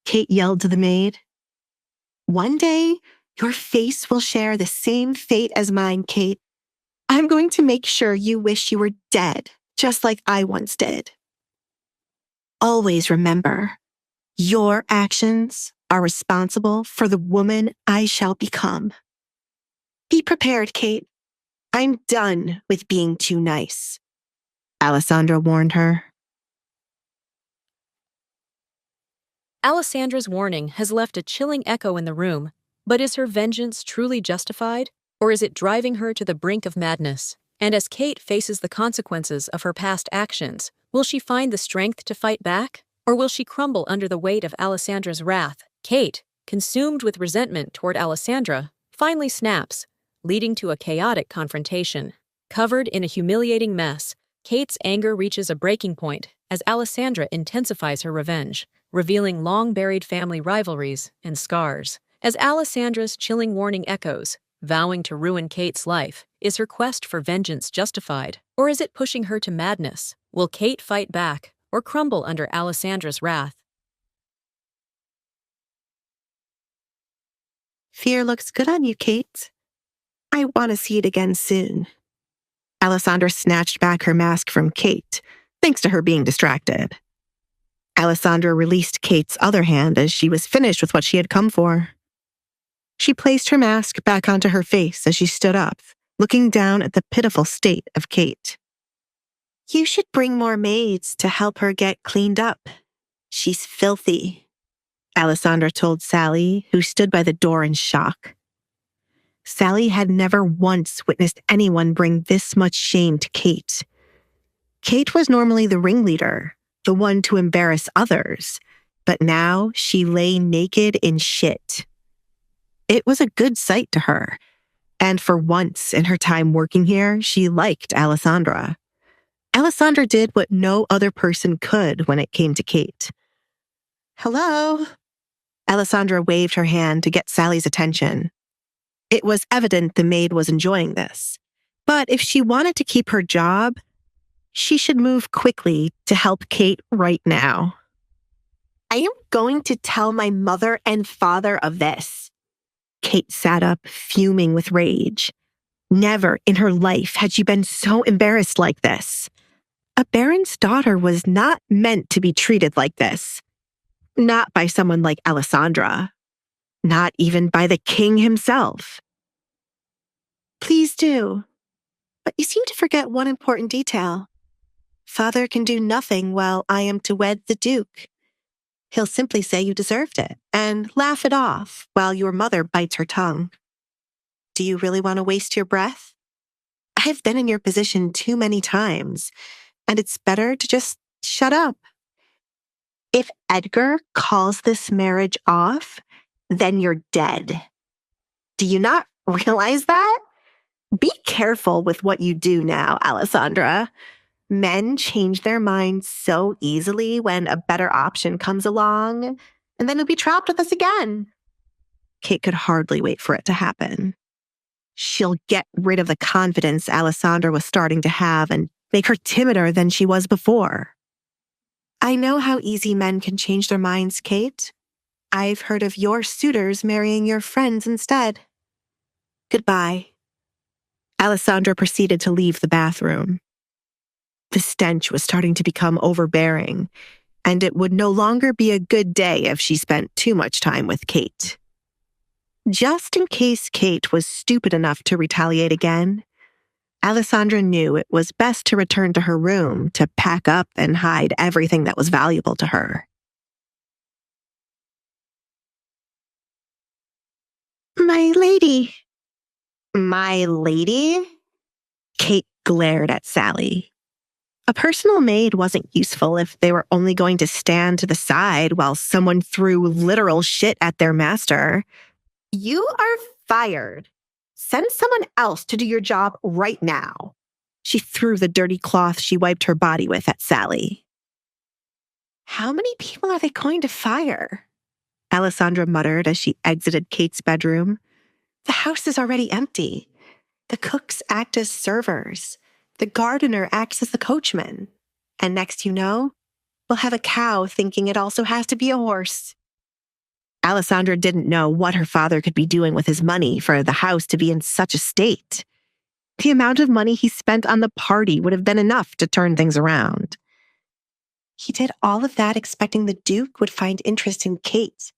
Kate yelled to the maid. One day, your face will share the same fate as mine, Kate. I'm going to make sure you wish you were dead, just like I once did. Always remember, your actions are responsible for the woman I shall become. Be prepared, Kate. I'm done with being too nice, Alessandra warned her. Alessandra's warning has left a chilling echo in the room, but is her vengeance truly justified, or is it driving her to the brink of madness? And as Kate faces the consequences of her past actions, will she find the strength to fight back, or will she crumble under the weight of Alessandra's wrath? Kate, consumed with resentment toward Alessandra, finally snaps, leading to a chaotic confrontation. Covered in a humiliating mess, Kate's anger reaches a breaking point as Alessandra intensifies her revenge, revealing long-buried family rivalries and scars. As Alessandra's chilling warning echoes, vowing to ruin Kate's life, is her quest for vengeance justified, or is it pushing her to madness? Will Kate fight back or crumble under Alessandra's wrath? Fear looks good on you, Kate. I want to see it again soon. Alessandra snatched back her mask from Kate, thanks to her being distracted. Alessandra released Kate's other hand as she was finished with what she had come for. She placed her mask back onto her face as she stood up, looking down at the pitiful state of Kate. You should bring more maids to help her get cleaned up. She's filthy, Alessandra told Sally, who stood by the door in shock. Sally had never once witnessed anyone bring this much shame to Kate. Kate was normally the ringleader, the one to embarrass others, but now she lay naked in shit. It was a good sight to her, and for once in her time working here, she liked Alessandra. Alessandra did what no other person could when it came to Kate. Hello? Alessandra waved her hand to get Sally's attention. It was evident the maid was enjoying this, but if she wanted to keep her job, she should move quickly to help Kate right now. I am going to tell my mother and father of this. Kate sat up, fuming with rage. Never in her life had she been so embarrassed like this. A baron's daughter was not meant to be treated like this. Not by someone like Alessandra. Not even by the king himself. Please do. But you seem to forget one important detail. Father can do nothing while I am to wed the Duke. He'll simply say you deserved it and laugh it off while your mother bites her tongue. Do you really want to waste your breath? I've been in your position too many times, and it's better to just shut up. If Edgar calls this marriage off, then you're dead. Do you not realize that? Be careful with what you do now, Alessandra. Men change their minds so easily when a better option comes along, and then you'll be trapped with us again. Kate could hardly wait for it to happen. She'll get rid of the confidence Alessandra was starting to have and make her timider than she was before. I know how easy men can change their minds, Kate. I've heard of your suitors marrying your friends instead. Goodbye. Alessandra proceeded to leave the bathroom. The stench was starting to become overbearing, and it would no longer be a good day if she spent too much time with Kate. Just in case Kate was stupid enough to retaliate again, Alessandra knew it was best to return to her room to pack up and hide everything that was valuable to her. My lady. My lady? Kate glared at Sally. A personal maid wasn't useful if they were only going to stand to the side while someone threw literal shit at their master. You are fired. Send someone else to do your job right now. She threw the dirty cloth she wiped her body with at Sally. How many people are they going to fire? Alessandra muttered as she exited Kate's bedroom. The house is already empty. The cooks act as servers. The gardener acts as the coachman. And next you know, we'll have a cow thinking it also has to be a horse. Alessandra didn't know what her father could be doing with his money for the house to be in such a state. The amount of money he spent on the party would have been enough to turn things around. He did all of that expecting the Duke would find interest in Kate,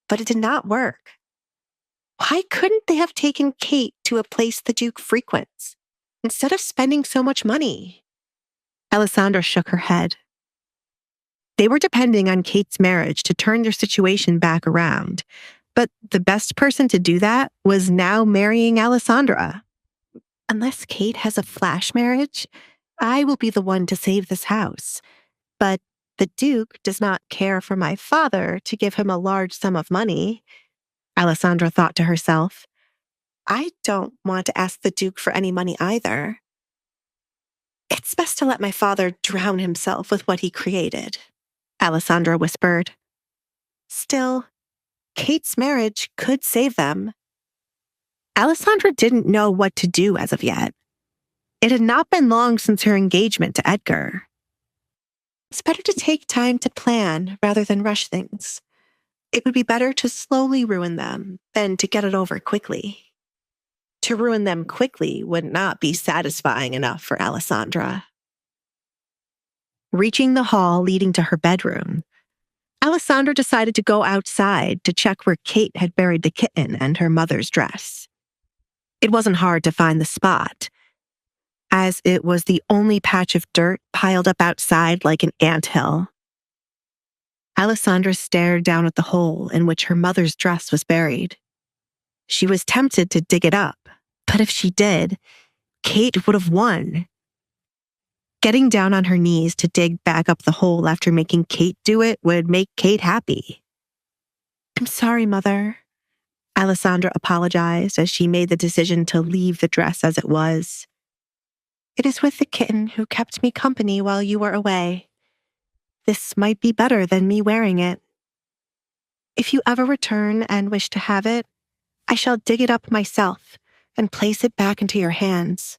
but it did not work. Why couldn't they have taken Kate to a place the Duke frequents, instead of spending so much money? Alessandra shook her head. They were depending on Kate's marriage to turn their situation back around, but the best person to do that was now marrying Alessandra. Unless Kate has a flash marriage, I will be the one to save this house. But the Duke does not care for my father to give him a large sum of money. Alessandra thought to herself, I don't want to ask the Duke for any money either. It's best to let my father drown himself with what he created, Alessandra whispered. Still, Kate's marriage could save them. Alessandra didn't know what to do as of yet. It had not been long since her engagement to Edgar. It's better to take time to plan rather than rush things. It would be better to slowly ruin them than to get it over quickly. To ruin them quickly would not be satisfying enough for Alessandra. Reaching the hall leading to her bedroom, Alessandra decided to go outside to check where Kate had buried the kitten and her mother's dress. It wasn't hard to find the spot. as it was the only patch of dirt piled up outside like an anthill. Alessandra stared down at the hole in which her mother's dress was buried. She was tempted to dig it up, but if she did, Kate would have won. Getting down on her knees to dig back up the hole after making Kate do it would make Kate happy. "I'm sorry, Mother," Alessandra apologized as she made the decision to leave the dress as it was. "It is with the kitten who kept me company while you were away. This might be better than me wearing it. If you ever return and wish to have it, I shall dig it up myself and place it back into your hands.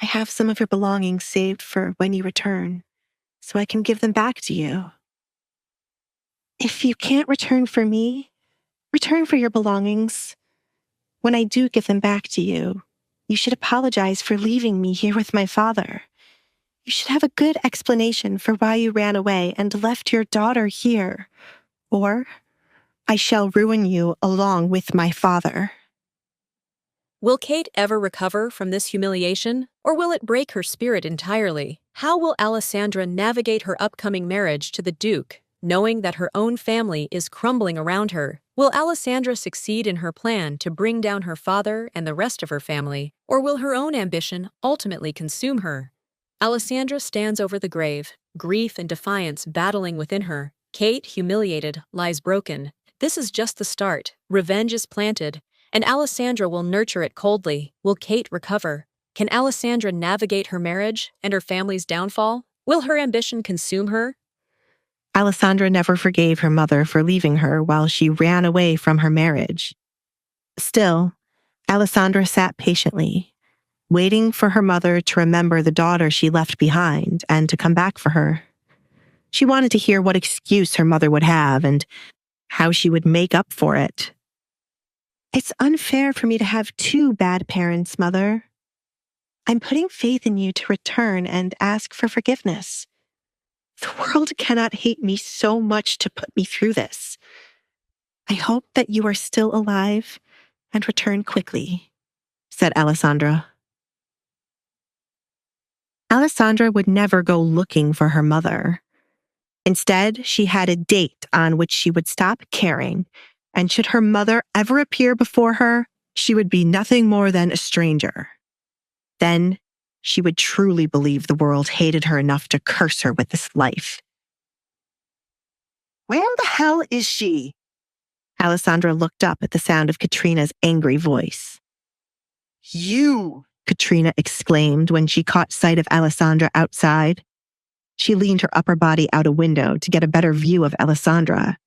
I have some of your belongings saved for when you return, so I can give them back to you. If you can't return for me, return for your belongings. When I do give them back to you, you should apologize for leaving me here with my father. You should have a good explanation for why you ran away and left your daughter here, or I shall ruin you along with my father." Will Kate ever recover from this humiliation, or will it break her spirit entirely? How will Alessandra navigate her upcoming marriage to the Duke, knowing that her own family is crumbling around her? Will Alessandra succeed in her plan to bring down her father and the rest of her family, or will her own ambition ultimately consume her? Alessandra stands over the grave, grief and defiance battling within her. Kate, humiliated, lies broken. This is just the start. Revenge is planted, and Alessandra will nurture it coldly. Will Kate recover? Can Alessandra navigate her marriage and her family's downfall? Will her ambition consume her? Alessandra never forgave her mother for leaving her while she ran away from her marriage. Still, Alessandra sat patiently, waiting for her mother to remember the daughter she left behind and to come back for her. She wanted to hear what excuse her mother would have and how she would make up for it. "It's unfair for me to have two bad parents, Mother. I'm putting faith in you to return and ask for forgiveness. The world cannot hate me so much to put me through this. I hope that you are still alive and return quickly," said Alessandra. Alessandra would never go looking for her mother. Instead, she had a date on which she would stop caring, and should her mother ever appear before her, she would be nothing more than a stranger. Then she would truly believe the world hated her enough to curse her with this life. "Where the hell is she?" Alessandra looked up at the sound of Katrina's angry voice. "You!" Katrina exclaimed when she caught sight of Alessandra outside. She leaned her upper body out a window to get a better view of Alessandra.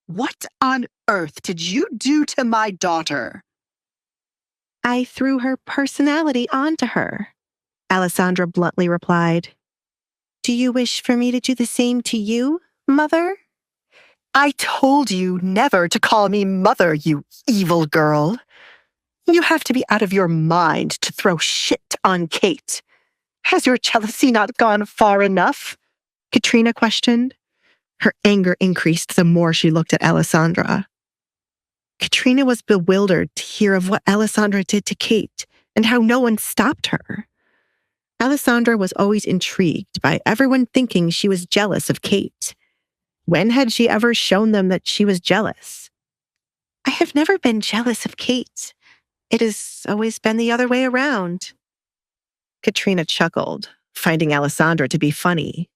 "What on earth did you do to my daughter?" "I threw her personality onto her," Alessandra bluntly replied. "Do you wish for me to do the same to you, Mother?" "I told you never to call me Mother, you evil girl. You have to be out of your mind to throw shit on Kate. Has your jealousy not gone far enough?" Katrina questioned. Her anger increased the more she looked at Alessandra. Katrina was bewildered to hear of what Alessandra did to Kate and how no one stopped her. Alessandra was always intrigued by everyone thinking she was jealous of Kate. When had she ever shown them that she was jealous? "I have never been jealous of Kate. It has always been the other way around." Katrina chuckled, finding Alessandra to be funny.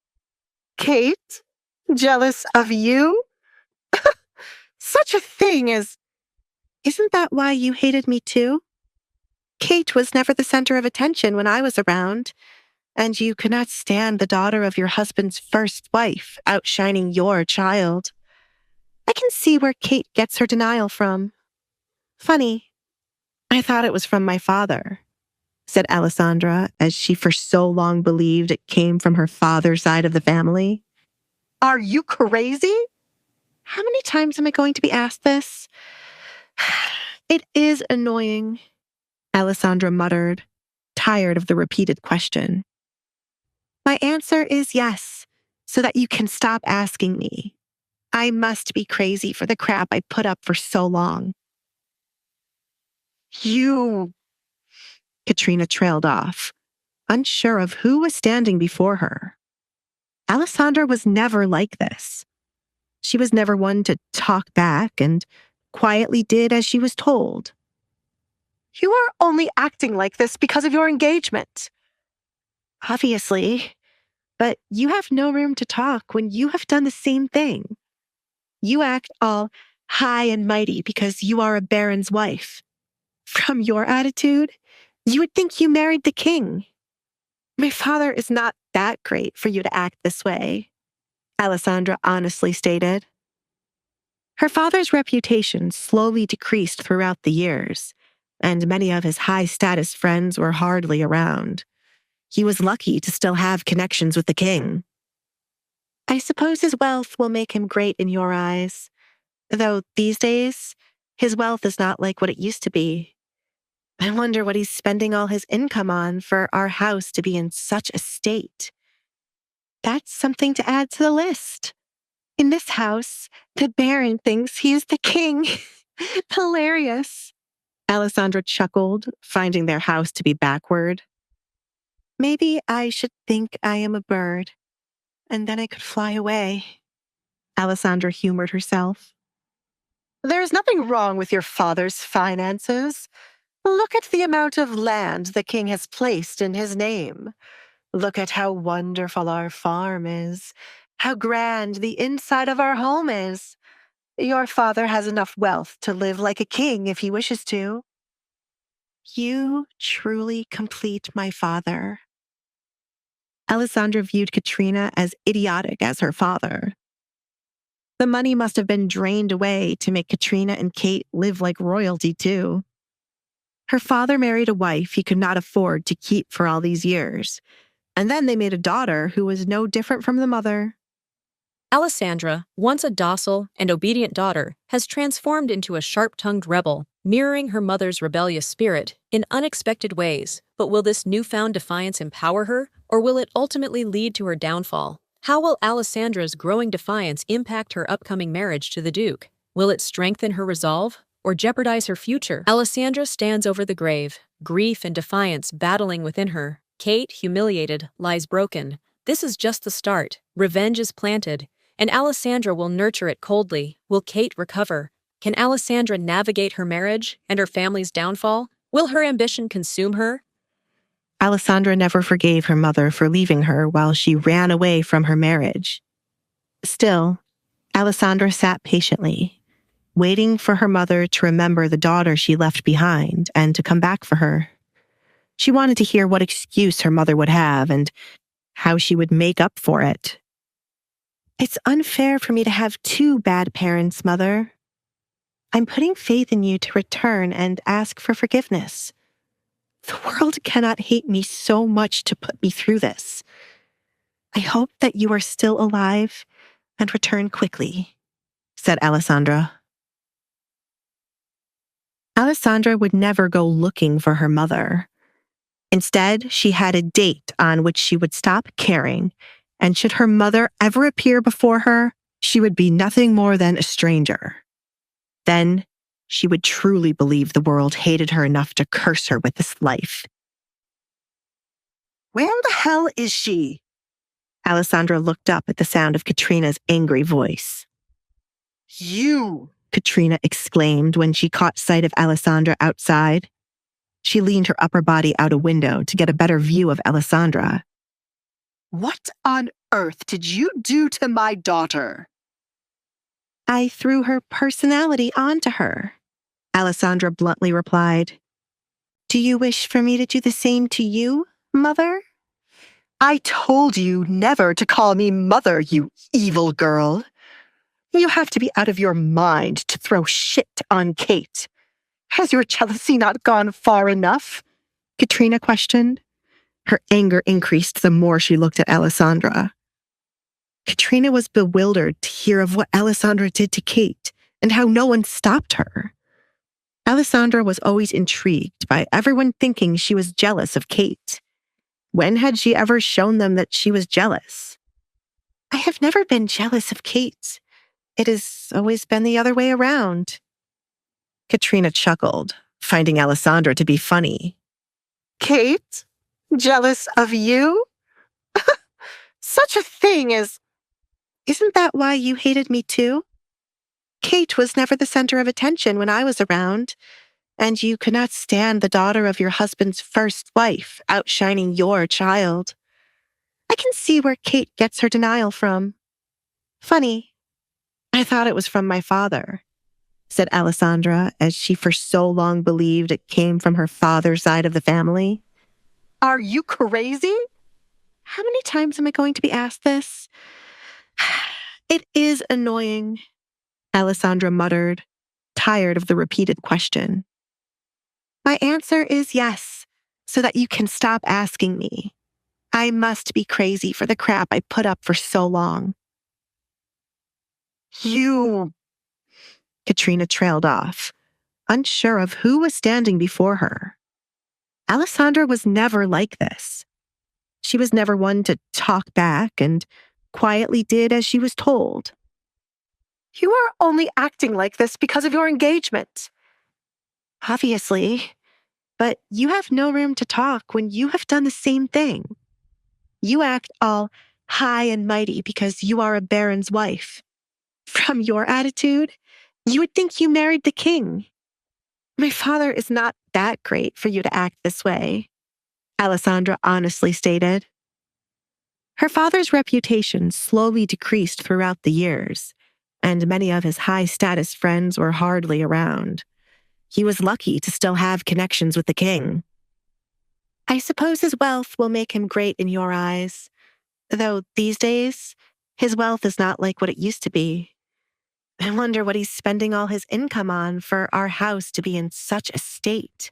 "Kate? Jealous of you? Such a thing as..." "Isn't that why you hated me too? Kate was never the center of attention when I was around, and you could not stand the daughter of your husband's first wife outshining your child. I can see where Kate gets her denial from. Funny, I thought it was from my father," said Alessandra, as she for so long believed it came from her father's side of the family. "Are you crazy? How many times am I going to be asked this?" "It is annoying," Alessandra muttered, tired of the repeated question. "My answer is yes, so that you can stop asking me. I must be crazy for the crap I put up for so long." "You..." Katrina trailed off, unsure of who was standing before her. Alessandra was never like this. She was never one to talk back and quietly did as she was told. You are only acting like this because of your engagement. Obviously, but you have no room to talk when you have done the same thing. You act all high and mighty because you are a baron's wife. From your attitude, you would think you married the king. My father is not that great for you to act this way, Alessandra honestly stated. Her father's reputation slowly decreased throughout the years, and many of his high-status friends were hardly around. He was lucky to still have connections with the king. I suppose his wealth will make him great in your eyes, though these days, his wealth is not like what it used to be. I wonder what he's spending all his income on for our house to be in such a state. That's something to add to the list. In this house, the Baron thinks he is the king. Hilarious. Alessandra chuckled, finding their house to be backward. Maybe I should think I am a bird, and then I could fly away. Alessandra humored herself. There's nothing wrong with your father's finances. Look at the amount of land the king has placed in his name. Look at how wonderful our farm is, how grand the inside of our home is. Your father has enough wealth to live like a king if he wishes to. You truly complete my father. Alessandra viewed Katrina as idiotic as her father. The money must have been drained away to make Katrina and Kate live like royalty, too. Her father married a wife he could not afford to keep for all these years, and then they made a daughter who was no different from the mother. Alessandra, once a docile and obedient daughter, has transformed into a sharp-tongued rebel, mirroring her mother's rebellious spirit in unexpected ways. But will this newfound defiance empower her, or will it ultimately lead to her downfall? How will Alessandra's growing defiance impact her upcoming marriage to the Duke? Will it strengthen her resolve, or jeopardize her future? Alessandra stands over the grave, grief and defiance battling within her. Kate, humiliated, lies broken. This is just the start. Revenge is planted, and Alessandra will nurture it coldly. Will Kate recover? Can Alessandra navigate her marriage and her family's downfall? Will her ambition consume her? Alessandra never forgave her mother for leaving her while she ran away from her marriage. Still, Alessandra sat patiently, waiting for her mother to remember the daughter she left behind and to come back for her. She wanted to hear what excuse her mother would have and how she would make up for it. It's unfair for me to have two bad parents, Mother. I'm putting faith in you to return and ask for forgiveness. The world cannot hate me so much to put me through this. I hope that you are still alive and return quickly, said Alessandra. Alessandra would never go looking for her mother. Instead, she had a date on which she would stop caring, and should her mother ever appear before her, she would be nothing more than a stranger. Then she would truly believe the world hated her enough to curse her with this life. Where the hell is she? Alessandra looked up at the sound of Katrina's angry voice. You! Katrina exclaimed when she caught sight of Alessandra outside. She leaned her upper body out a window to get a better view of Alessandra. What on earth did you do to my daughter? I threw her personality onto her, Alessandra bluntly replied. Do you wish for me to do the same to you, Mother? I told you never to call me Mother, you evil girl. You have to be out of your mind to throw shit on Kate. Has your jealousy not gone far enough? Katrina questioned. Her anger increased the more she looked at Alessandra. Katrina was bewildered to hear of what Alessandra did to Kate and how no one stopped her. Alessandra was always intrigued by everyone thinking she was jealous of Kate. When had she ever shown them that she was jealous? I have never been jealous of Kate. It has always been the other way around. Katrina chuckled, finding Alessandra to be funny. Kate? Jealous of you? Such a thing as... Isn't that why you hated me too? Kate was never the center of attention when I was around, and you could not stand the daughter of your husband's first wife outshining your child. I can see where Kate gets her denial from. Funny, I thought it was from my father, said Alessandra, as she for so long believed it came from her father's side of the family. Are you crazy? How many times am I going to be asked this? It is annoying, Alessandra muttered, tired of the repeated question. My answer is yes, so that you can stop asking me. I must be crazy for the crap I put up for so long. You... Katrina trailed off, unsure of who was standing before her. Alessandra was never like this. She was never one to talk back and quietly did as she was told. You are only acting like this because of your engagement. Obviously, but you have no room to talk when you have done the same thing. You act all high and mighty because you are a baron's wife. From your attitude, you would think you married the king. My father is not that great for you to act this way, Alessandra honestly stated. Her father's reputation slowly decreased throughout the years, and many of his high-status friends were hardly around. He was lucky to still have connections with the king. I suppose his wealth will make him great in your eyes, though these days, his wealth is not like what it used to be. I wonder what he's spending all his income on for our house to be in such a state.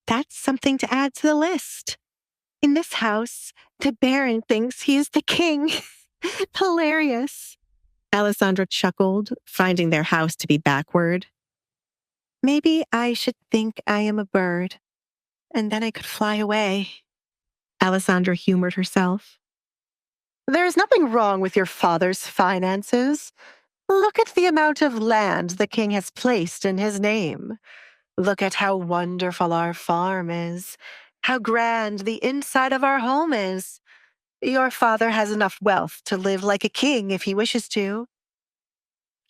That's something to add to the list. In this house, the Baron thinks he is the king. Hilarious. Alessandra chuckled, finding their house to be backward. Maybe I should think I am a bird, and then I could fly away. Alessandra humored herself. There is nothing wrong with your father's finances. Look at the amount of land the king has placed in his name. Look at how wonderful our farm is, how grand the inside of our home is. Your father has enough wealth to live like a king if he wishes to.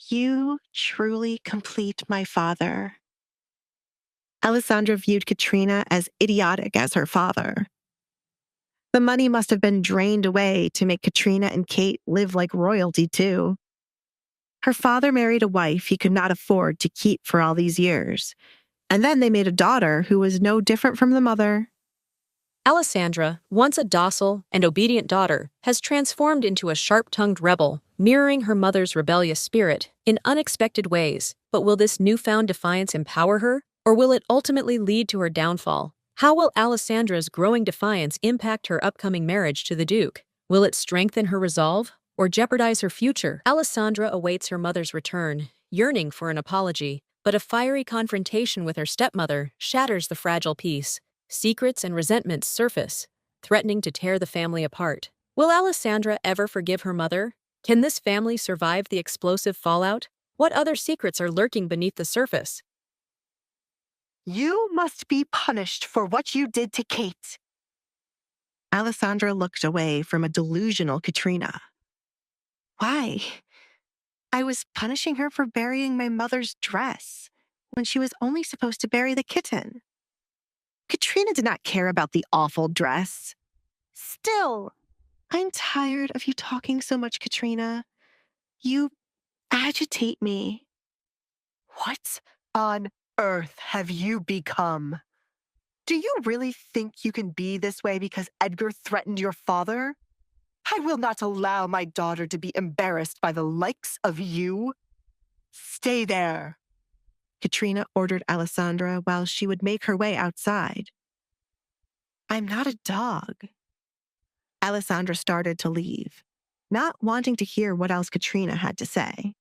You truly complete my father. Alessandra viewed Katrina as idiotic as her father. The money must have been drained away to make Katrina and Kate live like royalty, too. Her father married a wife he could not afford to keep for all these years, and then they made a daughter who was no different from the mother. Alessandra, once a docile and obedient daughter, has transformed into a sharp-tongued rebel, mirroring her mother's rebellious spirit in unexpected ways. But will this newfound defiance empower her, or will it ultimately lead to her downfall? How will Alessandra's growing defiance impact her upcoming marriage to the Duke? Will it strengthen her resolve, or jeopardize her future? Alessandra awaits her mother's return, yearning for an apology, but a fiery confrontation with her stepmother shatters the fragile peace. Secrets and resentments surface, threatening to tear the family apart. Will Alessandra ever forgive her mother? Can this family survive the explosive fallout? What other secrets are lurking beneath the surface? You must be punished for what you did to Kate. Alessandra looked away from a delusional Katrina. Why? I was punishing her for burying my mother's dress when she was only supposed to bury the kitten. Katrina did not care about the awful dress. Still, I'm tired of you talking so much, Katrina. You agitate me. What on earth have you become? Do you really think you can be this way because Edgar threatened your father? I will not allow my daughter to be embarrassed by the likes of you. Stay there, Katrina ordered Alessandra while she would make her way outside. I'm not a dog. Alessandra started to leave, not wanting to hear what else Katrina had to say.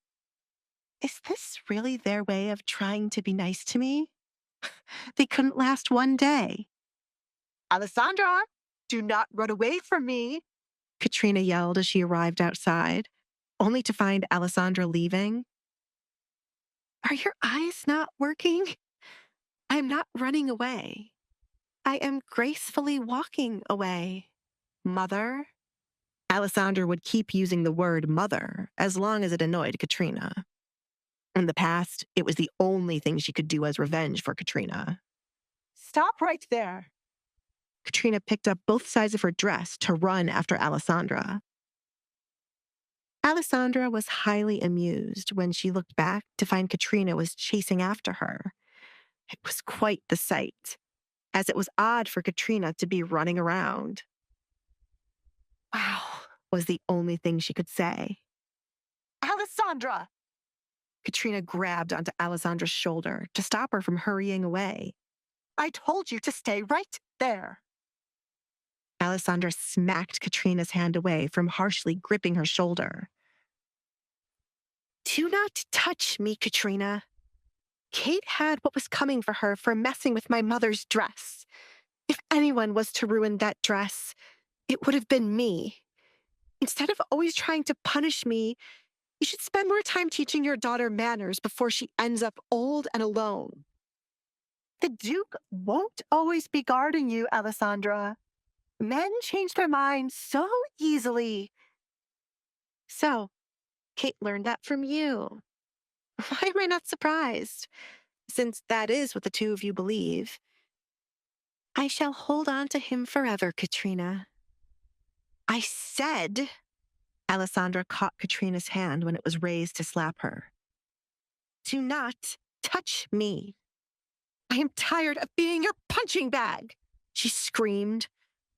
Is this really their way of trying to be nice to me? They couldn't last one day. Alessandra, do not run away from me, Katrina yelled as she arrived outside, only to find Alessandra leaving. Are your eyes not working? I'm not running away. I am gracefully walking away. Mother? Alessandra would keep using the word mother as long as it annoyed Katrina. In the past, it was the only thing she could do as revenge for Katrina. Stop right there. Katrina picked up both sides of her dress to run after Alessandra. Alessandra was highly amused when she looked back to find Katrina was chasing after her. It was quite the sight, as it was odd for Katrina to be running around. Wow, was the only thing she could say. Alessandra! Katrina grabbed onto Alessandra's shoulder to stop her from hurrying away. I told you to stay right there. Alessandra smacked Katrina's hand away from harshly gripping her shoulder. Do not touch me, Katrina. Kate had what was coming for her for messing with my mother's dress. If anyone was to ruin that dress, it would have been me. Instead of always trying to punish me, you should spend more time teaching your daughter manners before she ends up old and alone. The Duke won't always be guarding you, Alessandra. Men change their minds so easily. So, Kate learned that from you. Why am I not surprised? Since that is what the two of you believe. I shall hold on to him forever, Katrina. I said... Alessandra caught Katrina's hand when it was raised to slap her. Do not touch me. I am tired of being your punching bag, she screamed,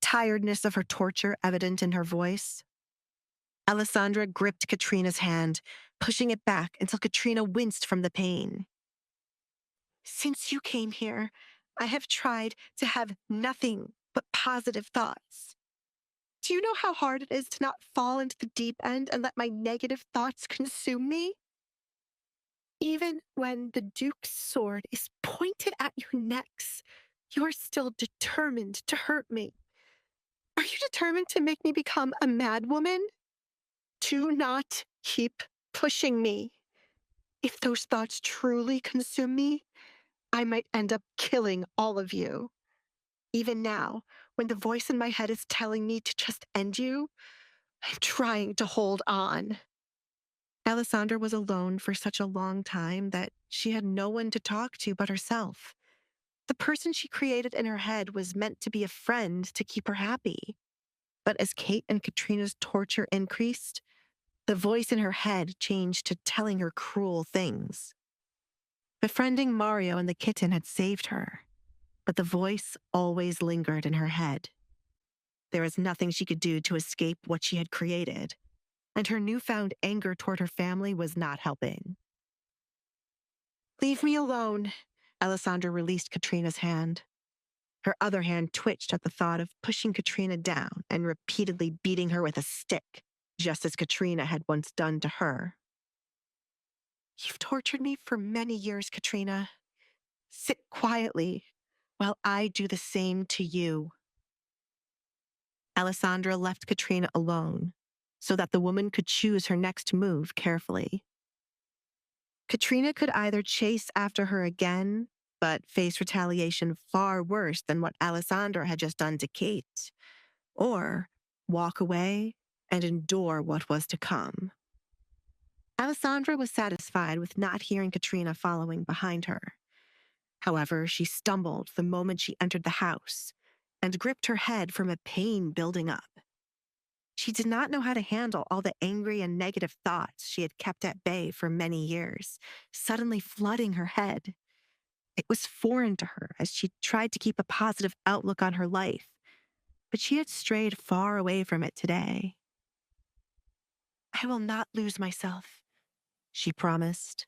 tiredness of her torture evident in her voice. Alessandra gripped Katrina's hand, pushing it back until Katrina winced from the pain. Since you came here, I have tried to have nothing but positive thoughts. Do you know how hard it is to not fall into the deep end and let my negative thoughts consume me? Even when the Duke's sword is pointed at your necks, you are still determined to hurt me. Are you determined to make me become a madwoman? Do not keep pushing me. If those thoughts truly consume me, I might end up killing all of you. Even now, when the voice in my head is telling me to just end you, I'm trying to hold on. Alessandra was alone for such a long time that she had no one to talk to but herself. The person she created in her head was meant to be a friend to keep her happy. But as Kate and Katrina's torture increased, the voice in her head changed to telling her cruel things. Befriending Mario and the kitten had saved her, but the voice always lingered in her head. There was nothing she could do to escape what she had created, and her newfound anger toward her family was not helping. Leave me alone, Alessandra released Katrina's hand. Her other hand twitched at the thought of pushing Katrina down and repeatedly beating her with a stick, just as Katrina had once done to her. You've tortured me for many years, Katrina. Sit quietly while I do the same to you. Alessandra left Katrina alone so that the woman could choose her next move carefully. Katrina could either chase after her again, but face retaliation far worse than what Alessandra had just done to Kate, or walk away and endure what was to come. Alessandra was satisfied with not hearing Katrina following behind her. However, she stumbled the moment she entered the house and gripped her head from a pain building up. She did not know how to handle all the angry and negative thoughts she had kept at bay for many years, suddenly flooding her head. It was foreign to her as she tried to keep a positive outlook on her life, but she had strayed far away from it today. I will not lose myself, she promised.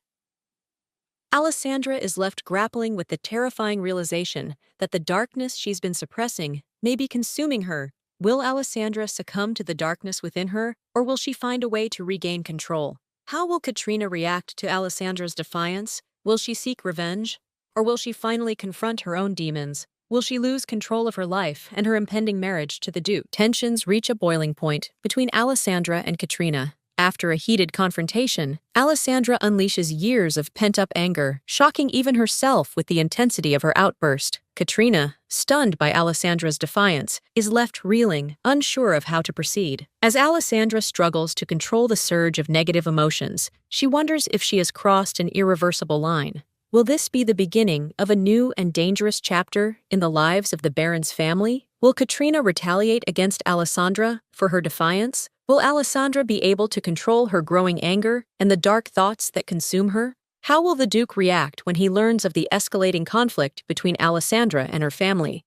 Alessandra is left grappling with the terrifying realization that the darkness she's been suppressing may be consuming her. Will Alessandra succumb to the darkness within her, or will she find a way to regain control? How will Katrina react to Alessandra's defiance? Will she seek revenge? Or will she finally confront her own demons? Will she lose control of her life and her impending marriage to the Duke? Tensions reach a boiling point between Alessandra and Katrina. After a heated confrontation, Alessandra unleashes years of pent-up anger, shocking even herself with the intensity of her outburst. Katrina, stunned by Alessandra's defiance, is left reeling, unsure of how to proceed. As Alessandra struggles to control the surge of negative emotions, she wonders if she has crossed an irreversible line. Will this be the beginning of a new and dangerous chapter in the lives of the Baron's family? Will Katrina retaliate against Alessandra for her defiance? Will Alessandra be able to control her growing anger and the dark thoughts that consume her? How will the Duke react when he learns of the escalating conflict between Alessandra and her family?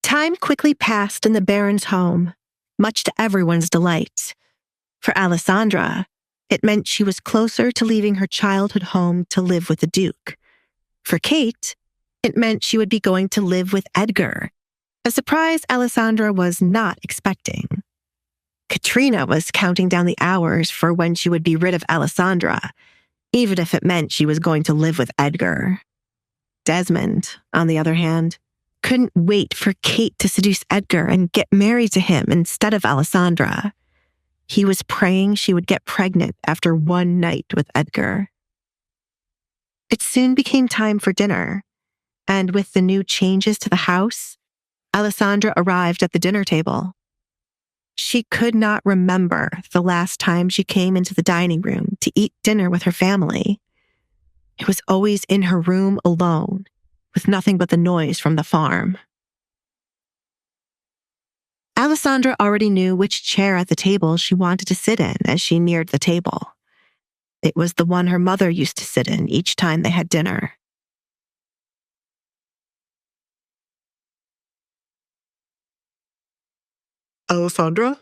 Time quickly passed in the Baron's home, much to everyone's delight. For Alessandra, it meant she was closer to leaving her childhood home to live with the Duke. For Kate, it meant she would be going to live with Edgar, a surprise Alessandra was not expecting. Katrina was counting down the hours for when she would be rid of Alessandra, even if it meant she was going to live with Edgar. Desmond, on the other hand, couldn't wait for Kate to seduce Edgar and get married to him instead of Alessandra. He was praying she would get pregnant after one night with Edgar. It soon became time for dinner, and with the new changes to the house, Alessandra arrived at the dinner table. She could not remember the last time she came into the dining room to eat dinner with her family. It was always in her room alone, with nothing but the noise from the farm. Alessandra already knew which chair at the table she wanted to sit in as she neared the table. It was the one her mother used to sit in each time they had dinner. Alessandra?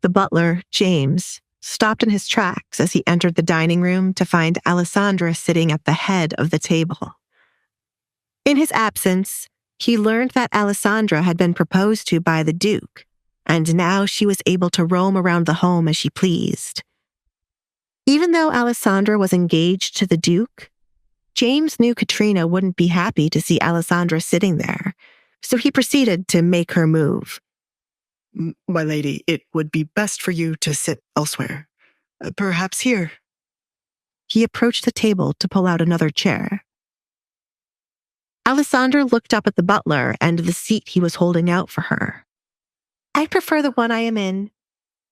The butler, James, stopped in his tracks as he entered the dining room to find Alessandra sitting at the head of the table. In his absence, he learned that Alessandra had been proposed to by the Duke, and now she was able to roam around the home as she pleased. Even though Alessandra was engaged to the Duke, James knew Katrina wouldn't be happy to see Alessandra sitting there, so he proceeded to make her move. My lady, it would be best for you to sit elsewhere. Perhaps here. He approached the table to pull out another chair. Alessandra looked up at the butler and the seat he was holding out for her. I prefer the one I am in.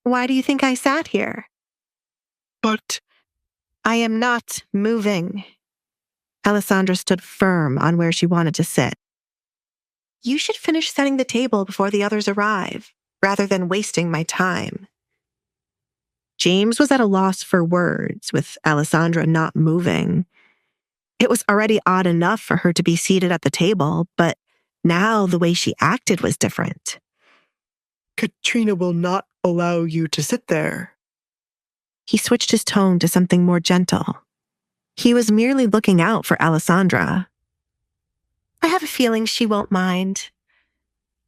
Why do you think I sat here? But I am not moving. Alessandra stood firm on where she wanted to sit. You should finish setting the table before the others arrive, rather than wasting my time. James was at a loss for words, with Alessandra not moving. It was already odd enough for her to be seated at the table, but now the way she acted was different. Katrina will not allow you to sit there. He switched his tone to something more gentle. He was merely looking out for Alessandra. I have a feeling she won't mind.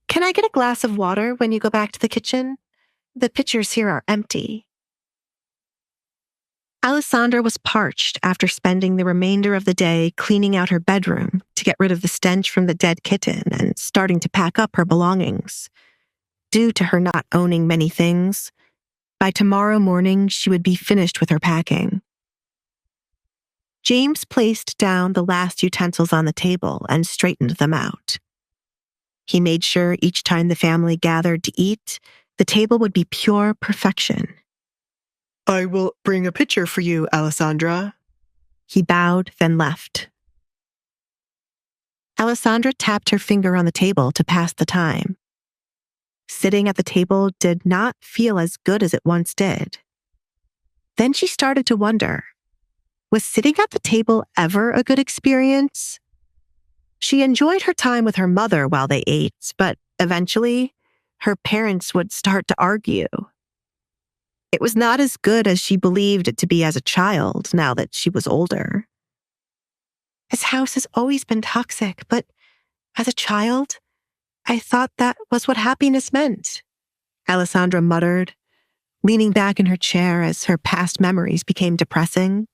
Can I get a glass of water when you go back to the kitchen? The pitchers here are empty. Alessandra was parched after spending the remainder of the day cleaning out her bedroom to get rid of the stench from the dead kitten and starting to pack up her belongings. Due to her not owning many things, by tomorrow morning she would be finished with her packing. James placed down the last utensils on the table and straightened them out. He made sure each time the family gathered to eat, the table would be pure perfection. I will bring a pitcher for you, Alessandra. He bowed, then left. Alessandra tapped her finger on the table to pass the time. Sitting at the table did not feel as good as it once did. Then she started to wonder, was sitting at the table ever a good experience? She enjoyed her time with her mother while they ate, but eventually, her parents would start to argue. It was not as good as she believed it to be as a child now that she was older. His house has always been toxic, but as a child, I thought that was what happiness meant, Alessandra muttered, leaning back in her chair as her past memories became depressing.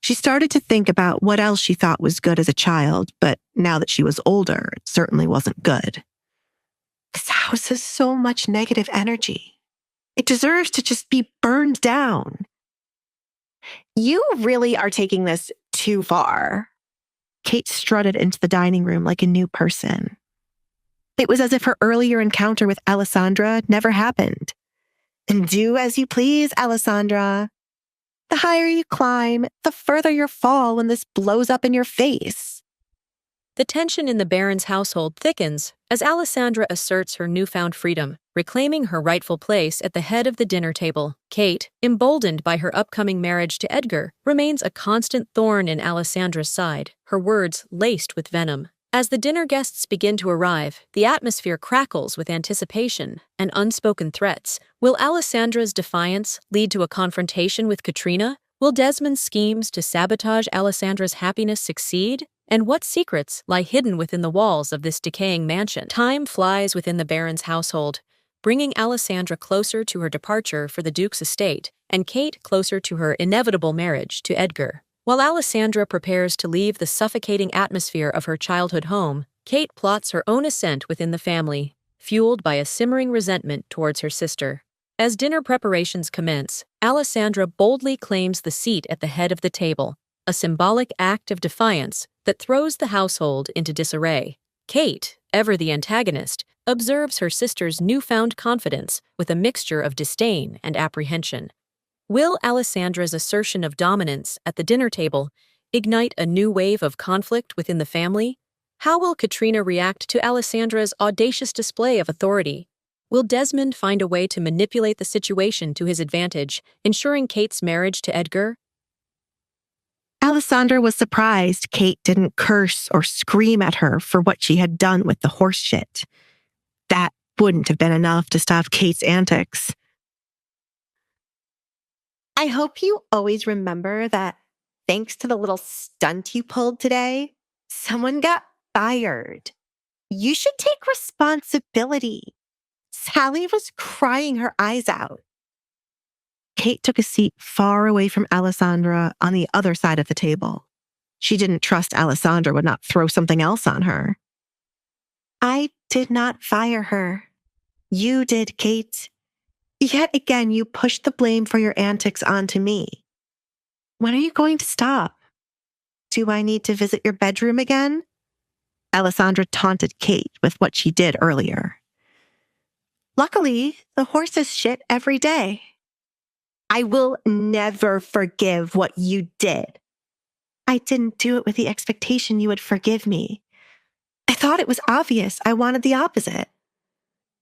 She started to think about what else she thought was good as a child, but now that she was older, it certainly wasn't good. This house has so much negative energy. It deserves to just be burned down. You really are taking this too far. Kate strutted into the dining room like a new person. It was as if her earlier encounter with Alessandra never happened. And do as you please, Alessandra. The higher you climb, the further you fall when this blows up in your face. The tension in the Baron's household thickens as Alessandra asserts her newfound freedom, reclaiming her rightful place at the head of the dinner table. Kate, emboldened by her upcoming marriage to Edgar, remains a constant thorn in Alessandra's side, her words laced with venom. As the dinner guests begin to arrive, the atmosphere crackles with anticipation and unspoken threats. Will Alessandra's defiance lead to a confrontation with Katrina? Will Desmond's schemes to sabotage Alessandra's happiness succeed? And what secrets lie hidden within the walls of this decaying mansion? Time flies within the Baron's household, bringing Alessandra closer to her departure for the Duke's estate, and Kate closer to her inevitable marriage to Edgar. While Alessandra prepares to leave the suffocating atmosphere of her childhood home, Kate plots her own ascent within the family, fueled by a simmering resentment towards her sister. As dinner preparations commence, Alessandra boldly claims the seat at the head of the table, a symbolic act of defiance that throws the household into disarray. Kate, ever the antagonist, observes her sister's newfound confidence with a mixture of disdain and apprehension. Will Alessandra's assertion of dominance at the dinner table ignite a new wave of conflict within the family? How will Katrina react to Alessandra's audacious display of authority? Will Desmond find a way to manipulate the situation to his advantage, ensuring Kate's marriage to Edgar? Alessandra was surprised Kate didn't curse or scream at her for what she had done with the horse shit. That wouldn't have been enough to stop Kate's antics. I hope you always remember that thanks to the little stunt you pulled today, someone got fired. You should take responsibility. Sally was crying her eyes out. Kate took a seat far away from Alessandra on the other side of the table. She didn't trust Alessandra would not throw something else on her. I did not fire her. You did, Kate. Yet again, you pushed the blame for your antics onto me. When are you going to stop? Do I need to visit your bedroom again? Alessandra taunted Kate with what she did earlier. Luckily, the horses shit every day. I will never forgive what you did. I didn't do it with the expectation you would forgive me. I thought it was obvious I wanted the opposite.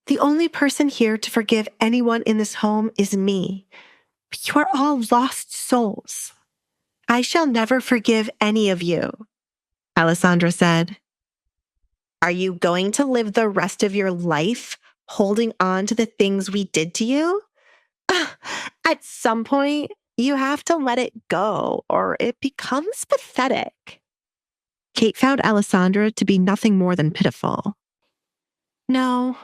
The only person here to forgive anyone in this home is me. You are all lost souls. I shall never forgive any of you, Alessandra said. Are you going to live the rest of your life holding on to the things we did to you? At some point, you have to let it go, or it becomes pathetic. Kate found Alessandra to be nothing more than pitiful. No,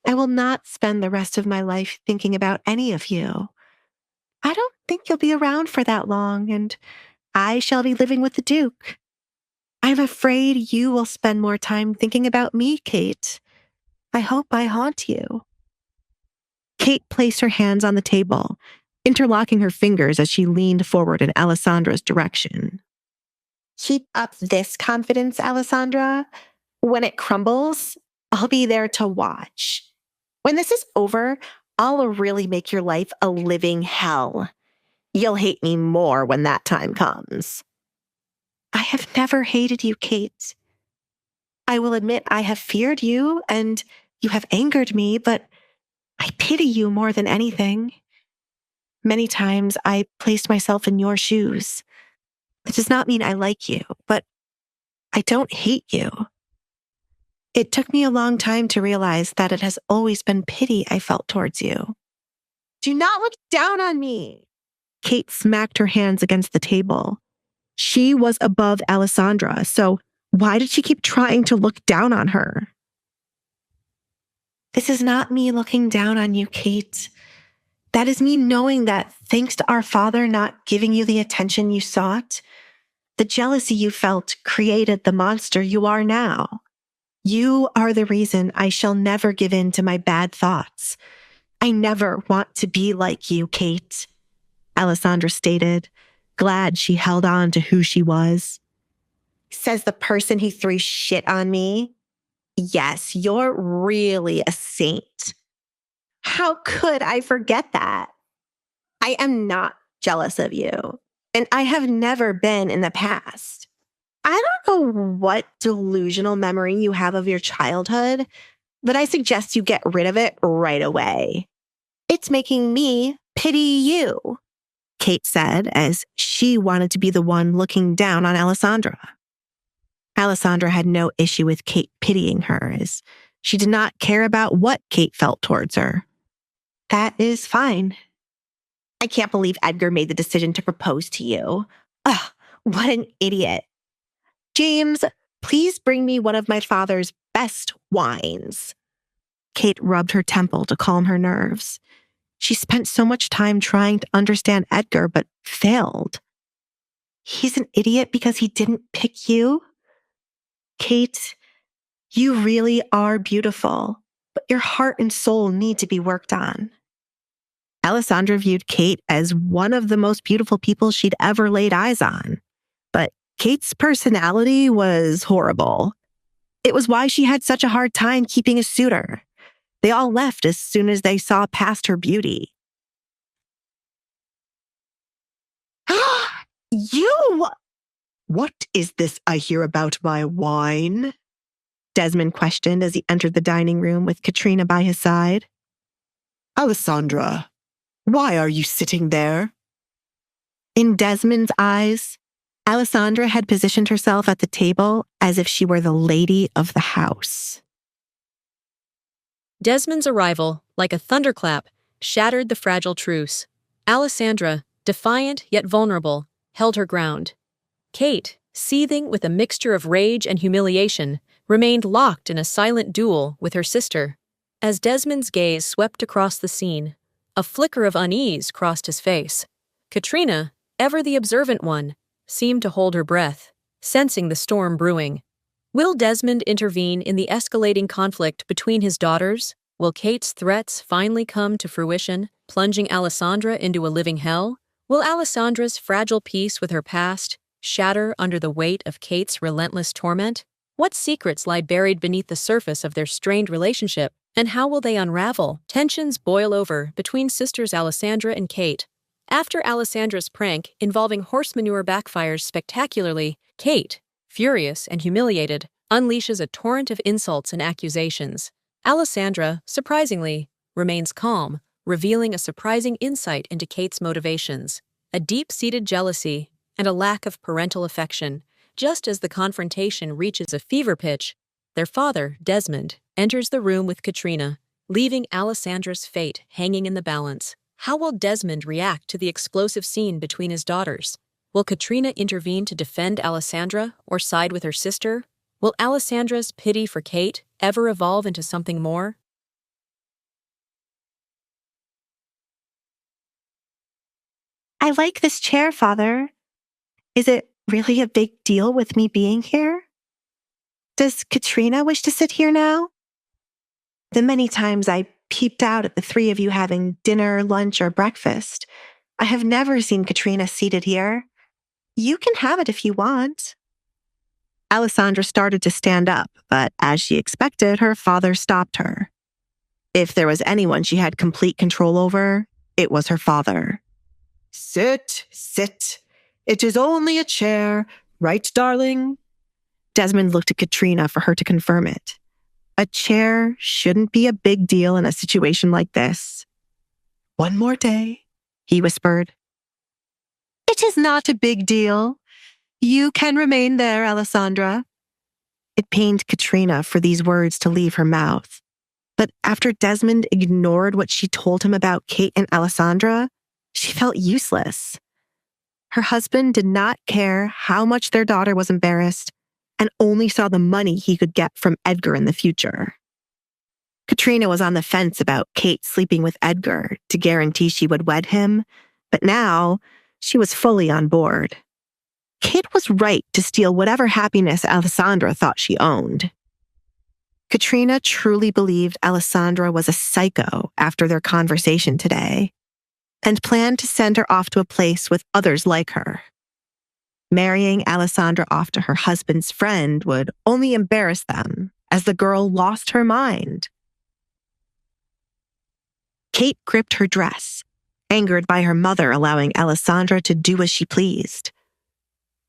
I will not spend the rest of my life thinking about any of you. I don't think you'll be around for that long, and I shall be living with the Duke. I'm afraid you will spend more time thinking about me, Kate. I hope I haunt you. Kate placed her hands on the table, interlocking her fingers as she leaned forward in Alessandra's direction. Keep up this confidence, Alessandra. When it crumbles, I'll be there to watch. When this is over, I'll really make your life a living hell. You'll hate me more when that time comes. I have never hated you, Kate. I will admit I have feared you and you have angered me, but I pity you more than anything. Many times I placed myself in your shoes. It does not mean I like you, but I don't hate you. It took me a long time to realize that it has always been pity I felt towards you. Do not look down on me. Kate smacked her hands against the table. She was above Alessandra, so why did she keep trying to look down on her? This is not me looking down on you, Kate. That is me knowing that thanks to our father not giving you the attention you sought, the jealousy you felt created the monster you are now. You are the reason I shall never give in to my bad thoughts. I never want to be like you, Kate, Alessandra stated, glad she held on to who she was. Says the person who threw shit on me. Yes, you're really a saint. How could I forget that? I am not jealous of you, and I have never been in the past. I don't know what delusional memory you have of your childhood, but I suggest you get rid of it right away. It's making me pity you, Kate said, as she wanted to be the one looking down on Alessandra. Alessandra had no issue with Kate pitying her, as she did not care about what Kate felt towards her. That is fine. I can't believe Edgar made the decision to propose to you. Ugh, what an idiot. James, please bring me one of my father's best wines. Kate rubbed her temple to calm her nerves. She spent so much time trying to understand Edgar, but failed. He's an idiot because he didn't pick you? Kate, you really are beautiful, but your heart and soul need to be worked on. Alessandra viewed Kate as one of the most beautiful people she'd ever laid eyes on. But Kate's personality was horrible. It was why she had such a hard time keeping a suitor. They all left as soon as they saw past her beauty. You! What is this I hear about my wine? Desmond questioned as he entered the dining room with Katrina by his side. Alessandra, why are you sitting there? In Desmond's eyes, Alessandra had positioned herself at the table as if she were the lady of the house. Desmond's arrival, like a thunderclap, shattered the fragile truce. Alessandra, defiant yet vulnerable, held her ground. Kate, seething with a mixture of rage and humiliation, remained locked in a silent duel with her sister. As Desmond's gaze swept across the scene, a flicker of unease crossed his face. Katrina, ever the observant one, seemed to hold her breath, sensing the storm brewing. Will Desmond intervene in the escalating conflict between his daughters? Will Kate's threats finally come to fruition, plunging Alessandra into a living hell? Will Alessandra's fragile peace with her past shatter under the weight of Kate's relentless torment? What secrets lie buried beneath the surface of their strained relationship, and how will they unravel? Tensions boil over between sisters Alessandra and Kate. After Alessandra's prank involving horse manure backfires spectacularly, Kate, furious and humiliated, unleashes a torrent of insults and accusations. Alessandra, surprisingly, remains calm, revealing a surprising insight into Kate's motivations, a deep-seated jealousy and a lack of parental affection. Just as the confrontation reaches a fever pitch, their father, Desmond, enters the room with Katrina, leaving Alessandra's fate hanging in the balance. How will Desmond react to the explosive scene between his daughters? Will Katrina intervene to defend Alessandra or side with her sister? Will Alessandra's pity for Kate ever evolve into something more? I like this chair, Father. Is it really a big deal with me being here? Does Katrina wish to sit here now? The many times I peeped out at the three of you having dinner, lunch, or breakfast, I have never seen Katrina seated here. You can have it if you want. Alessandra started to stand up, but as she expected, her father stopped her. If there was anyone she had complete control over, it was her father. Sit, sit. It is only a chair, right, darling? Desmond looked at Katrina for her to confirm it. A chair shouldn't be a big deal in a situation like this. One more day, he whispered. It is not a big deal. You can remain there, Alessandra. It pained Katrina for these words to leave her mouth. But after Desmond ignored what she told him about Kate and Alessandra, she felt useless. Her husband did not care how much their daughter was embarrassed and only saw the money he could get from Edgar in the future. Katrina was on the fence about Kate sleeping with Edgar to guarantee she would wed him, but now she was fully on board. Kate was right to steal whatever happiness Alessandra thought she owned. Katrina truly believed Alessandra was a psycho after their conversation today. and planned to send her off to a place with others like her. Marrying Alessandra off to her husband's friend would only embarrass them, as the girl lost her mind. Kate gripped her dress, angered by her mother allowing Alessandra to do as she pleased.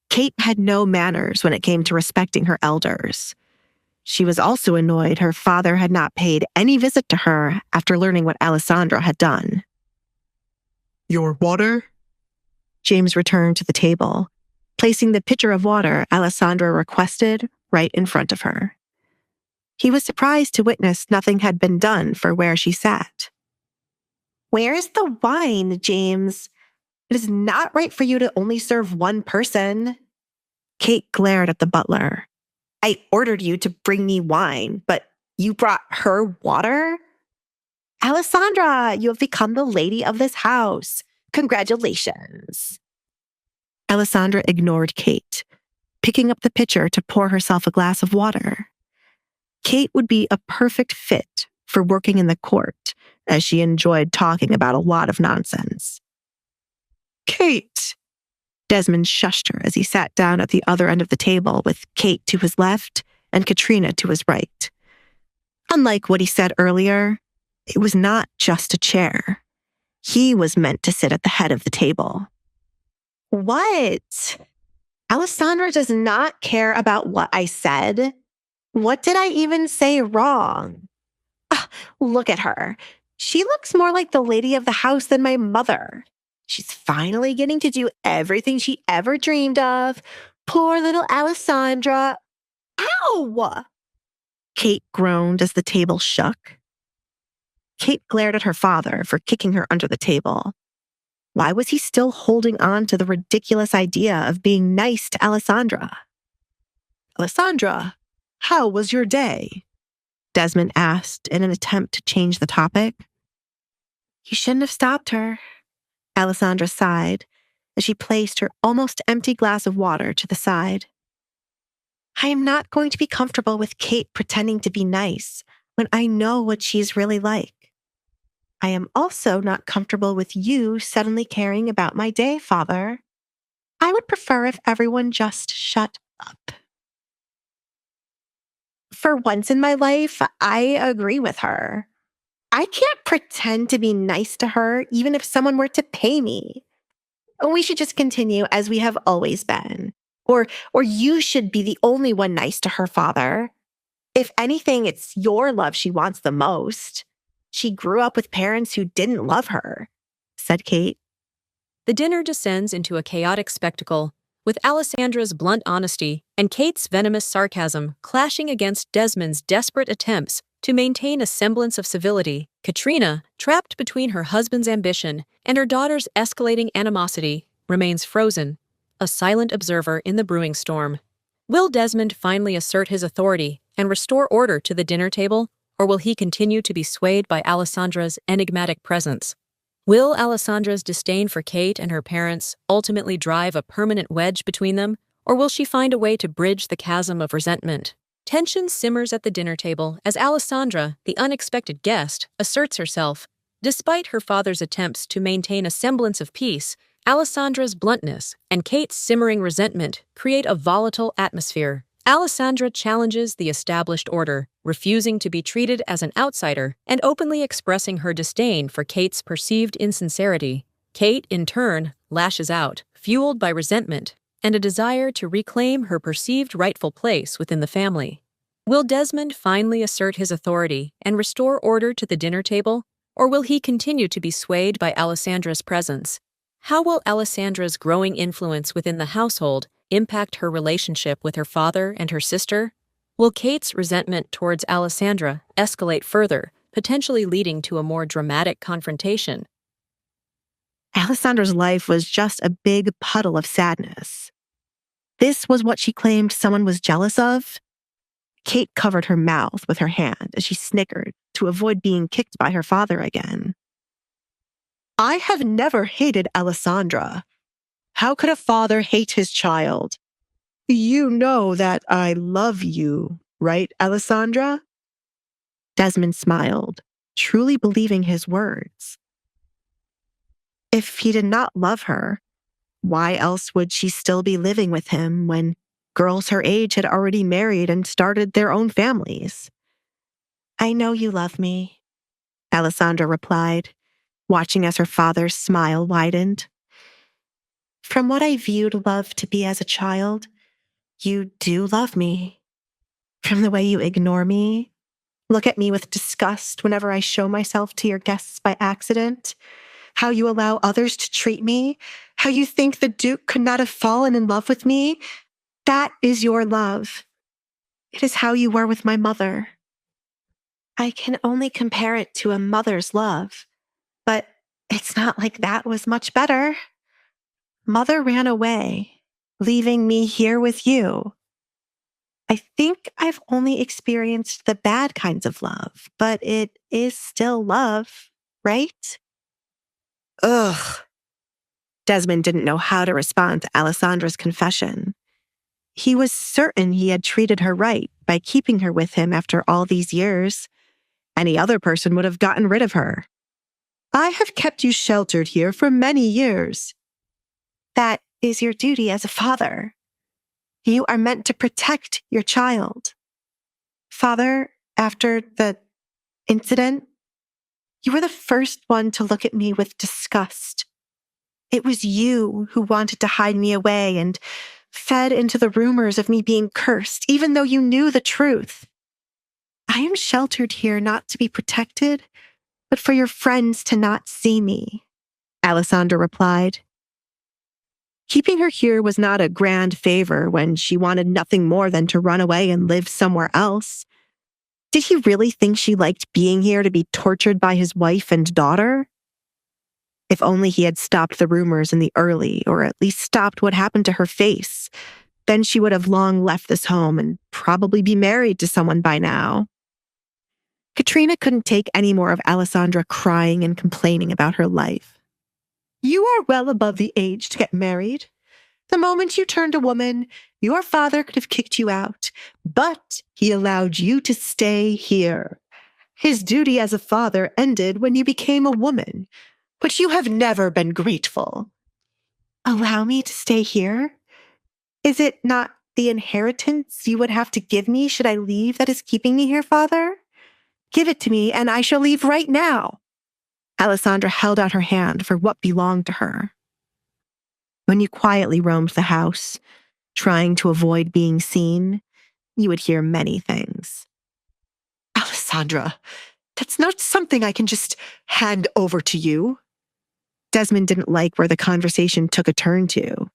Kate had no manners when it came to respecting her elders. She was also annoyed her father had not paid any visit to her after learning what Alessandra had done. Your water? James returned to the table, placing the pitcher of water Alessandra requested right in front of her. He was surprised to witness nothing had been done for where she sat. "Where is the wine, James? It is not right for you to only serve one person." Kate glared at the butler. "I ordered you to bring me wine, but you brought her water? Alessandra, you have become the lady of this house. Congratulations." Alessandra ignored Kate, picking up the pitcher to pour herself a glass of water. Kate would be a perfect fit for working in the court, as she enjoyed talking about a lot of nonsense. Kate! Desmond shushed her as he sat down at the other end of the table with Kate to his left and Katrina to his right. Unlike what he said earlier, it was not just a chair. He was meant to sit at the head of the table. "What? Alessandra does not care about what I said. What did I even say wrong? Look at her. She looks more like the lady of the house than my mother. She's finally getting to do everything she ever dreamed of. Poor little Alessandra." "Ow!" Kate groaned as the table shook. Kate glared at her father for kicking her under the table. Why was he still holding on to the ridiculous idea of being nice to Alessandra? "Alessandra, how was your day?" Desmond asked in an attempt to change the topic. "You shouldn't have stopped her," Alessandra sighed as she placed her almost empty glass of water to the side. "I am not going to be comfortable with Kate pretending to be nice when I know what she's really like. I am also not comfortable with you suddenly caring about my day, Father. I would prefer if everyone just shut up." For once in my life, I agree with her. I can't pretend to be nice to her even if someone were to pay me. We should just continue as we have always been. Or you should be the only one nice to her, Father. If anything, it's your love she wants the most. She grew up with parents who didn't love her," said Kate. The dinner descends into a chaotic spectacle, with Alessandra's blunt honesty and Kate's venomous sarcasm clashing against Desmond's desperate attempts to maintain a semblance of civility. Katrina, trapped between her husband's ambition and her daughter's escalating animosity, remains frozen, a silent observer in the brewing storm. Will Desmond finally assert his authority and restore order to the dinner table, or will he continue to be swayed by Alessandra's enigmatic presence? Will Alessandra's disdain for Kate and her parents ultimately drive a permanent wedge between them, or will she find a way to bridge the chasm of resentment? Tension simmers at the dinner table as Alessandra, the unexpected guest, asserts herself. Despite her father's attempts to maintain a semblance of peace, Alessandra's bluntness and Kate's simmering resentment create a volatile atmosphere. Alessandra challenges the established order, refusing to be treated as an outsider and openly expressing her disdain for Kate's perceived insincerity. Kate, in turn, lashes out, fueled by resentment and a desire to reclaim her perceived rightful place within the family. Will Desmond finally assert his authority and restore order to the dinner table, or will he continue to be swayed by Alessandra's presence? How will Alessandra's growing influence within the household impact her relationship with her father and her sister? Will Kate's resentment towards Alessandra escalate further, potentially leading to a more dramatic confrontation? Alessandra's life was just a big puddle of sadness. This was what she claimed someone was jealous of? Kate covered her mouth with her hand as she snickered to avoid being kicked by her father again. "I have never hated Alessandra. How could a father hate his child? You know that I love you, right, Alessandra?" Desmond smiled, truly believing his words. If he did not love her, why else would she still be living with him when girls her age had already married and started their own families? I know you love me, Alessandra replied, watching as her father's smile widened. From what I viewed love to be as a child, you do love me. From the way you ignore me, look at me with disgust whenever I show myself to your guests by accident, how you allow others to treat me, how you think the Duke could not have fallen in love with me, that is your love. It is how you were with my mother. I can only compare it to a mother's love, but it's not like that was much better. Mother ran away, leaving me here with you. I think I've only experienced the bad kinds of love, but it is still love, right? Ugh. Desmond didn't know how to respond to Alessandra's confession. He was certain he had treated her right by keeping her with him after all these years. Any other person would have gotten rid of her. I have kept you sheltered here for many years. That is your duty as a father. You are meant to protect your child. Father, after the incident, you were the first one to look at me with disgust. It was you who wanted to hide me away and fed into the rumors of me being cursed, even though you knew the truth. I am sheltered here not to be protected, but for your friends to not see me, Alessandra replied. Keeping her here was not a grand favor when she wanted nothing more than to run away and live somewhere else. Did he really think she liked being here to be tortured by his wife and daughter? If only he had stopped the rumors in the early, or at least stopped what happened to her face, then she would have long left this home and probably be married to someone by now. Katrina couldn't take any more of Alessandra crying and complaining about her life. You are well above the age to get married. The moment you turned a woman, your father could have kicked you out, but he allowed you to stay here. His duty as a father ended when you became a woman, but you have never been grateful. Allow me to stay here? Is it not the inheritance you would have to give me should I leave that is keeping me here, father? Give it to me and I shall leave right now. Alessandra held out her hand for what belonged to her. When you quietly roamed the house, trying to avoid being seen, you would hear many things. Alessandra, that's not something I can just hand over to you. Desmond didn't like where the conversation took a turn to.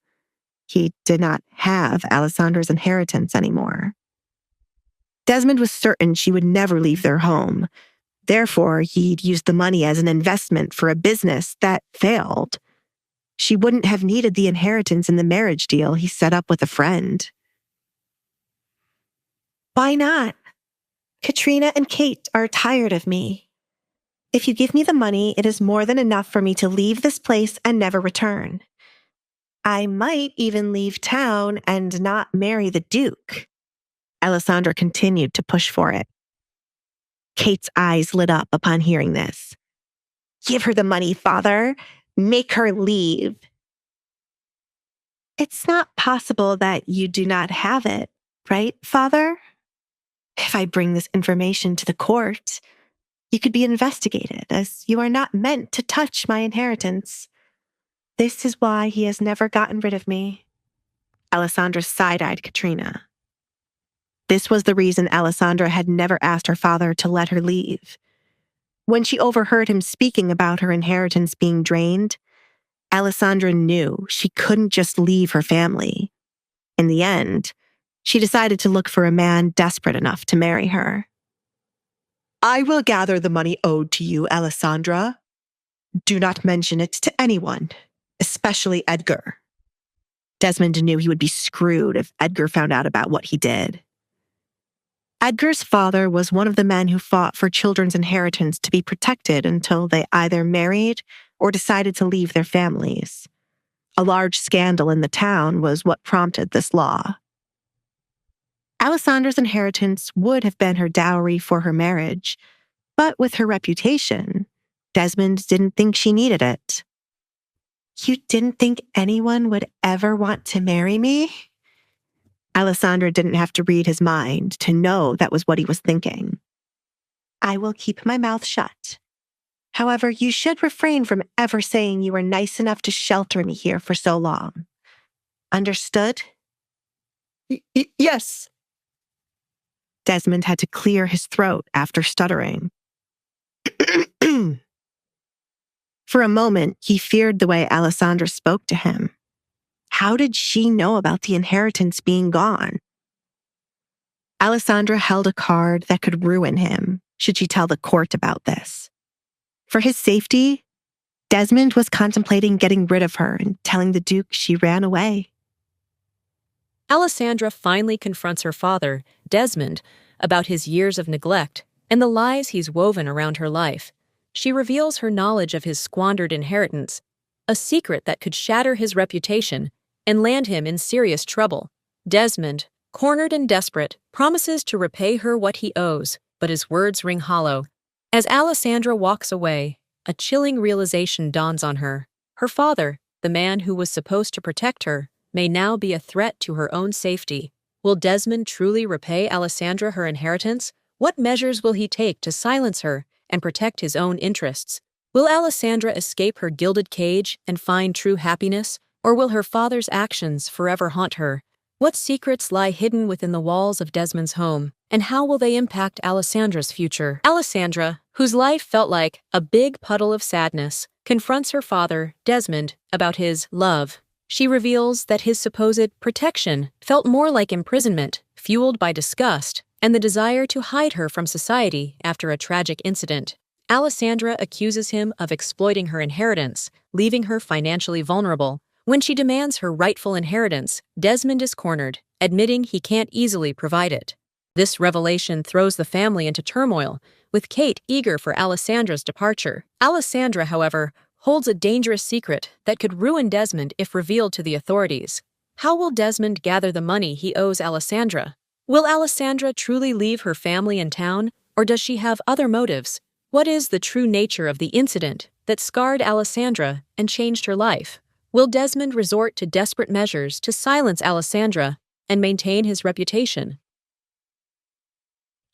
He did not have Alessandra's inheritance anymore. Desmond was certain she would never leave their home. Therefore, he'd used the money as an investment for a business that failed. She wouldn't have needed the inheritance in the marriage deal he set up with a friend. Why not? Katrina and Kate are tired of me. If you give me the money, it is more than enough for me to leave this place and never return. I might even leave town and not marry the Duke. Alessandra continued to push for it. Kate's eyes lit up upon hearing this. Give her the money, father. Make her leave. It's not possible that you do not have it, right, father? If I bring this information to the court, you could be investigated, as you are not meant to touch my inheritance. This is why he has never gotten rid of me. Alessandra side-eyed Katrina. This was the reason Alessandra had never asked her father to let her leave. When she overheard him speaking about her inheritance being drained, Alessandra knew she couldn't just leave her family. In the end, she decided to look for a man desperate enough to marry her. I will gather the money owed to you, Alessandra. Do not mention it to anyone, especially Edgar. Desmond knew he would be screwed if Edgar found out about what he did. Edgar's father was one of the men who fought for children's inheritance to be protected until they either married or decided to leave their families. A large scandal in the town was what prompted this law. Alessandra's inheritance would have been her dowry for her marriage, but with her reputation, Desmond didn't think she needed it. You didn't think anyone would ever want to marry me? Alessandra didn't have to read his mind to know that was what he was thinking. I will keep my mouth shut. However, you should refrain from ever saying you were nice enough to shelter me here for so long. Understood? Yes. Desmond had to clear his throat after stuttering. For a moment, he feared the way Alessandra spoke to him. How did she know about the inheritance being gone? Alessandra held a card that could ruin him should she tell the court about this. For his safety, Desmond was contemplating getting rid of her and telling the Duke she ran away. Alessandra finally confronts her father, Desmond, about his years of neglect and the lies he's woven around her life. She reveals her knowledge of his squandered inheritance, a secret that could shatter his reputation and land him in serious trouble. Desmond, cornered and desperate, promises to repay her what he owes, but his words ring hollow. As Alessandra walks away, a chilling realization dawns on her. Her father, the man who was supposed to protect her, may now be a threat to her own safety. Will Desmond truly repay Alessandra her inheritance? What measures will he take to silence her and protect his own interests? Will Alessandra escape her gilded cage and find true happiness, or will her father's actions forever haunt her? What secrets lie hidden within the walls of Desmond's home, and how will they impact Alessandra's future? Alessandra, whose life felt like a big puddle of sadness, confronts her father, Desmond, about his love. She reveals that his supposed protection felt more like imprisonment, fueled by disgust and the desire to hide her from society after a tragic incident. Alessandra accuses him of exploiting her inheritance, leaving her financially vulnerable. When she demands her rightful inheritance, Desmond is cornered, admitting he can't easily provide it. This revelation throws the family into turmoil, with Kate eager for Alessandra's departure. Alessandra, however, holds a dangerous secret that could ruin Desmond if revealed to the authorities. How will Desmond gather the money he owes Alessandra? Will Alessandra truly leave her family in town, or does she have other motives? What is the true nature of the incident that scarred Alessandra and changed her life? Will Desmond resort to desperate measures to silence Alessandra and maintain his reputation?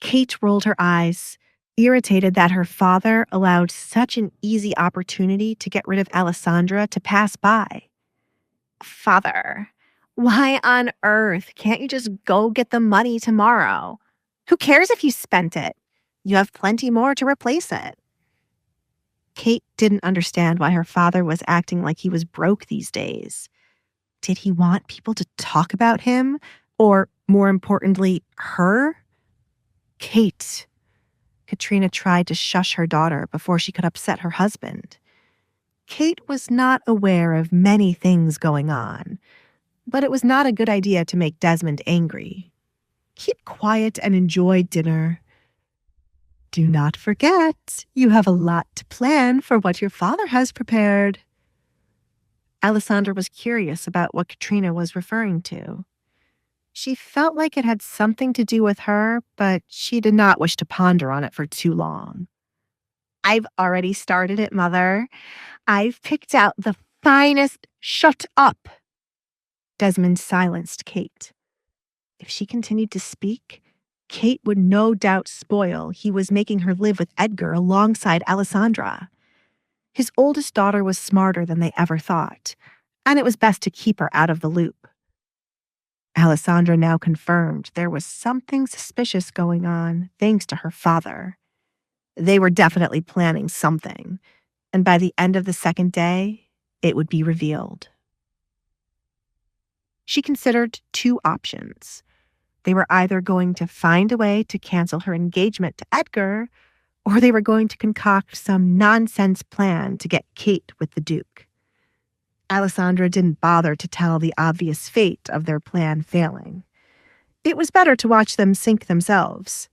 Kate rolled her eyes, irritated that her father allowed such an easy opportunity to get rid of Alessandra to pass by. Father, why on earth can't you just go get the money tomorrow? Who cares if you spent it? You have plenty more to replace it. Kate didn't understand why her father was acting like he was broke these days. Did he want people to talk about him? Or, more importantly, her? Kate. Katrina tried to shush her daughter before she could upset her husband. Kate was not aware of many things going on, but it was not a good idea to make Desmond angry. Keep quiet and enjoy dinner. Do not forget, you have a lot to plan for what your father has prepared. Alessandra was curious about what Katrina was referring to. She felt like it had something to do with her, but she did not wish to ponder on it for too long. I've already started it, Mother. I've picked out the finest— Shut up! Desmond silenced Kate. If she continued to speak, Kate would no doubt spoil he was making her live with Edgar alongside Alessandra. His oldest daughter was smarter than they ever thought, and it was best to keep her out of the loop. Alessandra now confirmed there was something suspicious going on thanks to her father. They were definitely planning something, and by the end of the second day, it would be revealed. She considered two options. They were either going to find a way to cancel her engagement to Edgar, or they were going to concoct some nonsense plan to get Kate with the Duke. Alessandra didn't bother to tell the obvious fate of their plan failing. It was better to watch them sink themselves.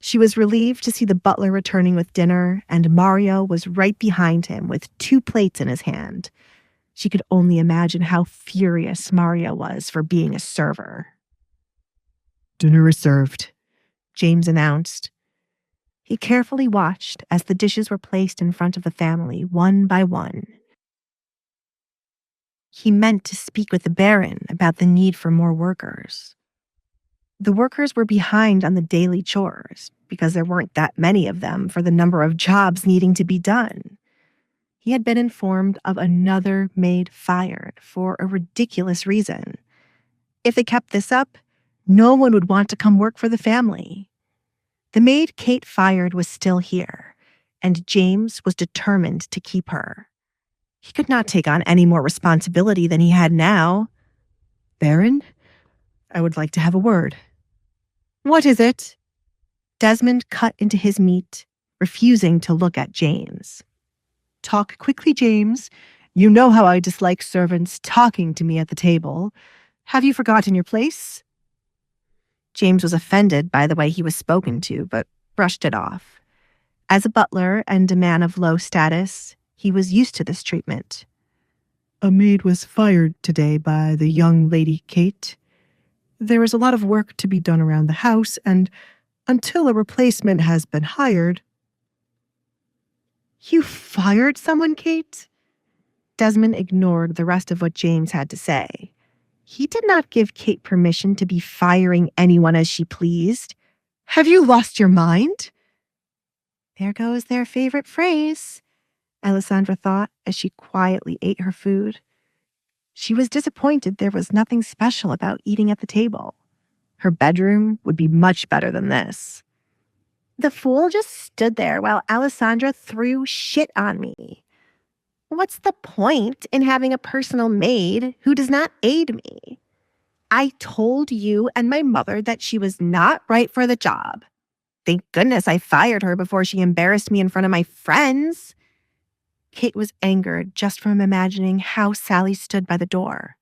She was relieved to see the butler returning with dinner, and Mario was right behind him with 2 plates in his hand. She could only imagine how furious Mario was for being a server. "Dinner is served," James announced. He carefully watched as the dishes were placed in front of the family one by one. He meant to speak with the Baron about the need for more workers. The workers were behind on the daily chores because there weren't that many of them for the number of jobs needing to be done. He had been informed of another maid fired for a ridiculous reason. If they kept this up, no one would want to come work for the family. The maid Kate fired was still here, and James was determined to keep her. He could not take on any more responsibility than he had now. "Baron, I would like to have a word." "What is it?" Desmond cut into his meat, refusing to look at James. "Talk quickly, James. You know how I dislike servants talking to me at the table. Have you forgotten your place?" James was offended by the way he was spoken to, but brushed it off. As a butler and a man of low status, he was used to this treatment. "A maid was fired today by the young lady Kate. There is a lot of work to be done around the house, and until a replacement has been hired—" "You fired someone, Kate?" Desmond ignored the rest of what James had to say. He did not give Kate permission to be firing anyone as she pleased. "Have you lost your mind?" There goes their favorite phrase, Alessandra thought as she quietly ate her food. She was disappointed there was nothing special about eating at the table. Her bedroom would be much better than this. "The fool just stood there while Alessandra threw shit on me. What's the point in having a personal maid who does not aid me? I told you and my mother that she was not right for the job. Thank goodness I fired her before she embarrassed me in front of my friends." Kate was angered just from imagining how Sally stood by the door.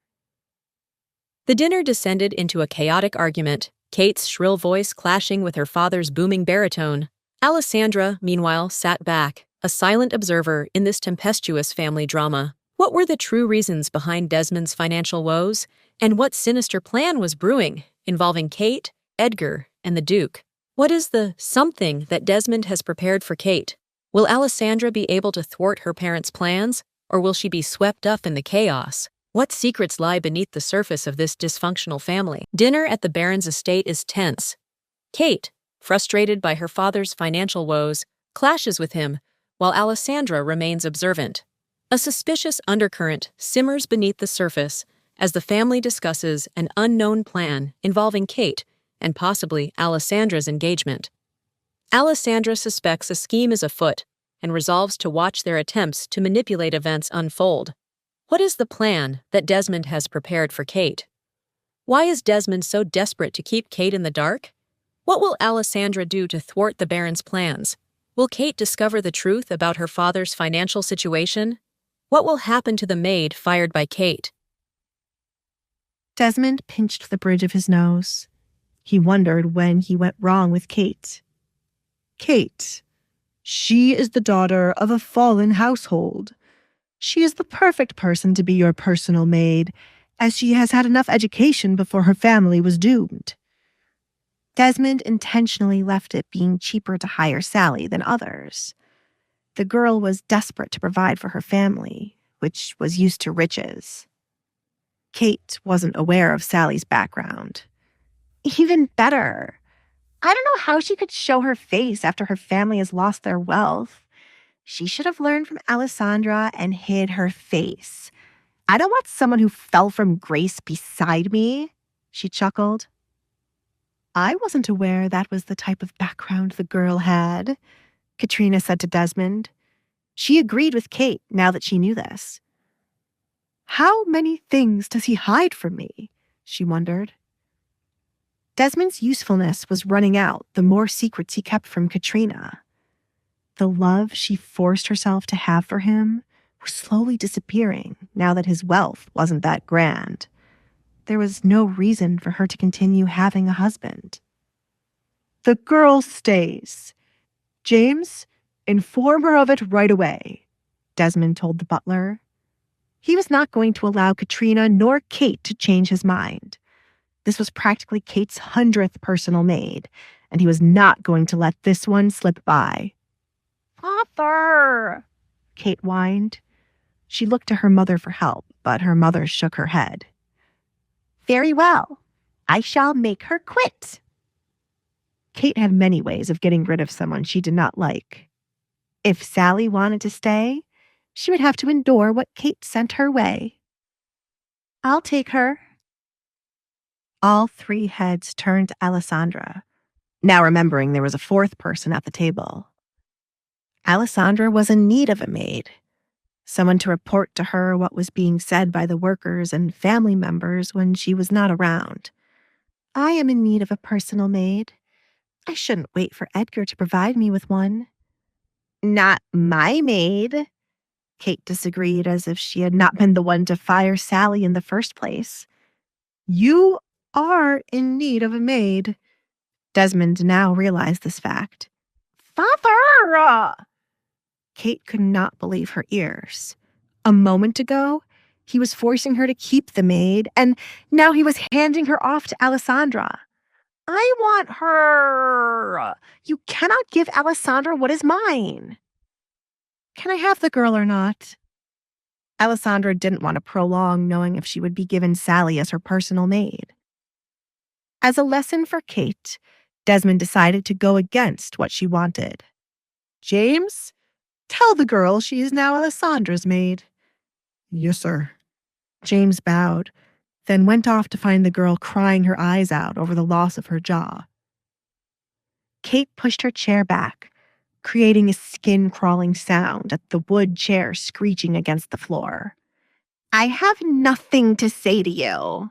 The dinner descended into a chaotic argument, Kate's shrill voice clashing with her father's booming baritone. Alessandra, meanwhile, sat back, a silent observer in this tempestuous family drama. What were the true reasons behind Desmond's financial woes, and what sinister plan was brewing, involving Kate, Edgar, and the Duke? What is the something that Desmond has prepared for Kate? Will Alessandra be able to thwart her parents' plans, or will she be swept up in the chaos? What secrets lie beneath the surface of this dysfunctional family? Dinner at the Baron's estate is tense. Kate, frustrated by her father's financial woes, clashes with him, while Alessandra remains observant. A suspicious undercurrent simmers beneath the surface as the family discusses an unknown plan involving Kate and possibly Alessandra's engagement. Alessandra suspects a scheme is afoot and resolves to watch their attempts to manipulate events unfold. What is the plan that Desmond has prepared for Kate? Why is Desmond so desperate to keep Kate in the dark? What will Alessandra do to thwart the Baron's plans? Will Kate discover the truth about her father's financial situation? What will happen to the maid fired by Kate? Desmond pinched the bridge of his nose. He wondered when he went wrong with Kate. "Kate. She is the daughter of a fallen household. She is the perfect person to be your personal maid, as she has had enough education before her family was doomed." Desmond intentionally left it being cheaper to hire Sally than others. The girl was desperate to provide for her family, which was used to riches. Kate wasn't aware of Sally's background. Even better, I don't know how she could show her face after her family has lost their wealth. She should have learned from Alessandra and hid her face. "I don't want someone who fell from grace beside me," she chuckled. "I wasn't aware that was the type of background the girl had," Katrina said to Desmond. She agreed with Kate now that she knew this. "How many things does he hide from me?" she wondered. Desmond's usefulness was running out the more secrets he kept from Katrina. The love she forced herself to have for him was slowly disappearing now that his wealth wasn't that grand. There was no reason for her to continue having a husband. "The girl stays. James, inform her of it right away," Desmond told the butler. He was not going to allow Katrina nor Kate to change his mind. This was practically Kate's 100th personal maid, and he was not going to let this one slip by. "Father!" Kate whined. She looked to her mother for help, but her mother shook her head. Very well. I shall make her quit. Kate had many ways of getting rid of someone she did not like. If Sally wanted to stay, she would have to endure what Kate sent her way. I'll take her. All three heads turned to Alessandra, now remembering there was a fourth person at the table. Alessandra was in need of a maid, someone to report to her what was being said by the workers and family members when she was not around. I am in need of a personal maid. I shouldn't wait for Edgar to provide me with one. Not my maid, Kate disagreed as if she had not been the one to fire Sally in the first place. You are in need of a maid. Desmond now realized this fact. Father! Kate could not believe her ears. A moment ago, he was forcing her to keep the maid, and now he was handing her off to Alessandra. I want her. You cannot give Alessandra what is mine. Can I have the girl or not? Alessandra didn't want to prolong knowing if she would be given Sally as her personal maid. As a lesson for Kate, Desmond decided to go against what she wanted. James, tell the girl she is now Alessandra's maid. Yes, sir. James bowed, then went off to find the girl crying her eyes out over the loss of her jaw. Kate pushed her chair back, creating a skin-crawling sound at the wood chair screeching against the floor. I have nothing to say to you.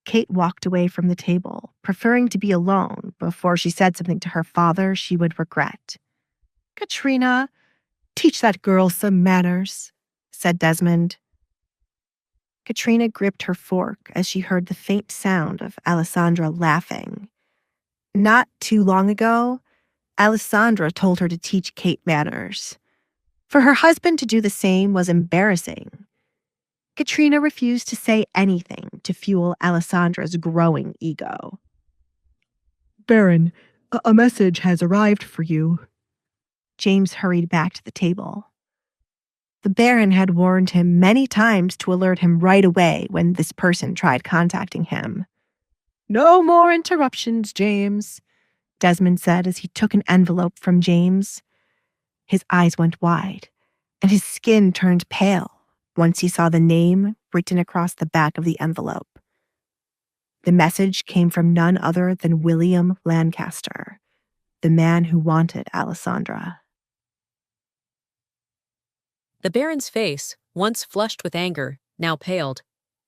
Kate walked away from the table, preferring to be alone before she said something to her father she would regret. Katrina, teach that girl some manners, said Desmond. Katrina gripped her fork as she heard the faint sound of Alessandra laughing. Not too long ago, Alessandra told her to teach Kate manners. For her husband to do the same was embarrassing. Katrina refused to say anything to fuel Alessandra's growing ego. Baron, a message has arrived for you. James hurried back to the table. The Baron had warned him many times to alert him right away when this person tried contacting him. No more interruptions, James, Desmond said as he took an envelope from James. His eyes went wide, and his skin turned pale once he saw the name written across the back of the envelope. The message came from none other than William Lancaster, the man who wanted Alessandra. The Baron's face, once flushed with anger, now paled.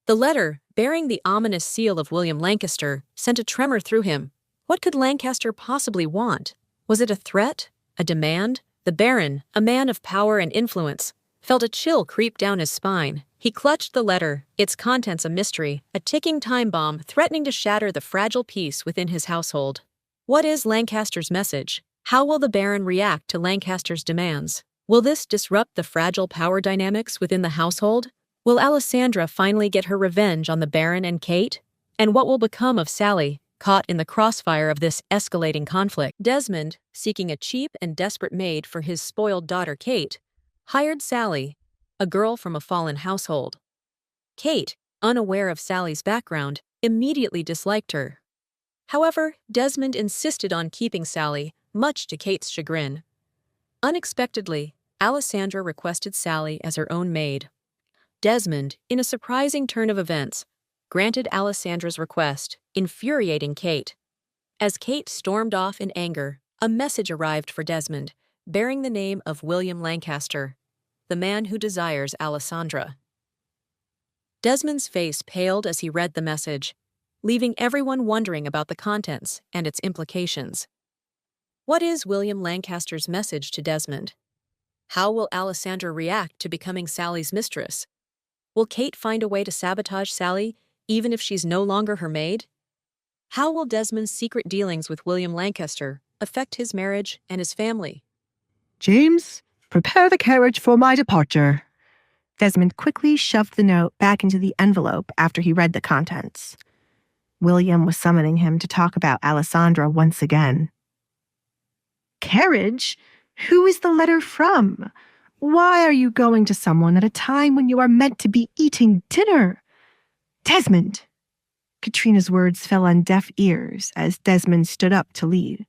The letter, bearing the ominous seal of William Lancaster, sent a tremor through him. What could Lancaster possibly want? Was it a threat? A demand? The Baron, a man of power and influence, felt a chill creep down his spine. He clutched the letter, its contents a mystery, a ticking time bomb threatening to shatter the fragile peace within his household. What is Lancaster's message? How will the Baron react to Lancaster's demands? Will this disrupt the fragile power dynamics within the household? Will Alessandra finally get her revenge on the Baron and Kate? And what will become of Sally, caught in the crossfire of this escalating conflict? Desmond, seeking a cheap and desperate maid for his spoiled daughter Kate, hired Sally, a girl from a fallen household. Kate, unaware of Sally's background, immediately disliked her. However, Desmond insisted on keeping Sally, much to Kate's chagrin. Unexpectedly, Alessandra requested Sally as her own maid. Desmond, in a surprising turn of events, granted Alessandra's request, infuriating Kate. As Kate stormed off in anger, a message arrived for Desmond, bearing the name of William Lancaster, the man who desires Alessandra. Desmond's face paled as he read the message, leaving everyone wondering about the contents and its implications. What is William Lancaster's message to Desmond? How will Alessandra react to becoming Sally's mistress? Will Kate find a way to sabotage Sally, even if she's no longer her maid? How will Desmond's secret dealings with William Lancaster affect his marriage and his family? James, prepare the carriage for my departure. Desmond quickly shoved the note back into the envelope after he read the contents. William was summoning him to talk about Alessandra once again. Carriage? Who is the letter from? Why are you going to someone at a time when you are meant to be eating dinner? Desmond! Katrina's words fell on deaf ears as Desmond stood up to lead.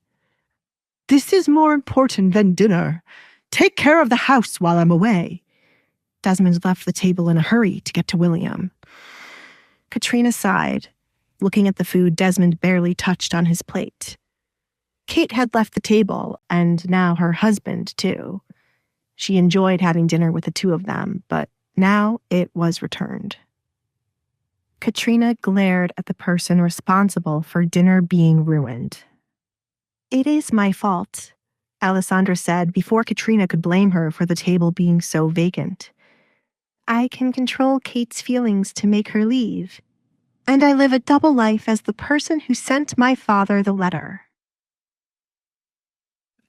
This is more important than dinner. Take care of the house while I'm away. Desmond left the table in a hurry to get to William. Katrina sighed, looking at the food Desmond barely touched on his plate. Kate had left the table, and now her husband, too. She enjoyed having dinner with the two of them, but now it was returned. Katrina glared at the person responsible for dinner being ruined. It is my fault, Alessandra said before Katrina could blame her for the table being so vacant. I can control Kate's feelings to make her leave, and I live a double life as the person who sent my father the letter.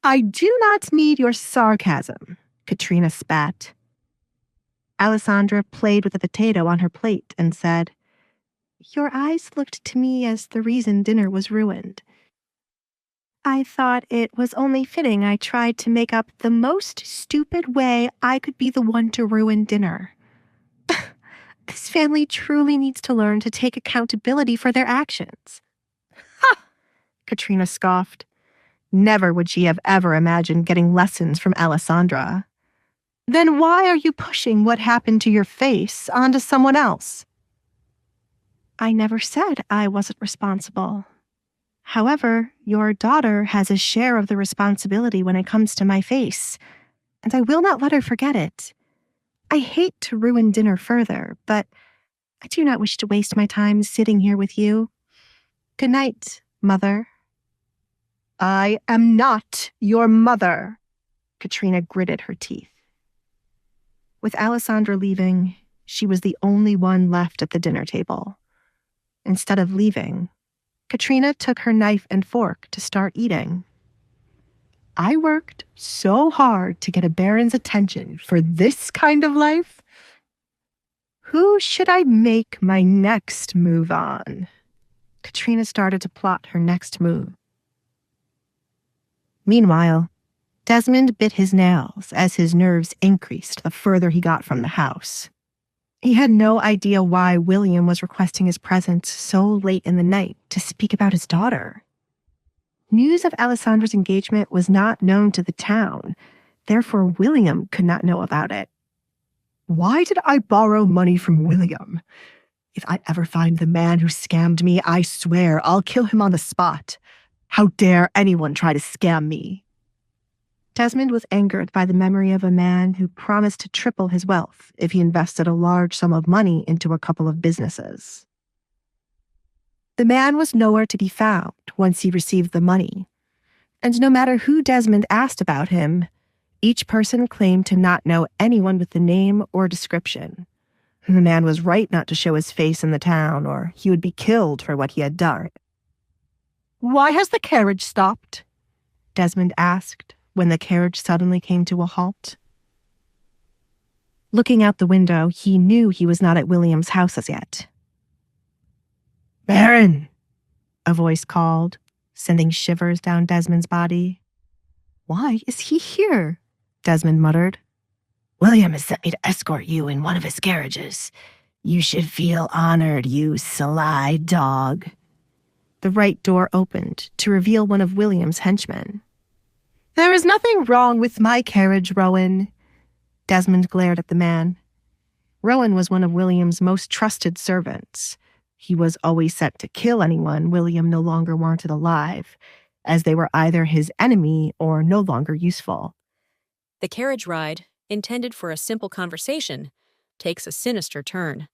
I do not need your sarcasm, Katrina spat. Alessandra played with a potato on her plate and said, Your eyes looked to me as the reason dinner was ruined. I thought it was only fitting I tried to make up the most stupid way I could be the one to ruin dinner. This family truly needs to learn to take accountability for their actions. Ha! Katrina scoffed. Never would she have ever imagined getting lessons from Alessandra. Then why are you pushing what happened to your face onto someone else? I never said I wasn't responsible. However, your daughter has a share of the responsibility when it comes to my face, and I will not let her forget it. I hate to ruin dinner further, but I do not wish to waste my time sitting here with you. Good night, Mother. I am not your mother, Katrina gritted her teeth. With Alessandra leaving, she was the only one left at the dinner table. Instead of leaving, Katrina took her knife and fork to start eating. I worked so hard to get a baron's attention for this kind of life. Who should I make my next move on? Katrina started to plot her next move. Meanwhile, Desmond bit his nails as his nerves increased the further he got from the house. He had no idea why William was requesting his presence so late in the night to speak about his daughter. News of Alessandra's engagement was not known to the town, therefore William could not know about it. Why did I borrow money from William? If I ever find the man who scammed me, I swear I'll kill him on the spot. How dare anyone try to scam me? Desmond was angered by the memory of a man who promised to triple his wealth if he invested a large sum of money into a couple of businesses. The man was nowhere to be found once he received the money, and no matter who Desmond asked about him, each person claimed to not know anyone with the name or description. The man was right not to show his face in the town, or he would be killed for what he had done. Why has the carriage stopped? Desmond asked when the carriage suddenly came to a halt. Looking out the window, he knew he was not at William's house as yet. Baron! A voice called, sending shivers down Desmond's body. Why is he here? Desmond muttered. William has sent me to escort you in one of his carriages. You should feel honored, you sly dog. The right door opened to reveal one of William's henchmen. There is nothing wrong with my carriage, Rowan. Desmond glared at the man. Rowan was one of William's most trusted servants. He was always set to kill anyone William no longer wanted alive, as they were either his enemy or no longer useful. The carriage ride, intended for a simple conversation, takes a sinister turn.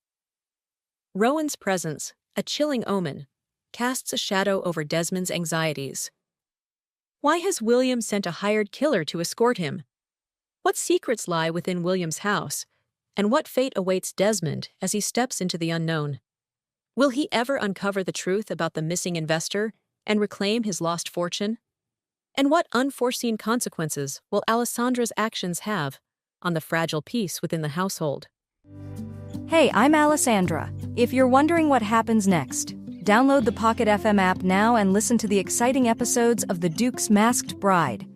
Rowan's presence, a chilling omen, casts a shadow over Desmond's anxieties. Why has William sent a hired killer to escort him? What secrets lie within William's house? And what fate awaits Desmond as he steps into the unknown? Will he ever uncover the truth about the missing investor and reclaim his lost fortune? And what unforeseen consequences will Alessandra's actions have on the fragile peace within the household? Hey, I'm Alessandra. If you're wondering what happens next, download the Pocket FM app now and listen to the exciting episodes of The Duke's Masked Bride.